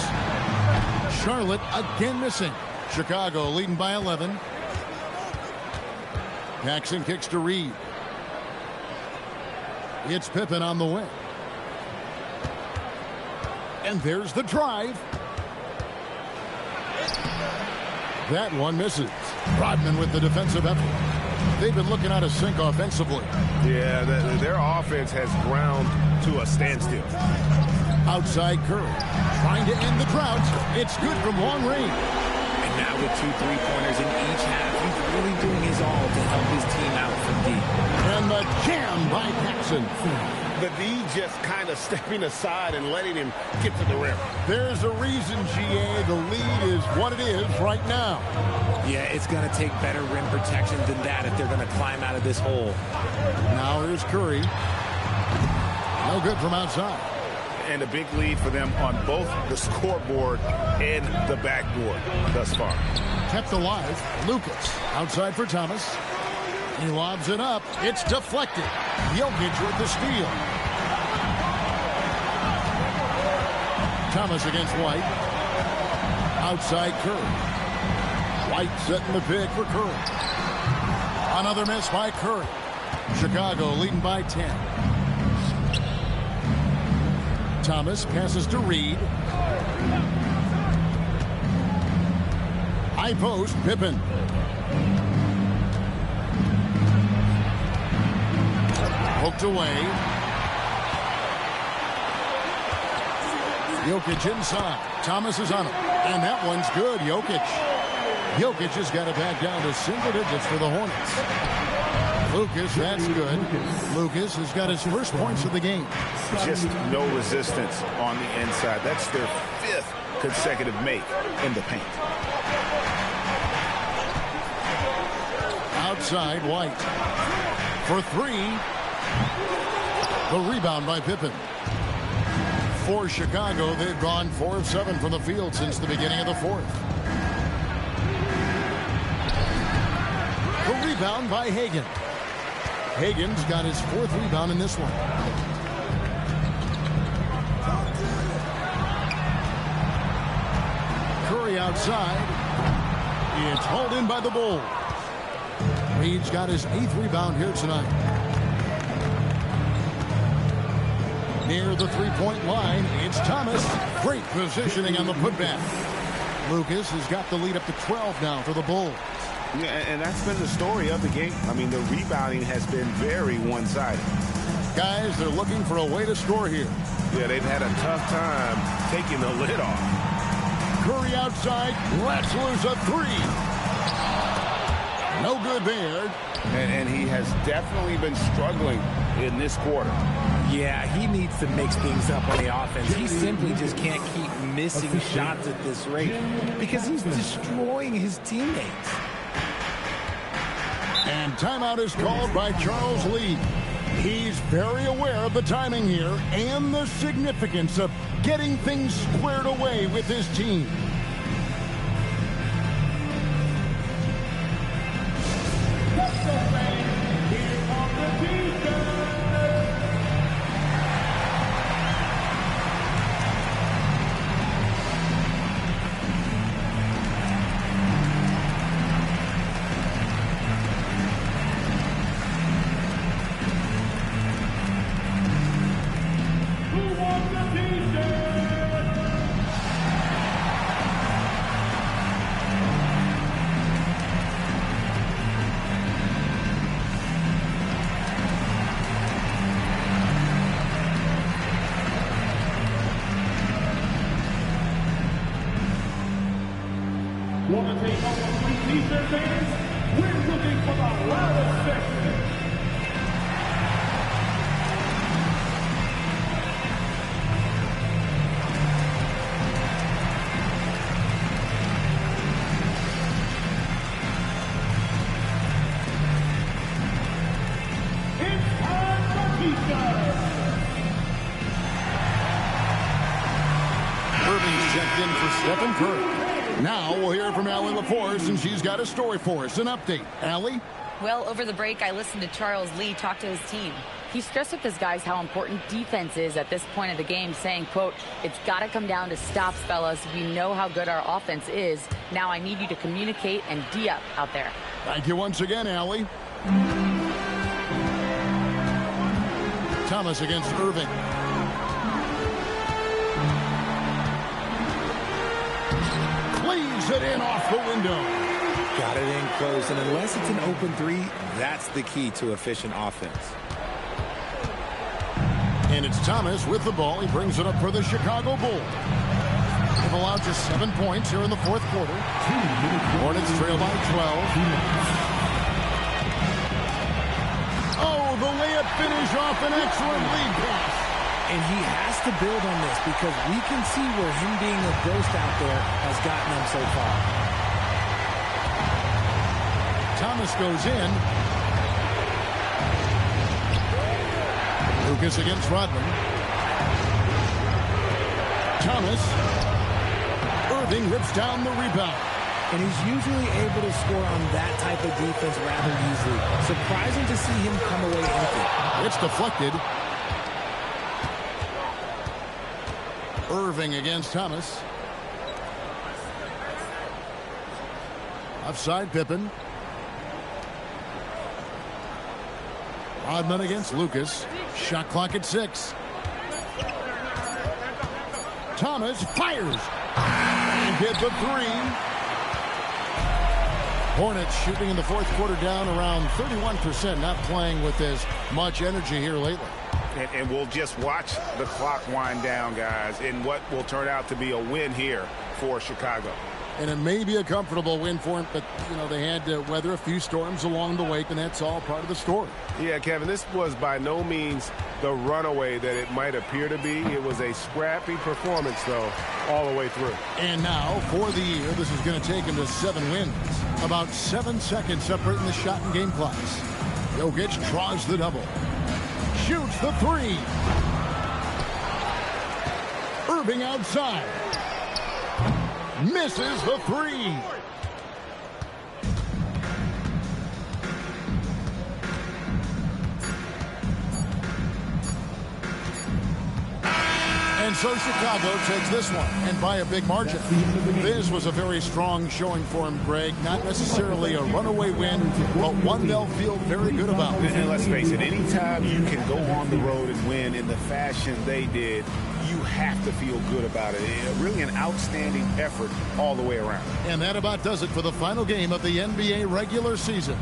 Charlotte again missing. Chicago leading by 11. Jackson kicks to Reed. It's Pippen on the wing. And there's the drive. That one misses. Rodman with the defensive effort. They've been looking out of sync offensively. Yeah, their offense has ground to a standstill. Outside Curry. Trying to end the drought. It's good from long range. And now with 2 3-pointers in each half, he's really doing his all to help his team out from deep. And the jam by Paxson. The D just kind of stepping aside and letting him get to the rim. There's a reason, GA, the lead is what it is right now. Yeah, it's going to take better rim protection than that if they're going to climb out of this hole. Now here's Curry. No good from outside. and a big lead for them on both the scoreboard and the backboard thus far. Kept alive. Lucas outside for Thomas. He lobs it up. It's deflected. Jokic with the steal. Thomas against White. Outside Curry. White setting the pick for Curry. Another miss by Curry. Chicago leading by 10. Thomas passes to Reed. High post, Pippen. Hooked away. Jokic inside. Thomas is on him. And that one's good. Jokic has got it back down to single digits for the Hornets. Lucas, that's good. Lucas has got his first points of the game. Just no resistance on the inside. That's their 5th consecutive make in the paint. Outside, White. For 3. The rebound by Pippen. For Chicago, they've gone 4 of 7 from the field since the beginning of the 4th. The rebound by Hagan. Hagan's got his 4th rebound in this one. Curry outside. It's hauled in by the Bulls. Reed's got his 8th rebound here tonight. Near the three-point line, it's Thomas. Great positioning on the putback. Lucas has got the lead up to 12 now for the Bulls. Yeah, and that's been the story of the game. I mean, the rebounding has been very one-sided. Guys, they're looking for a way to score here. Yeah, they've had a tough time taking the lid off. Curry outside, lets loose a 3. No good there. And he has definitely been struggling in this quarter. Yeah, he needs to mix things up on the offense. He simply just can't keep missing shots at this rate because he's destroying his teammates. And timeout is called by Charles Lee. He's very aware of the timing here and the significance of getting things squared away with his team. Want to take home a free t-shirt, fans? We're looking for the loudest section. It's time for t-shirts. Irving's checked in for Stephen Curry. Now we'll hear from Allie LaForce, and she's got a story for us. An update. Allie? Well, over the break, I listened to Charles Lee talk to his team. He stressed with his guys how important defense is at this point of the game, saying, quote, "It's got to come down to stops, fellas. We know how good our offense is. Now I need you to communicate and D-up out there." Thank you once again, Allie. Thomas against Irving. Leaves it in off the window. Got it in close, and unless it's an open 3, that's the key to efficient offense. And it's Thomas with the ball. He brings it up for the Chicago Bulls. They've allowed just 7 points here in the 4th quarter. Hornets trail by 12. Oh, the layup finish off an excellent lead pass. And he has to build on this because we can see where him being a ghost out there has gotten him so far. Thomas goes in. Lucas against Rodman. Thomas. Irving rips down the rebound. And he's usually able to score on that type of defense rather easily. Surprising to see him come away empty. It's deflected. Irving against Thomas. Offside Pippen. Rodman against Lucas. Shot clock at 6. Thomas fires. And hit the 3. Hornets shooting in the fourth quarter down around 31%, not playing with as much energy here lately. And we'll just watch the clock wind down, guys, in what will turn out to be a win here for Chicago. And it may be a comfortable win for him, but, you know, they had to weather a few storms along the way, and that's all part of the story. Yeah, Kevin, this was by no means the runaway that it might appear to be. It was a scrappy performance, though, all the way through. And now, for the year, this is going to take him to 7 wins. About 7 seconds separating the shot and game clocks. Jokic draws the double. Shoots the 3. Irving outside. Misses the 3. And so Chicago takes this one, and by a big margin. This was a very strong showing for him, Greg. Not necessarily a runaway win, but one they'll feel very good about. And let's face it, anytime you can go on the road and win in the fashion they did, you have to feel good about it. Really an outstanding effort all the way around. And that about does it for the final game of the NBA regular season.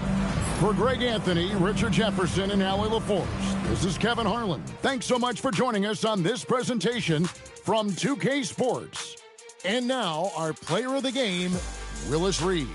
For Greg Anthony, Richard Jefferson, and Allie LaForce, this is Kevin Harlan. Thanks so much for joining us on this presentation from 2K Sports. And now, our player of the game, Willis Reed.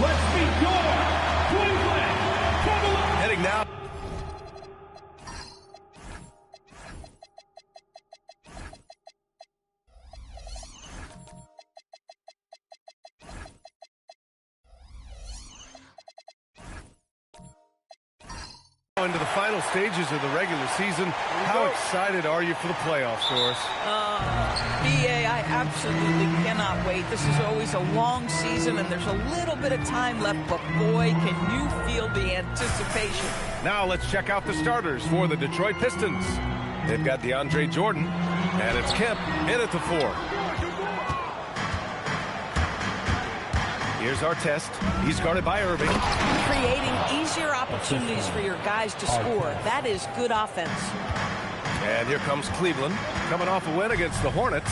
let's meet your Cleveland Cavaliers. Heading now. Into the final stages of the regular season. How excited are you for the playoffs, Doris? BA, I absolutely cannot wait. This is always a long season, and there's a little bit of time left, but boy, can you feel the anticipation. Now let's check out the starters for the Detroit Pistons. They've got DeAndre Jordan, and it's Kemp in at the 4. Here's our test. He's guarded by Irving. Creating easier opportunities for your guys to score. That is good offense. And here comes Cleveland, coming off a win against the Hornets.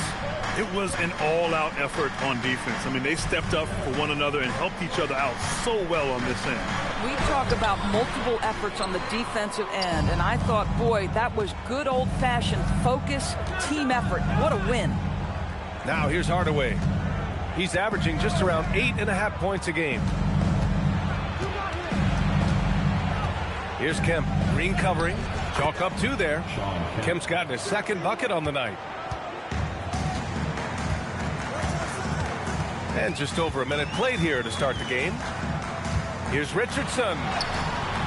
It was an all-out effort on defense. I mean, they stepped up for one another and helped each other out so well on this end. We talk about multiple efforts on the defensive end, and I thought, boy, that was good old-fashioned focus, team effort. What a win. Now here's Hardaway. He's averaging just around 8.5 points a game. Here's Kemp. Green covering. Chalk up 2 there. Kemp's gotten his second bucket on the night. And just over a minute played here to start the game. Here's Richardson.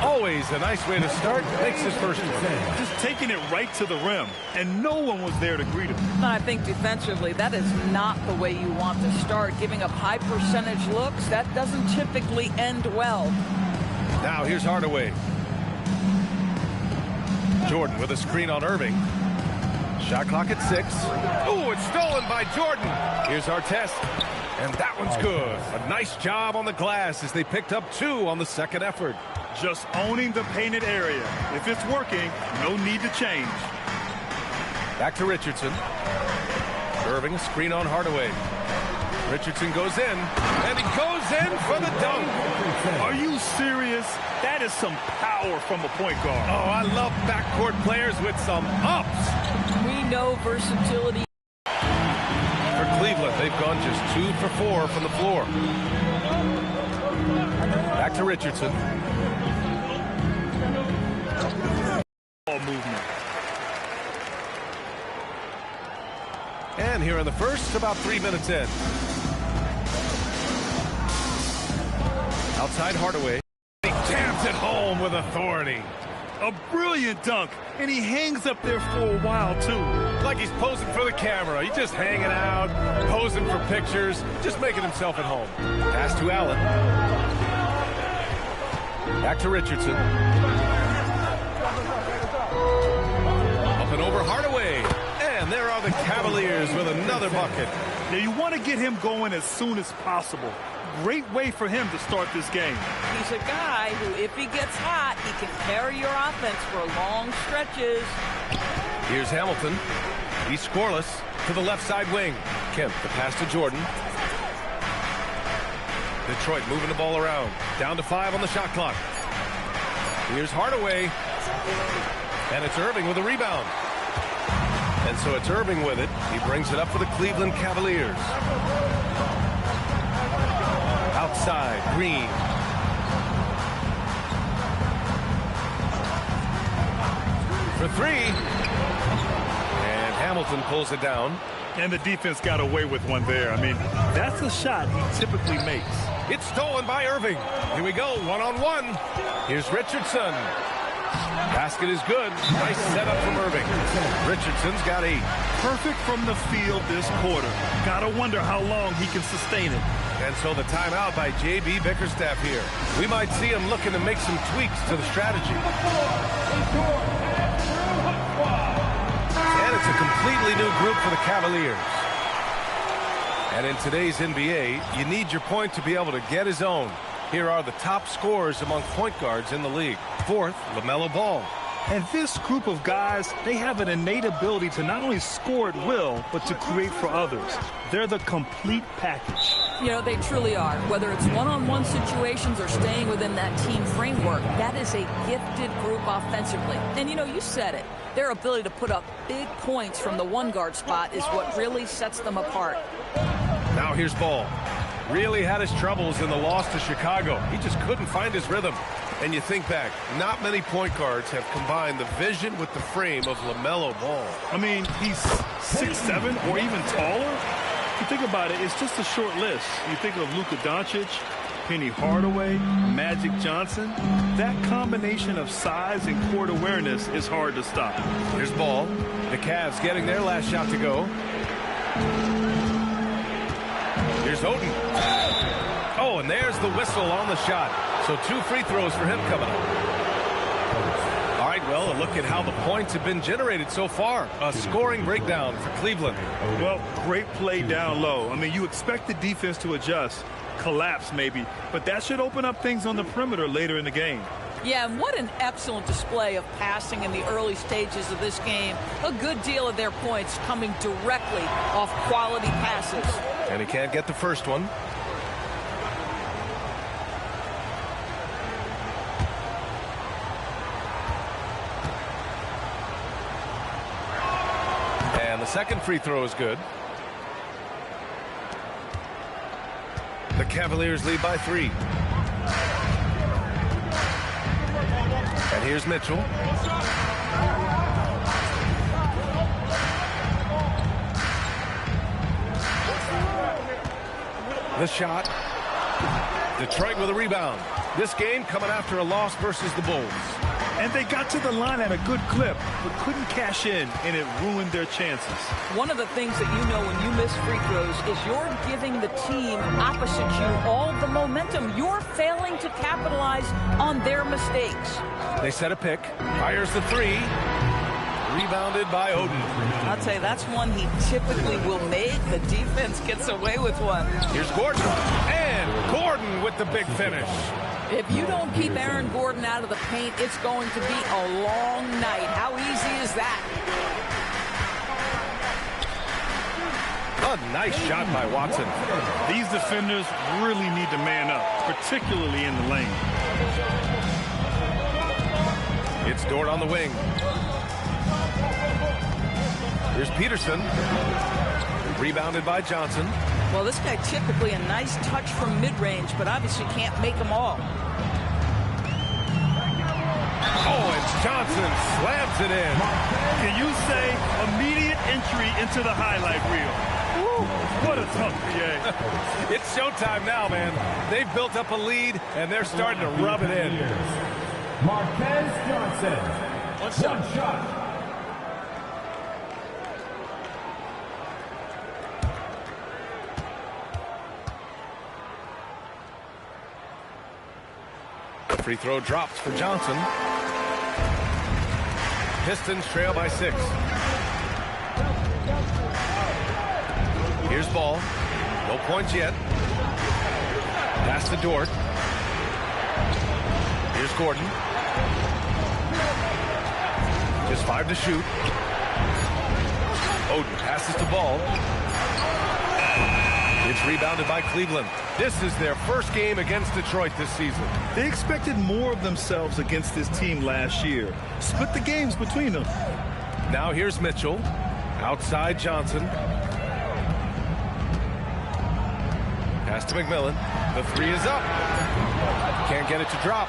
Always a nice way to start. Makes his first one. Just taking it right to the rim, and no one was there to greet him. I think defensively, that is not the way you want to start. Giving up high percentage looks, that doesn't typically end well. Now here's Hardaway. Jordan with a screen on Irving. Shot clock at 6. Oh, it's stolen by Jordan. Here's our test. And that one's good. A nice job on the glass as they picked up 2 on the second effort. Just owning the painted area. If it's working, no need to change. Back to Richardson. Irving, a screen on Hardaway. Richardson goes in, and he goes in for the dunk. Are you serious? That is some power from a point guard. Oh, I love backcourt players with some ups. We know versatility. For Cleveland, they've gone just 2 for 4 from the floor. Back to Richardson. Ball movement. And here in the first, about 3 minutes in. Outside Hardaway. He taps it home with authority. A brilliant dunk, and he hangs up there for a while, too. Like he's posing for the camera. He's just hanging out, posing for pictures, just making himself at home. Pass to Allen. Back to Richardson. Up and over Hardaway. And there are the Cavaliers with another bucket. Now, you want to get him going as soon as possible. Great way for him to start this game. He's a guy who, if he gets hot, he can carry your offense for long stretches. Here's Hamilton. He's scoreless to the left side wing. Kemp, the pass to Jordan. Detroit moving the ball around. Down to 5 on the shot clock. Here's Hardaway. And it's Irving with a rebound. And so it's Irving with it. He brings it up for the Cleveland Cavaliers. Outside, Green. For 3. And Hamilton pulls it down. And the defense got away with one there. I mean, that's a shot he typically makes. It's stolen by Irving. Here we go, one-on-one. Here's Richardson. Basket is good. Nice setup from Irving. Richardson's got 8. Perfect from the field this quarter. Gotta wonder how long he can sustain it. And so the timeout by J.B. Bickerstaff here. We might see him looking to make some tweaks to the strategy. And it's a completely new group for the Cavaliers. And in today's NBA, you need your point to be able to get his own. Here are the top scorers among point guards in the league. 4th, LaMelo Ball. And this group of guys, they have an innate ability to not only score at will, but to create for others. They're the complete package. You know, they truly are. Whether it's one-on-one situations or staying within that team framework, that is a gifted group offensively. And, you know, you said it. Their ability to put up big points from the one-guard spot is what really sets them apart. Now here's Ball. really had his troubles in the loss to Chicago. He just couldn't find his rhythm. And you think back, not many point guards have combined the vision with the frame of LaMelo Ball. I mean, he's 6'7" or even taller. If you think about it, it's just a short list. You think of Luka Doncic, Penny Hardaway, Magic Johnson. That combination of size and court awareness is hard to stop. Here's Ball. The Cavs getting their last shot to go. Here's Oden. Oh, and there's the whistle on the shot. So 2 free throws for him coming up. All right, well, a look at how the points have been generated so far. A scoring breakdown for Cleveland. Well, great play down low. I mean, you expect the defense to adjust, collapse maybe, but that should open up things on the perimeter later in the game. Yeah, and what an excellent display of passing in the early stages of this game. A good deal of their points coming directly off quality passes. And he can't get the first one. And the second free throw is good. The Cavaliers lead by 3. And here's Mitchell. The shot. Detroit with a rebound. This game coming after a loss versus the Bulls. And they got to the line at a good clip, but couldn't cash in, and it ruined their chances. One of the things that you know when you miss free throws is you're giving the team opposite you all the momentum. You're failing to capitalize on their mistakes. They set a pick. Fires the 3. Rebounded by Oden. I'll tell you, that's one he typically will make. The defense gets away with one. Here's Gordon. And Gordon with the big finish. If you don't keep Aaron Gordon out of the paint, it's going to be a long night. How easy is that? A nice shot by Watson. These defenders really need to man up, particularly in the lane. It's Dort on the wing. Here's Peterson. Rebounded by Johnson. Well, this guy typically a nice touch from mid-range, but obviously can't make them all. Oh, and Johnson slams it in. Can you say immediate entry into the highlight reel? Woo, what a tough PA. It's showtime now, man. They've built up a lead, and they're starting to rub it in. Marquez Johnson. One shot. Free throw drops for Johnson. Pistons trail by 6. Here's Ball. No points yet. Pass to Dort. Here's Gordon. Just 5 to shoot. Oden passes to Ball. It's rebounded by Cleveland. This is their first game against Detroit this season. They expected more of themselves against this team last year. Split the games between them. Now here's Mitchell. Outside Johnson. Pass to McMillan. The 3 is up. Can't get it to drop.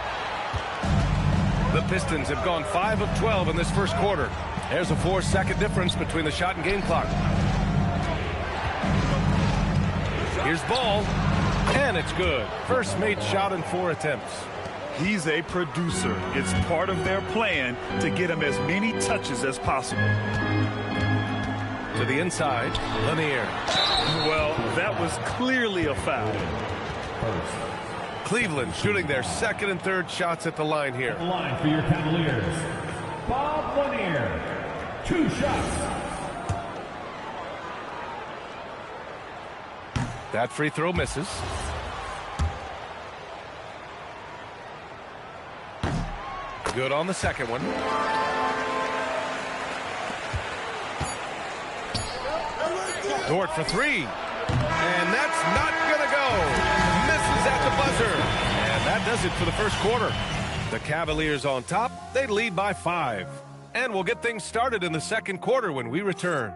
The Pistons have gone 5 of 12 in this first quarter. There's a 4-second difference between the shot and game clock. Here's Ball, and it's good. First made shot in 4 attempts. He's a producer. It's part of their plan to get him as many touches as possible. To the inside, Lanier. Well, that was clearly a foul. Cleveland shooting their second and third shots at the line here. At the line for your Cavaliers, Bob Lanier. 2 shots. That free throw misses. Good on the second one. Dort for 3. And that's not going to go. Misses at the buzzer. And that does it for the first quarter. The Cavaliers on top. They lead by 5. And we'll get things started in the second quarter when we return.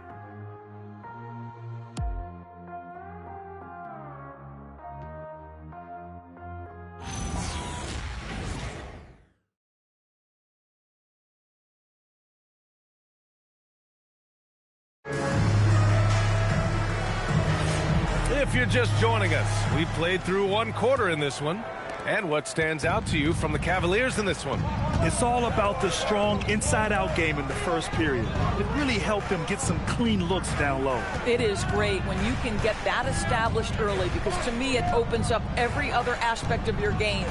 If you're just joining us, we played through one quarter in this one. And what stands out to you from the Cavaliers in this one? It's all about the strong inside-out game in the first period. It really helped them get some clean looks down low. It is great when you can get that established early, because to me it opens up every other aspect of your game.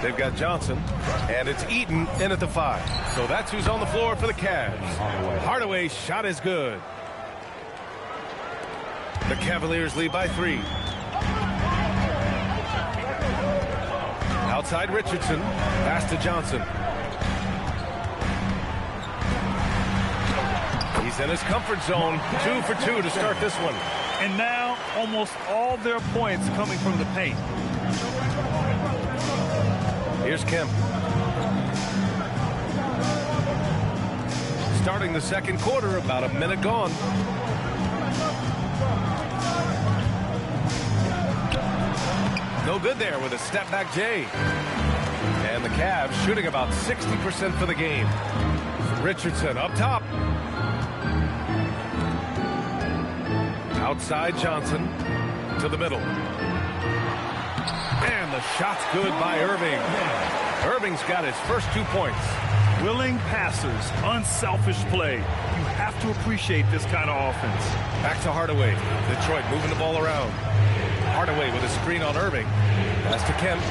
They've got Johnson, and it's Eaton in at the 5. So that's who's on the floor for the Cavs. Hardaway's shot is good. The Cavaliers lead by 3. Outside Richardson, pass to Johnson. He's in his comfort zone, 2 for 2 to start this one. And now almost all their points coming from the paint. Here's Kemp. Starting the second quarter, about a minute gone. No good there with a step-back J. And the Cavs shooting about 60% for the game. Richardson up top. Outside Johnson to the middle. And the shot's good by Irving. Irving's got his first 2 points. Willing passers, unselfish play. You have to appreciate this kind of offense. Back to Hardaway. Detroit moving the ball around. Hardaway with a screen on Irving. Pass to Kemp.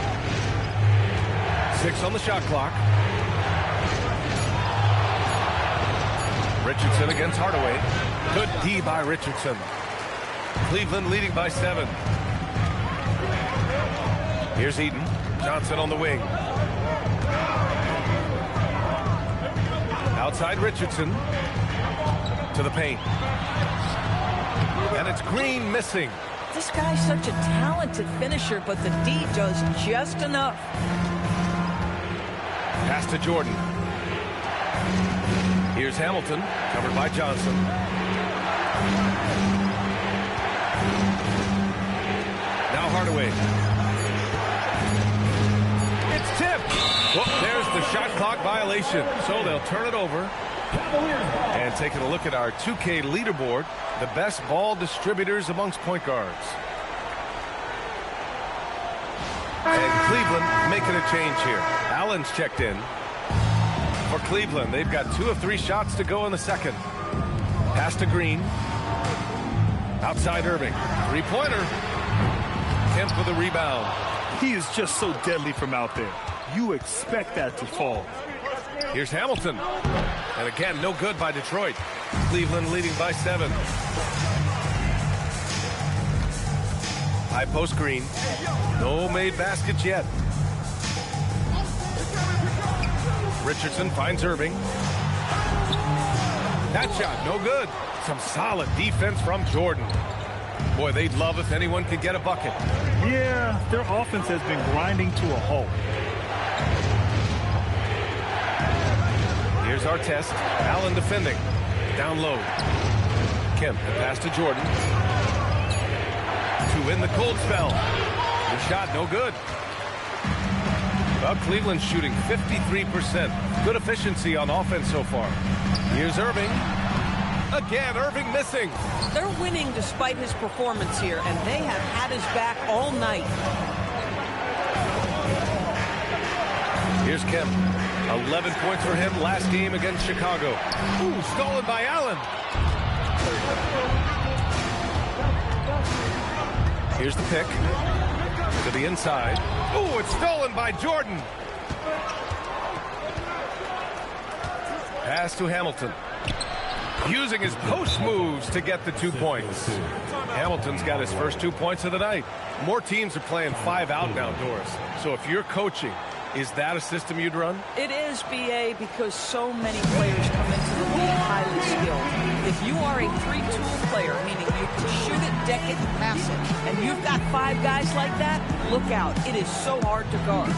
6 on the shot clock. Richardson against Hardaway. Good D by Richardson. Cleveland leading by 7. Here's Eaton. Johnson on the wing. Outside Richardson. To the paint. And it's Green missing. This guy's such a talented finisher, but the D does just enough. Pass to Jordan. Here's Hamilton, covered by Johnson. Now Hardaway. It's tipped. Well, there's the shot clock violation. So they'll turn it over. And taking a look at our 2K leaderboard, the best ball distributors amongst point guards. And Cleveland making a change here. Allen's checked in. For Cleveland, they've got 2 of 3 shots to go in the second. Pass to Green. Outside Irving. 3-pointer. Kemp with a rebound. He is just so deadly from out there. You expect that to fall. Here's Hamilton. And again, no good by Detroit. Cleveland leading by 7. High post Green. No made baskets yet. Richardson finds Irving. That shot, no good. Some solid defense from Jordan. Boy, they'd love if anyone could get a bucket. Yeah, their offense has been grinding to a halt. Here's our test. Allen defending. Down low. Kemp, pass to Jordan. To win the cold spell. The shot, no good. Well, Cleveland's shooting 53%. Good efficiency on offense so far. Here's Irving. Again, Irving missing. They're winning despite his performance here, and they have had his back all night. Here's Kemp. 11 points for him last game against Chicago. Ooh, stolen by Allen. Here's the pick. To the inside. Ooh, it's stolen by Jordan. Pass to Hamilton. Using his post moves to get the 2 points. Hamilton's got his first 2 points of the night. More teams are playing 5 out now, Doris. So if you're coaching, is that a system you'd run? It is, BA, because so many players come into the league highly skilled. If you are a 3-tool player, meaning you can shoot it, deck it, and pass it, and you've got 5 guys like that, look out. It is so hard to guard.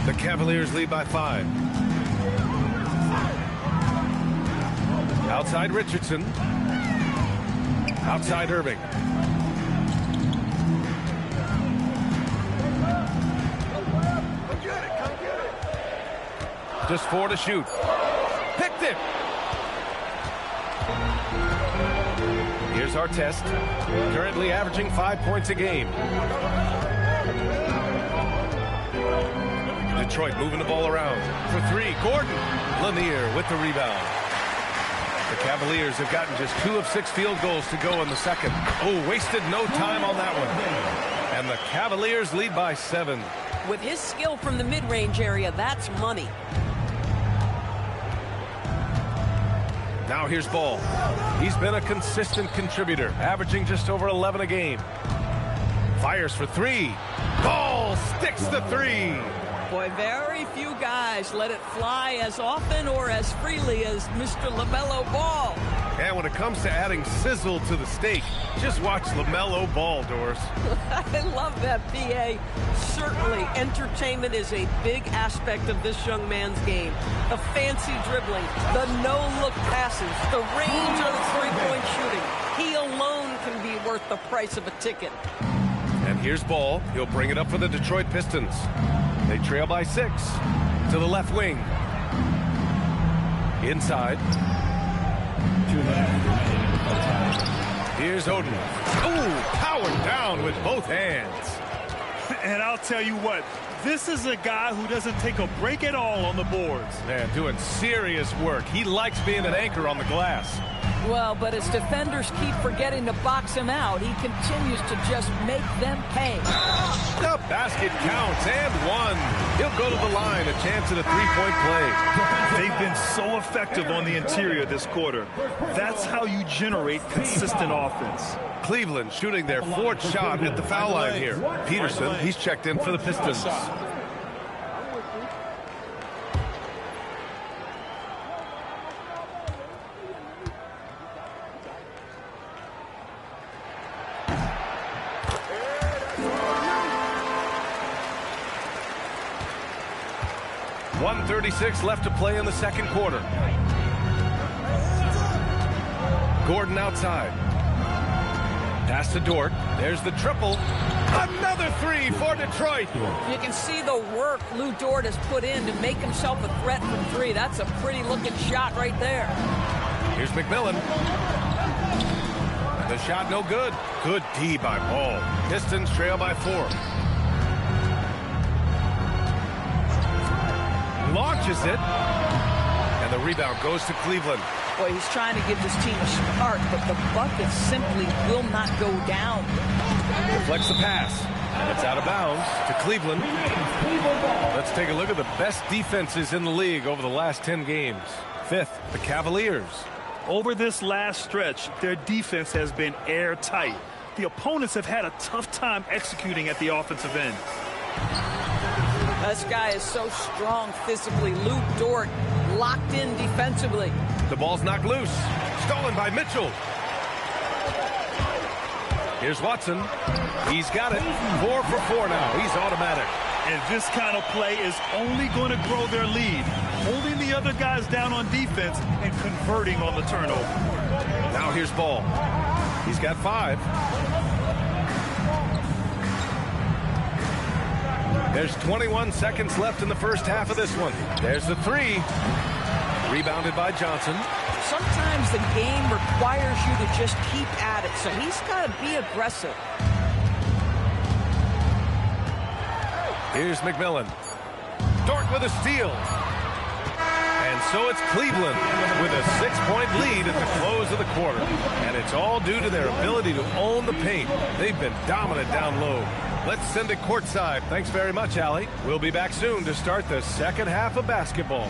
The Cavaliers lead by 5. Outside Richardson. Outside Irving. Just 4 to shoot. Picked it. Here's our test. Currently averaging 5 points a game. Detroit moving the ball around. For 3, Gordon. Lanier with the rebound. The Cavaliers have gotten just 2 of 6 field goals to go in the second. Oh, wasted no time on that one. And the Cavaliers lead by 7. With his skill from the mid-range area, that's money. Now here's Ball. He's been a consistent contributor, averaging just over 11 a game. Fires for 3. Ball sticks the 3. Boy, very few guys let it fly as often or as freely as Mr. LaMelo Ball. And when it comes to adding sizzle to the steak, just watch LaMelo Ball, Doris. I love that, PA. Certainly, entertainment is a big aspect of this young man's game. The fancy dribbling, the no-look passes, the range on the three-point shooting. He alone can be worth the price of a ticket. And here's Ball. He'll bring it up for the Detroit Pistons. They trail by 6 to the left wing. Inside. Here's Odin. Oh, powered down with both hands. And I'll tell you what, this is a guy who doesn't take a break at all on the boards. Man, doing serious work. He likes being an anchor on the glass. Well, but as defenders keep forgetting to box him out, he continues to just make them pay. The basket counts and 1. He'll go to the line, a chance at a 3-point play. They've been so effective on the interior this quarter. That's how you generate consistent offense. Cleveland shooting their 4th shot at the foul line here. Peterson, he's checked in for the Pistons. .136 left to play in the second quarter. Gordon outside. Pass to Dort. There's the triple. Another 3 for Detroit. You can see the work Lou Dort has put in to make himself a threat from 3. That's a pretty looking shot right there. Here's McMillan. The shot no good. Good D by Ball. Pistons trail by 4. Launches it. And the rebound goes to Cleveland. Boy, he's trying to give this team a spark, but the bucket simply will not go down. Deflects the pass. It's out of bounds to Cleveland. Let's take a look at the best defenses in the league over the last 10 games. 5th, the Cavaliers. Over this last stretch, their defense has been airtight. The opponents have had a tough time executing at the offensive end. This guy is so strong physically. Lou Dort locked in defensively. The ball's knocked loose. Stolen by Mitchell. Here's Watson. He's got it. 4 for 4 now. He's automatic. And this kind of play is only going to grow their lead. Holding the other guys down on defense and converting on the turnover. Now here's Ball. He's got 5. There's 21 seconds left in the first half of this one. There's the 3. Rebounded by Johnson. Sometimes the game requires you to just keep at it, so he's got to be aggressive. Here's McMillan. Dort with a steal. And so it's Cleveland with a 6-point lead at the close of the quarter. And it's all due to their ability to own the paint. They've been dominant down low. Let's send it courtside. Thanks very much, Allie. We'll be back soon to start the second half of basketball.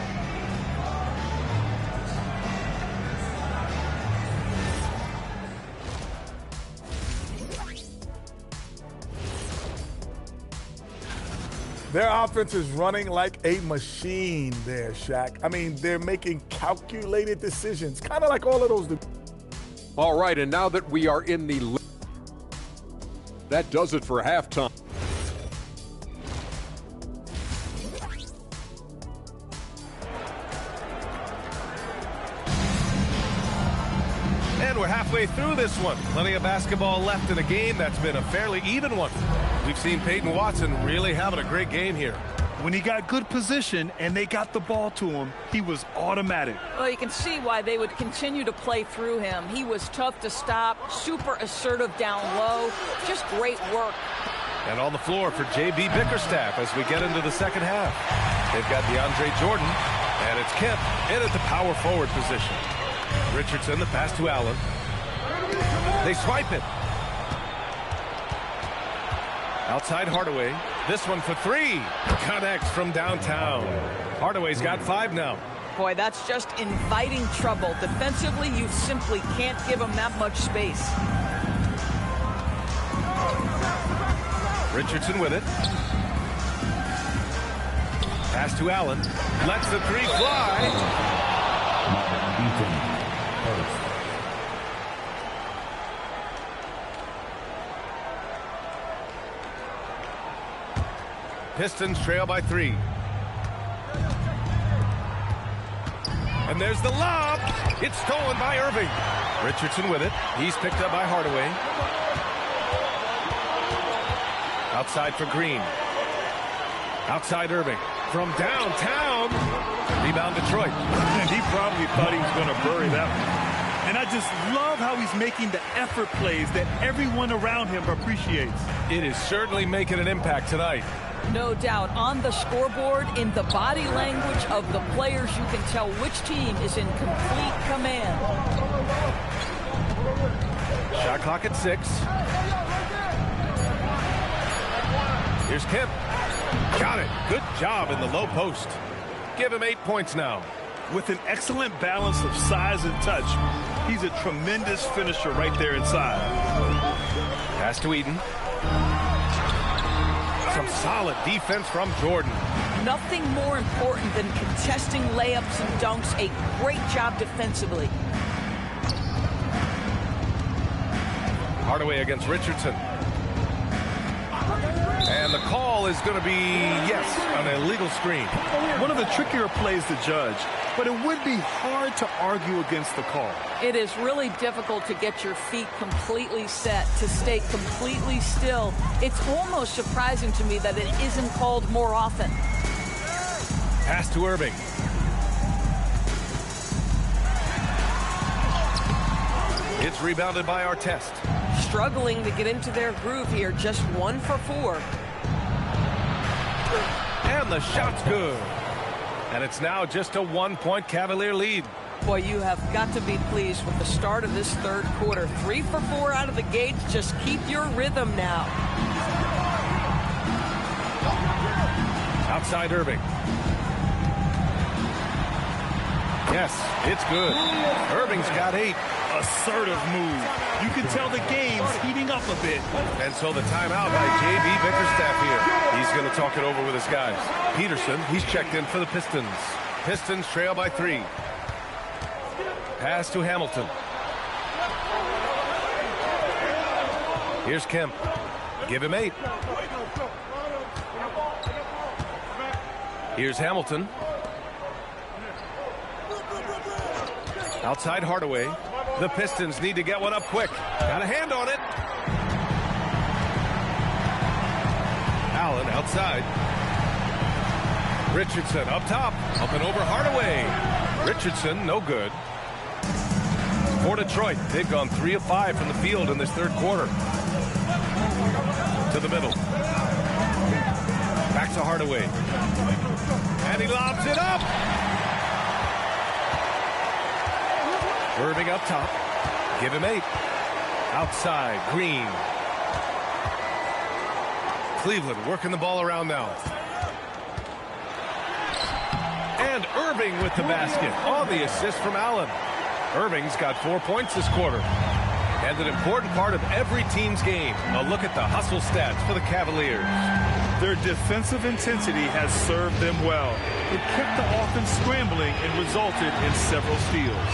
Their offense is running like a machine there, Shaq. I mean, they're making calculated decisions, kind of like all of those. All right, and now that we are in the... That does it for halftime. we're halfway through this one. Plenty of basketball left in a game that's been a fairly even one. We've seen Peyton Watson really having a great game here. When he got good position and they got the ball to him, he was automatic. Well, you can see why they would continue to play through him. He was tough to stop, super assertive down low, just great work. And on the floor for J.B. Bickerstaff as we get into the second half. They've got DeAndre Jordan, and it's Kemp in at the power forward position. Richardson, the pass to Allen. They swipe it. Outside Hardaway. This one for three. Connects from downtown. Hardaway's got 5 now. Boy, that's just inviting trouble. Defensively, you simply can't give him that much space. Richardson with it. Pass to Allen. Lets the 3 fly. Pistons trail by 3. And there's the lob. It's stolen by Irving. Richardson with it. He's picked up by Hardaway. Outside for Green. Outside Irving. From downtown. Rebound Detroit. And he probably thought he was going to bury that one. And I just love how he's making the effort plays that everyone around him appreciates. It is certainly making an impact tonight. No doubt. On the scoreboard, in the body language of the players, you can tell which team is in complete command. Shot clock at 6. Here's Kemp. Got it. Good job in the low post. Give him 8 points now. With an excellent balance of size and touch, he's a tremendous finisher right there inside. Pass to Eden. Some solid defense from Jordan. Nothing more important than contesting layups and dunks. A great job defensively. Hardaway against Richardson. And the call is going to be, yes, an illegal screen. One of the trickier plays to judge, but it would be hard to argue against the call. It is really difficult to get your feet completely set, to stay completely still. It's almost surprising to me that it isn't called more often. Pass to Irving. It's rebounded by Artest. Struggling to get into their groove here, just 1 for 4. And the shot's good. And it's now just a 1-point Cavalier lead. Boy, you have got to be pleased with the start of this third quarter. 3 for 4 out of the gates. Just keep your rhythm now. Outside Irving. Yes, it's good. Irving's got 8. Assertive move. You can tell the game's heating up a bit. And so the timeout by J.B. Bickerstaff here. He's going to talk it over with his guys. Peterson, he's checked in for the Pistons. Pistons trail by 3. Pass to Hamilton. Here's Kemp. Give him 8. Here's Hamilton. Outside Hardaway. The Pistons need to get one up quick. Got a hand on it. Allen outside. Richardson up top. Up and over Hardaway. Richardson, no good. For Detroit, they've gone 3 of 5 from the field in this third quarter. To the middle. Back to Hardaway. And he lobs it up. Irving up top. Give him 8. Outside, Green. Cleveland working the ball around now. And Irving with the basket on the assist from Allen. Irving's got 4 points this quarter. And an important part of every team's game. A look at the hustle stats for the Cavaliers. Their defensive intensity has served them well. It kept the offense scrambling and resulted in several steals.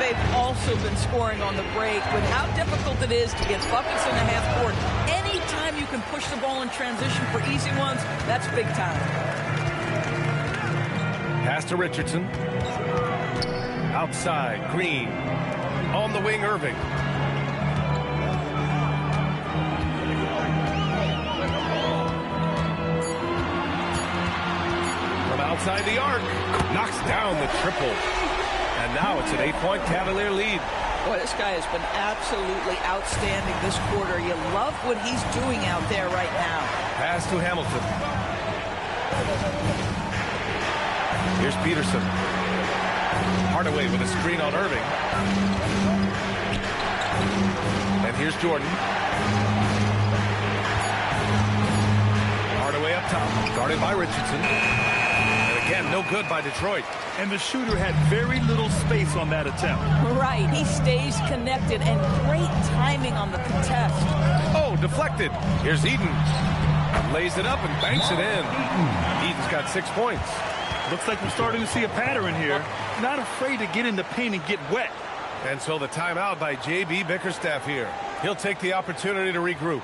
They've also been scoring on the break. With how difficult it is to get buckets in the half court, anytime you can push the ball in transition for easy ones, that's big time. Pass to Richardson. Outside, Green. On the wing, Irving. From outside the arc, knocks down the triple. And now it's an 8-point Cavalier lead. Boy, this guy has been absolutely outstanding this quarter. You love what he's doing out there right now. Pass to Hamilton. Here's Peterson. Hardaway with a screen on Irving. And here's Jordan. Hardaway up top, guarded by Richardson. And again, no good by Detroit. And the shooter had very little space on that attempt. Right, he stays connected, and great timing on the contest. Oh, deflected. Here's Eden. Lays it up and banks it in. Eden's got 6 points. Looks like we're starting to see a pattern here. Not afraid to get in the paint and get wet. And so the timeout by J.B. Bickerstaff here. He'll take the opportunity to regroup.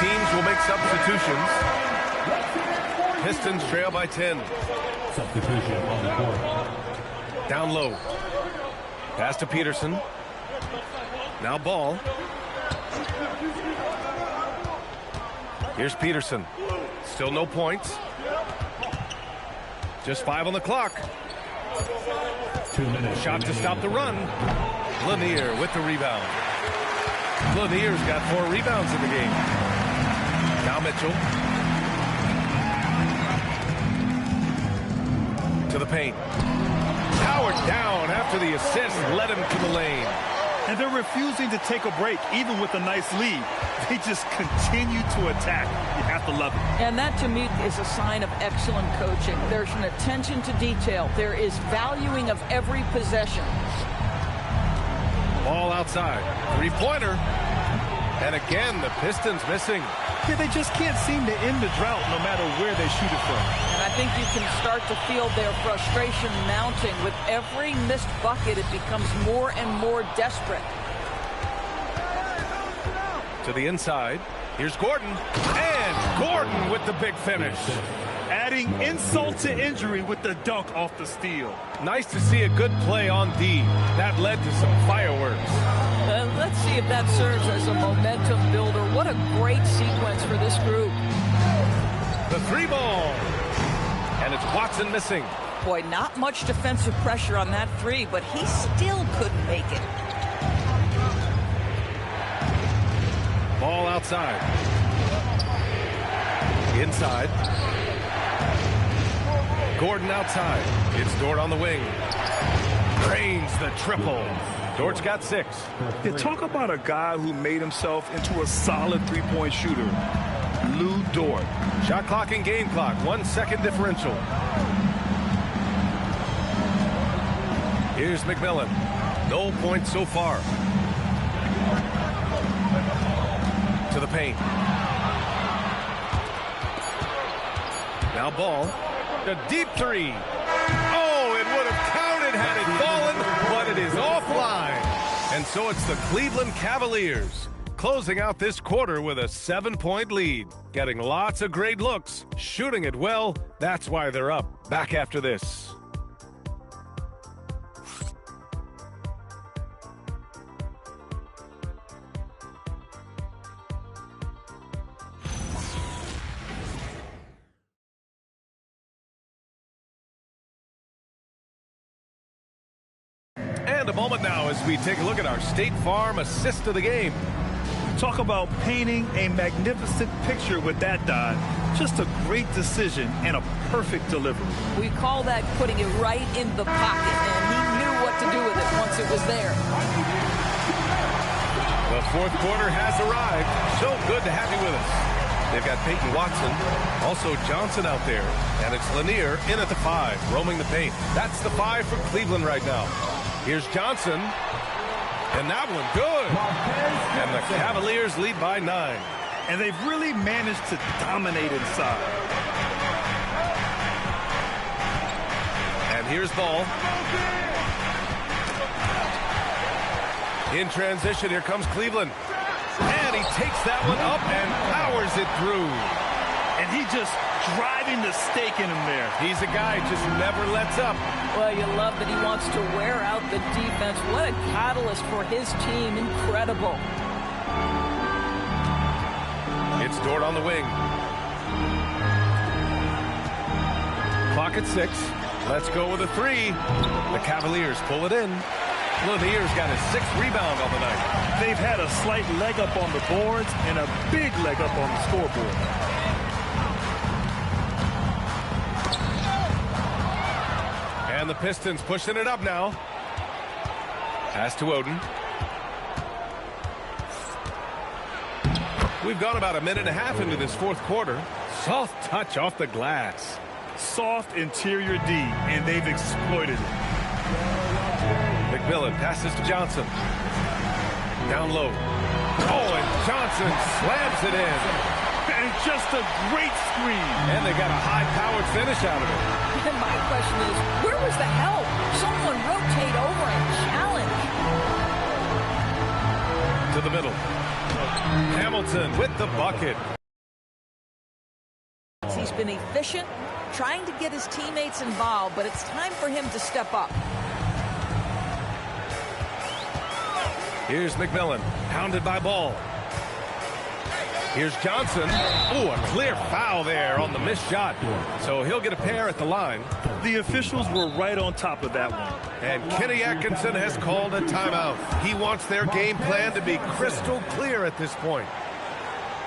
Teams will make substitutions. Pistons trail by 10. Substitution on the court. Down low. Pass to Peterson. Now Ball. Here's Peterson. Still no points. Just 5 on the clock. 2 minutes. Shot to stop the run. Lanier with the rebound. Lanier's got 4 rebounds in the game. Now Mitchell. To the paint. Howard down after the assist. Led him to the lane. And they're refusing to take a break, even with a nice lead. They just continue to attack. You have to love it. And that, to me, is a sign of excellent coaching. There's an attention to detail. There is valuing of every possession. Ball outside. 3-pointer. And again, the Pistons missing. Yeah, they just can't seem to end the drought no matter where they shoot it from. And I think you can start to feel their frustration mounting. With every missed bucket, it becomes more and more desperate. To the inside. Here's Gordon. And Gordon with the big finish. Adding insult to injury with the dunk off the steal. Nice to see a good play on D. That led to some fireworks. Let's see if that serves as a momentum builder. What a great sequence for this group. The 3-ball. And it's Watson missing. Boy, not much defensive pressure on that 3, but he still couldn't make it. Ball outside. Inside. Gordon outside. It's Dort on the wing. Drains the triple. Dort's got 6. Yeah, talk about a guy who made himself into a solid 3-point shooter. Lou Dort. Shot clock and game clock. 1 second differential. Here's McMillan. No points so far. To the paint. Now Ball. A deep 3. Oh, it would have counted had it fallen, but it is offline. And so it's the Cleveland Cavaliers closing out this quarter with a 7-point lead. Getting lots of great looks, shooting it well. That's why they're up. Back after this. And a moment now as we take a look at our State Farm assist of the game. Talk about painting a magnificent picture with that dive. Just a great decision and a perfect delivery. We call that putting it right in the pocket, and he knew what to do with it once it was there. The fourth quarter has arrived. So good to have you with us. They've got Peyton Watson, also Johnson out there, and it's Lanier in at the 5, roaming the paint. That's the 5 for Cleveland right now. Here's Johnson, and that one good. And the Cavaliers lead by 9. And they've really managed to dominate inside. And here's Ball. In transition, here comes Cleveland. And he takes that one up and powers it through. And he just driving the stake in him there. He's a guy who just never lets up. Well, you love that he wants to wear out the defense. What a catalyst for his team. Incredible. It's Dort on the wing. Clock at 6. Let's go with a 3. The Cavaliers pull it in. Lanier's got his 6th rebound on the night. They've had a slight leg up on the boards and a big leg up on the scoreboard. And the Pistons pushing it up now. Pass to Oden. We've gone about a minute and a half into this fourth quarter. Soft touch off the glass. Soft interior D, and they've exploited it. McMillan passes to Johnson. Down low. Oh, and Johnson slams it in. And just a great screen. And they got a high-powered finish out of it. And my question is, where was the help? Someone rotate over and challenge. To the middle. Hamilton with the bucket. He's been efficient, trying to get his teammates involved, but it's time for him to step up. Here's McMillan, pounded by Ball. Here's Johnson. Oh, a clear foul there on the missed shot. So he'll get a pair at the line. The officials were right on top of that one. And Kenny Atkinson has called a timeout. He wants their game plan to be crystal clear at this point.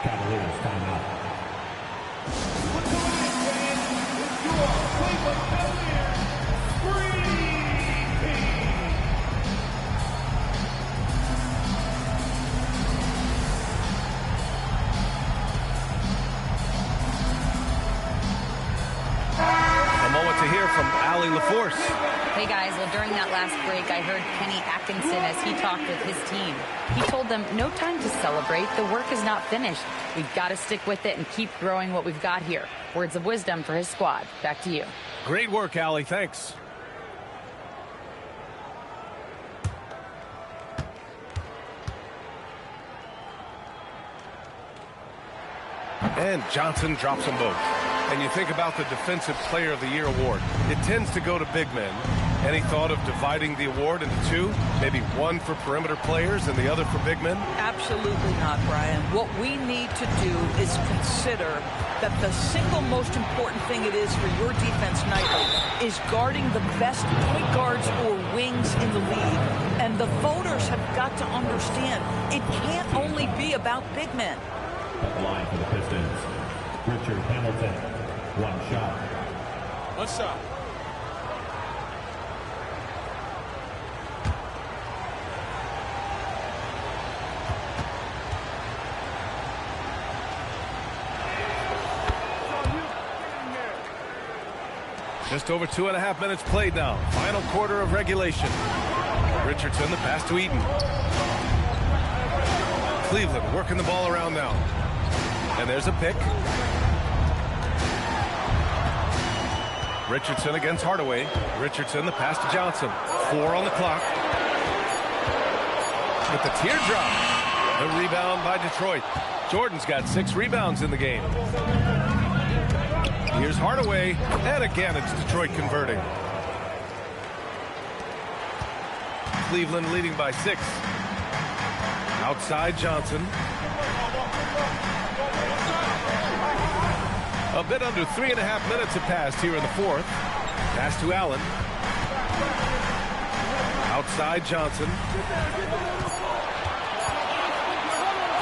Cavaliers timeout. LaForce. Hey guys, well during that last break I heard Kenny Atkinson as he talked with his team. He told them no time to celebrate, the work is not finished. We've got to stick with it and keep growing what we've got here. Words of wisdom for his squad. Back to you. Great work, Allie, thanks. And Johnson drops them both. And you think about the Defensive Player of the Year award. It tends to go to big men. Any thought of dividing the award into two? Maybe one for perimeter players and the other for big men? Absolutely not, Brian. What we need to do is consider that the single most important thing it is for your defense nightly is guarding the best point guards or wings in the league. And the voters have got to understand it can't only be about big men. At the line for the Pistons, Richard Hamilton, one shot. One shot. Just over 2.5 minutes played now. Final quarter of regulation. Richardson, the pass to Eaton. Cleveland working the ball around now. And there's a pick. Richardson against Hardaway. Richardson, the pass to Johnson. 4 on the clock. With the teardrop. The rebound by Detroit. Jordan's got 6 rebounds in the game. Here's Hardaway. And again, it's Detroit converting. Cleveland leading by 6. Outside Johnson. A bit under 3.5 minutes have passed here in the fourth. Pass to Allen. Outside Johnson.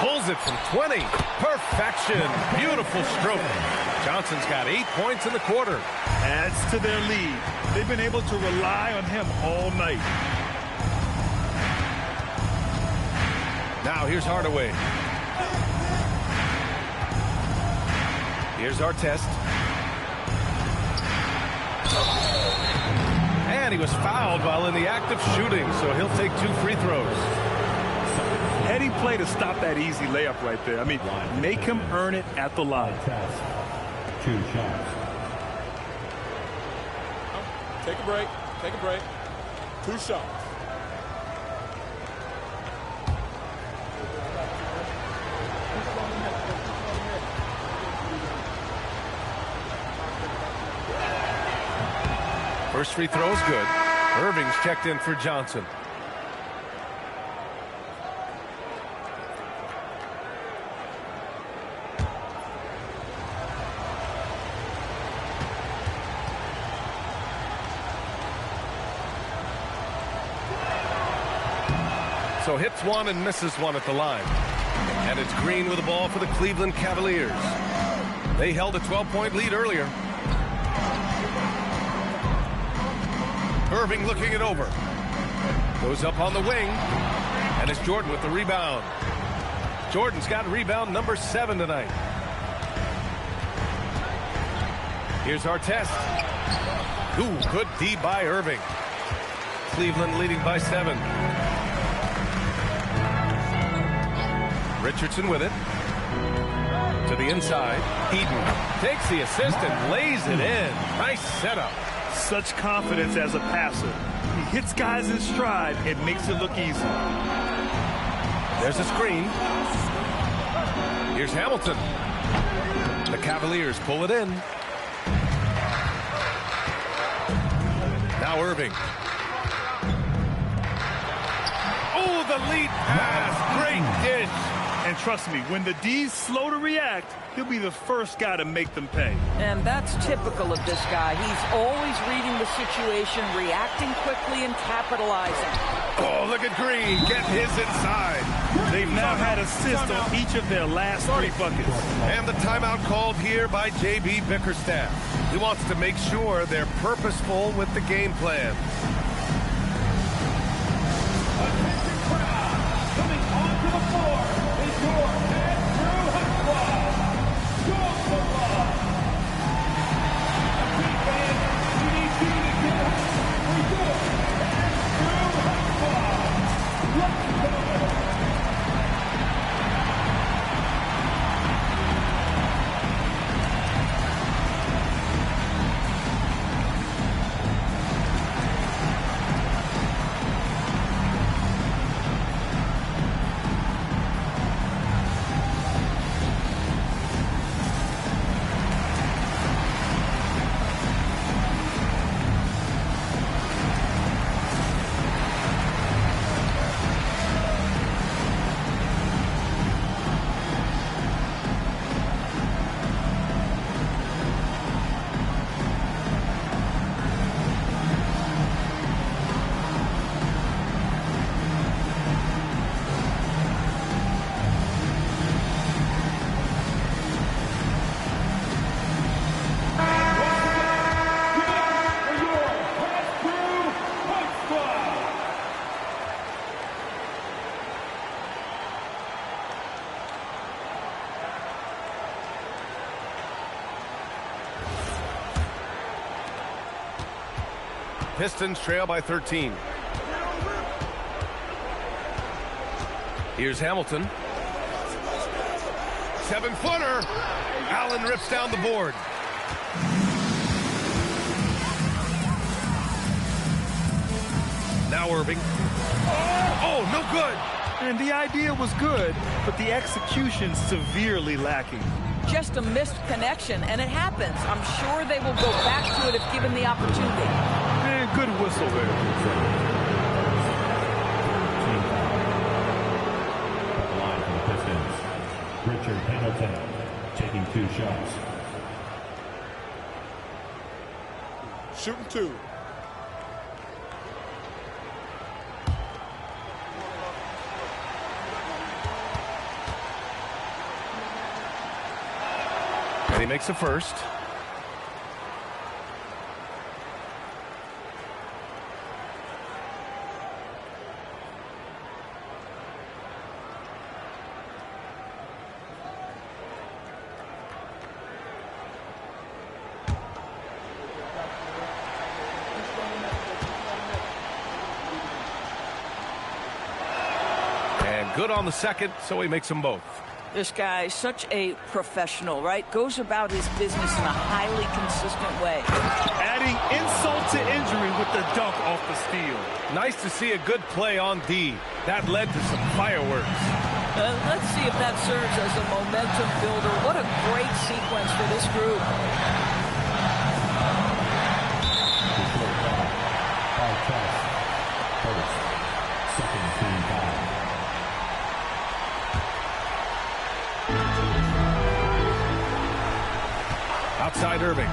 Pulls it from 20. Perfection. Beautiful stroke. Johnson's got 8 points in the quarter. Adds to their lead. They've been able to rely on him all night. Now here's Hardaway. Here's Artest. And he was fouled while in the act of shooting, so he'll take 2 free throws. Heady play to stop that easy layup right there. I mean, make him earn it at the line. 2 shots. Take a break. Take a break. 2 shots. First free throw is good. Irving's checked in for Johnson. So hits one and misses one at the line. And it's Green with the ball for the Cleveland Cavaliers. They held a 12-point lead earlier. Irving looking it over. Goes up on the wing. And it's Jordan with the rebound. Jordan's got rebound number 7 tonight. Here's Artest. Ooh, good D by Irving. Cleveland leading by 7. Richardson with it. To the inside. Eden takes the assist and lays it in. Nice setup. Such confidence as a passer. He hits guys in stride and makes it look easy. There's a screen. Here's Hamilton. The Cavaliers pull it in. Now Irving. Oh, the lead pass. Great dish. And trust me, when the D's slow to react, he'll be the first guy to make them pay. And that's typical of this guy. He's always reading the situation, reacting quickly, and capitalizing. Oh, look at Green. Get his inside. They've now had assists on each of their last 3 buckets. And the timeout called here by J.B. Bickerstaff. He wants to make sure they're purposeful with the game plan. Attention crowd, coming onto the floor is your head crew hot squad. Go squad. Okay, fans, we need you to get up for your head crew hot squad. Let's go. Pistons trail by 13. Here's Hamilton. 7-footer. Allen rips down the board. Now Irving. Oh, no good. And the idea was good, but the execution severely lacking. Just a missed connection, and it happens. I'm sure they will go back to it if given the opportunity. And good whistle there. At the line for the Pistons, Richard Hamilton taking 2 shots. Shooting 2. And he makes the first. Good on the second, so he makes them both. This guy, such a professional, right? Goes about his business in a highly consistent way. Adding insult to injury with the dunk off the steal. Nice to see a good play on D. That led to some fireworks. Let's see if that serves as a momentum builder. What a great sequence for this group. Outside Irving.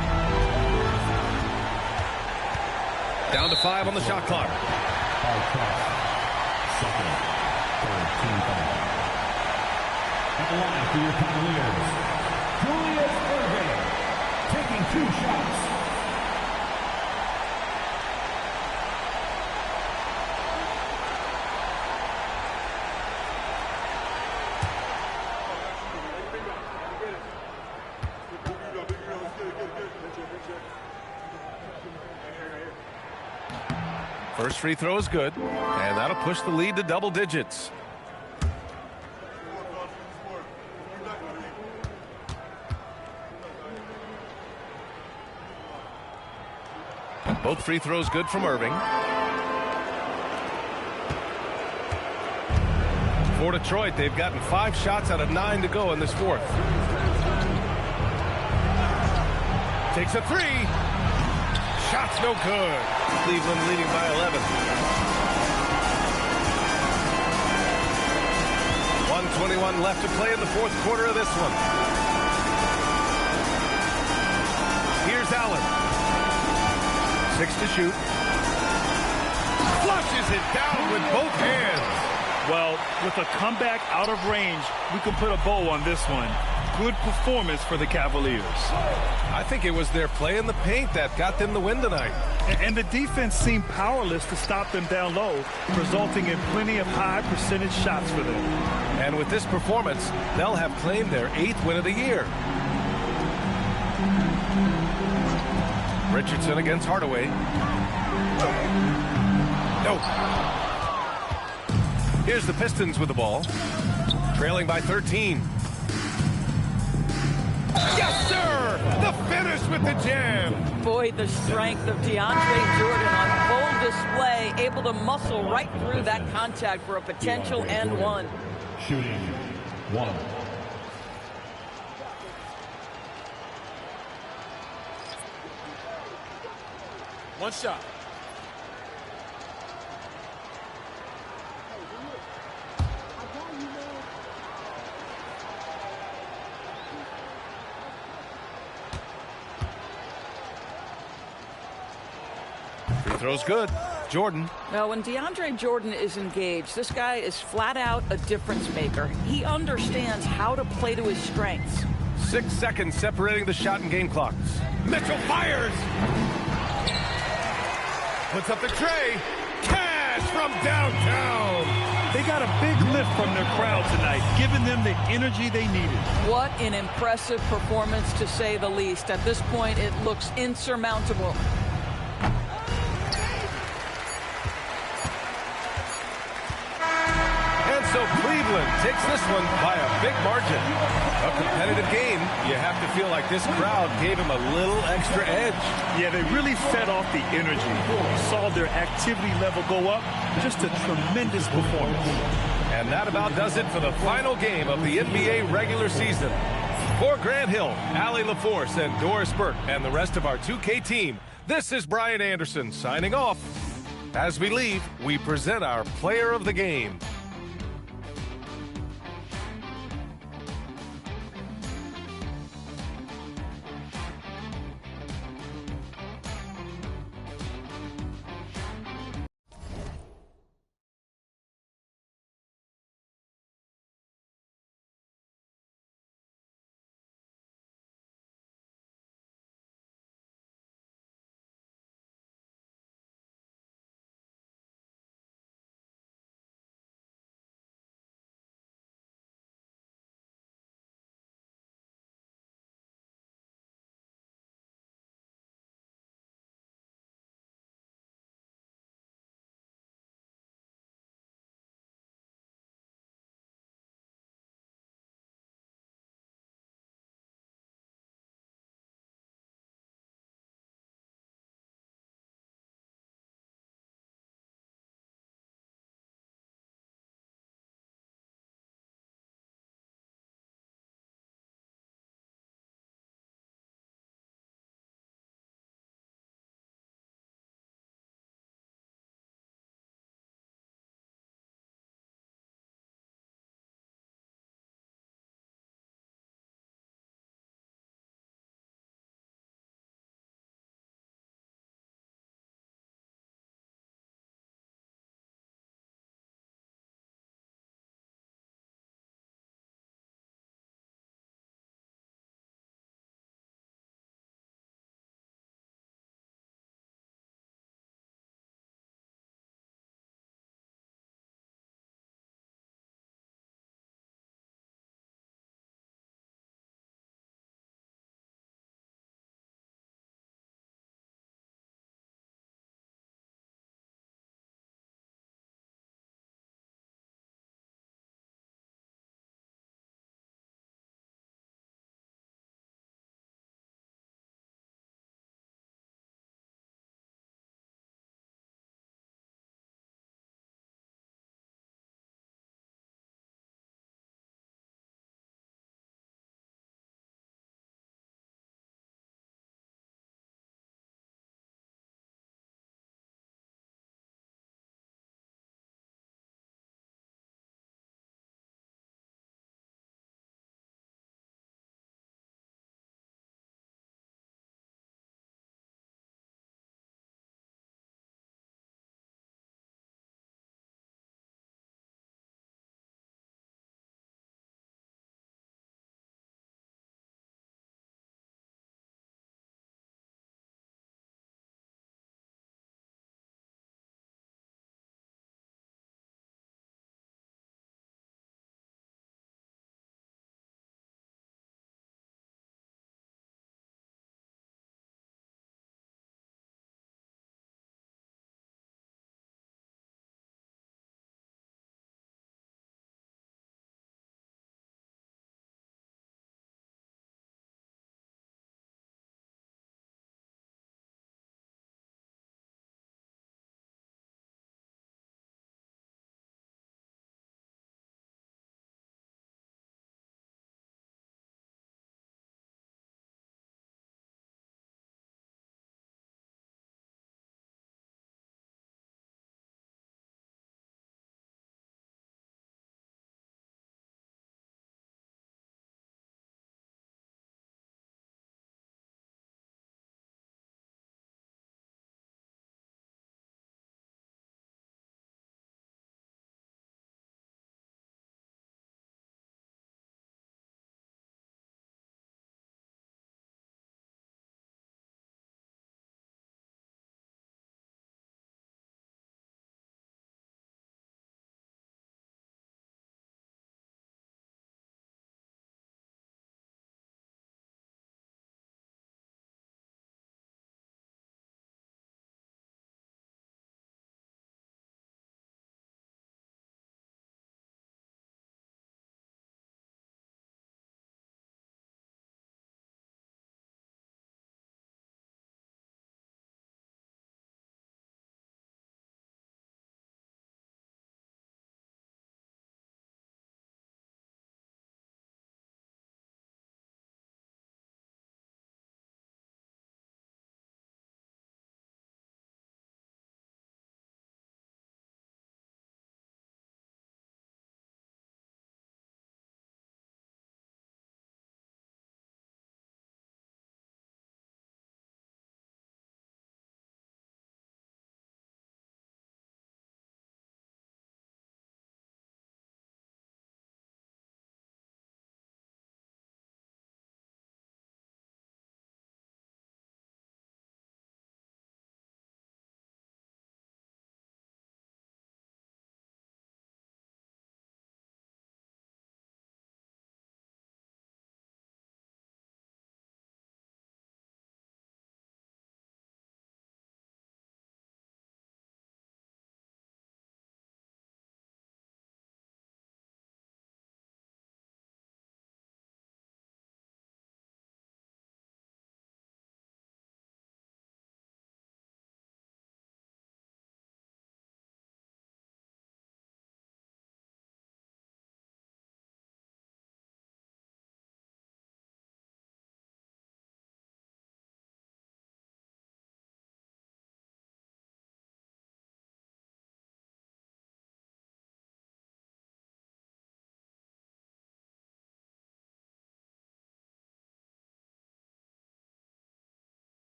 Down to 5 on the shot clock. At the line for your Cavaliers, Julius Irving, taking 2 shots. First free throw is good, and that'll push the lead to double digits. Both free throws good from Irving. For Detroit, they've gotten 5 shots out of 9 to go in this fourth. Takes a 3. Shot's no good. Cleveland leading by 11. 1:21 left to play in the fourth quarter of this one. Here's Allen. 6 to shoot. Flushes it down with both hands. Well, with a comeback out of range, we can put a bow on this one. Good performance for the Cavaliers. I think it was their play in the paint that got them the win tonight. And the defense seemed powerless to stop them down low, resulting in plenty of high percentage shots for them. And with this performance, they'll have claimed their 8th win of the year. Richardson against Hardaway. No. Here's the Pistons with the ball. Trailing by 13. Yes, sir! The finish with the jam! Boy, the strength of DeAndre Jordan on full display, able to muscle right through that contact for a potential and one. Shooting 1. One shot. Free throw's good. Jordan. Now, when DeAndre Jordan is engaged, this guy is flat out a difference maker. He understands how to play to his strengths. 6 seconds separating the shot and game clocks. Mitchell fires! Puts up the tray. Cash from downtown. They got a big lift from their crowd tonight, giving them the energy they needed. What an impressive performance, to say the least. At this point, it looks insurmountable. So Cleveland takes this one by a big margin. A competitive game. You have to feel like this crowd gave him a little extra edge. Yeah, they really fed off the energy. You saw their activity level go up. Just a tremendous performance. And that about does it for the final game of the NBA regular season. For Grant Hill, Allie LaForce, and Doris Burke, and the rest of our 2K team, this is Brian Anderson signing off. As we leave, we present our player of the game.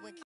when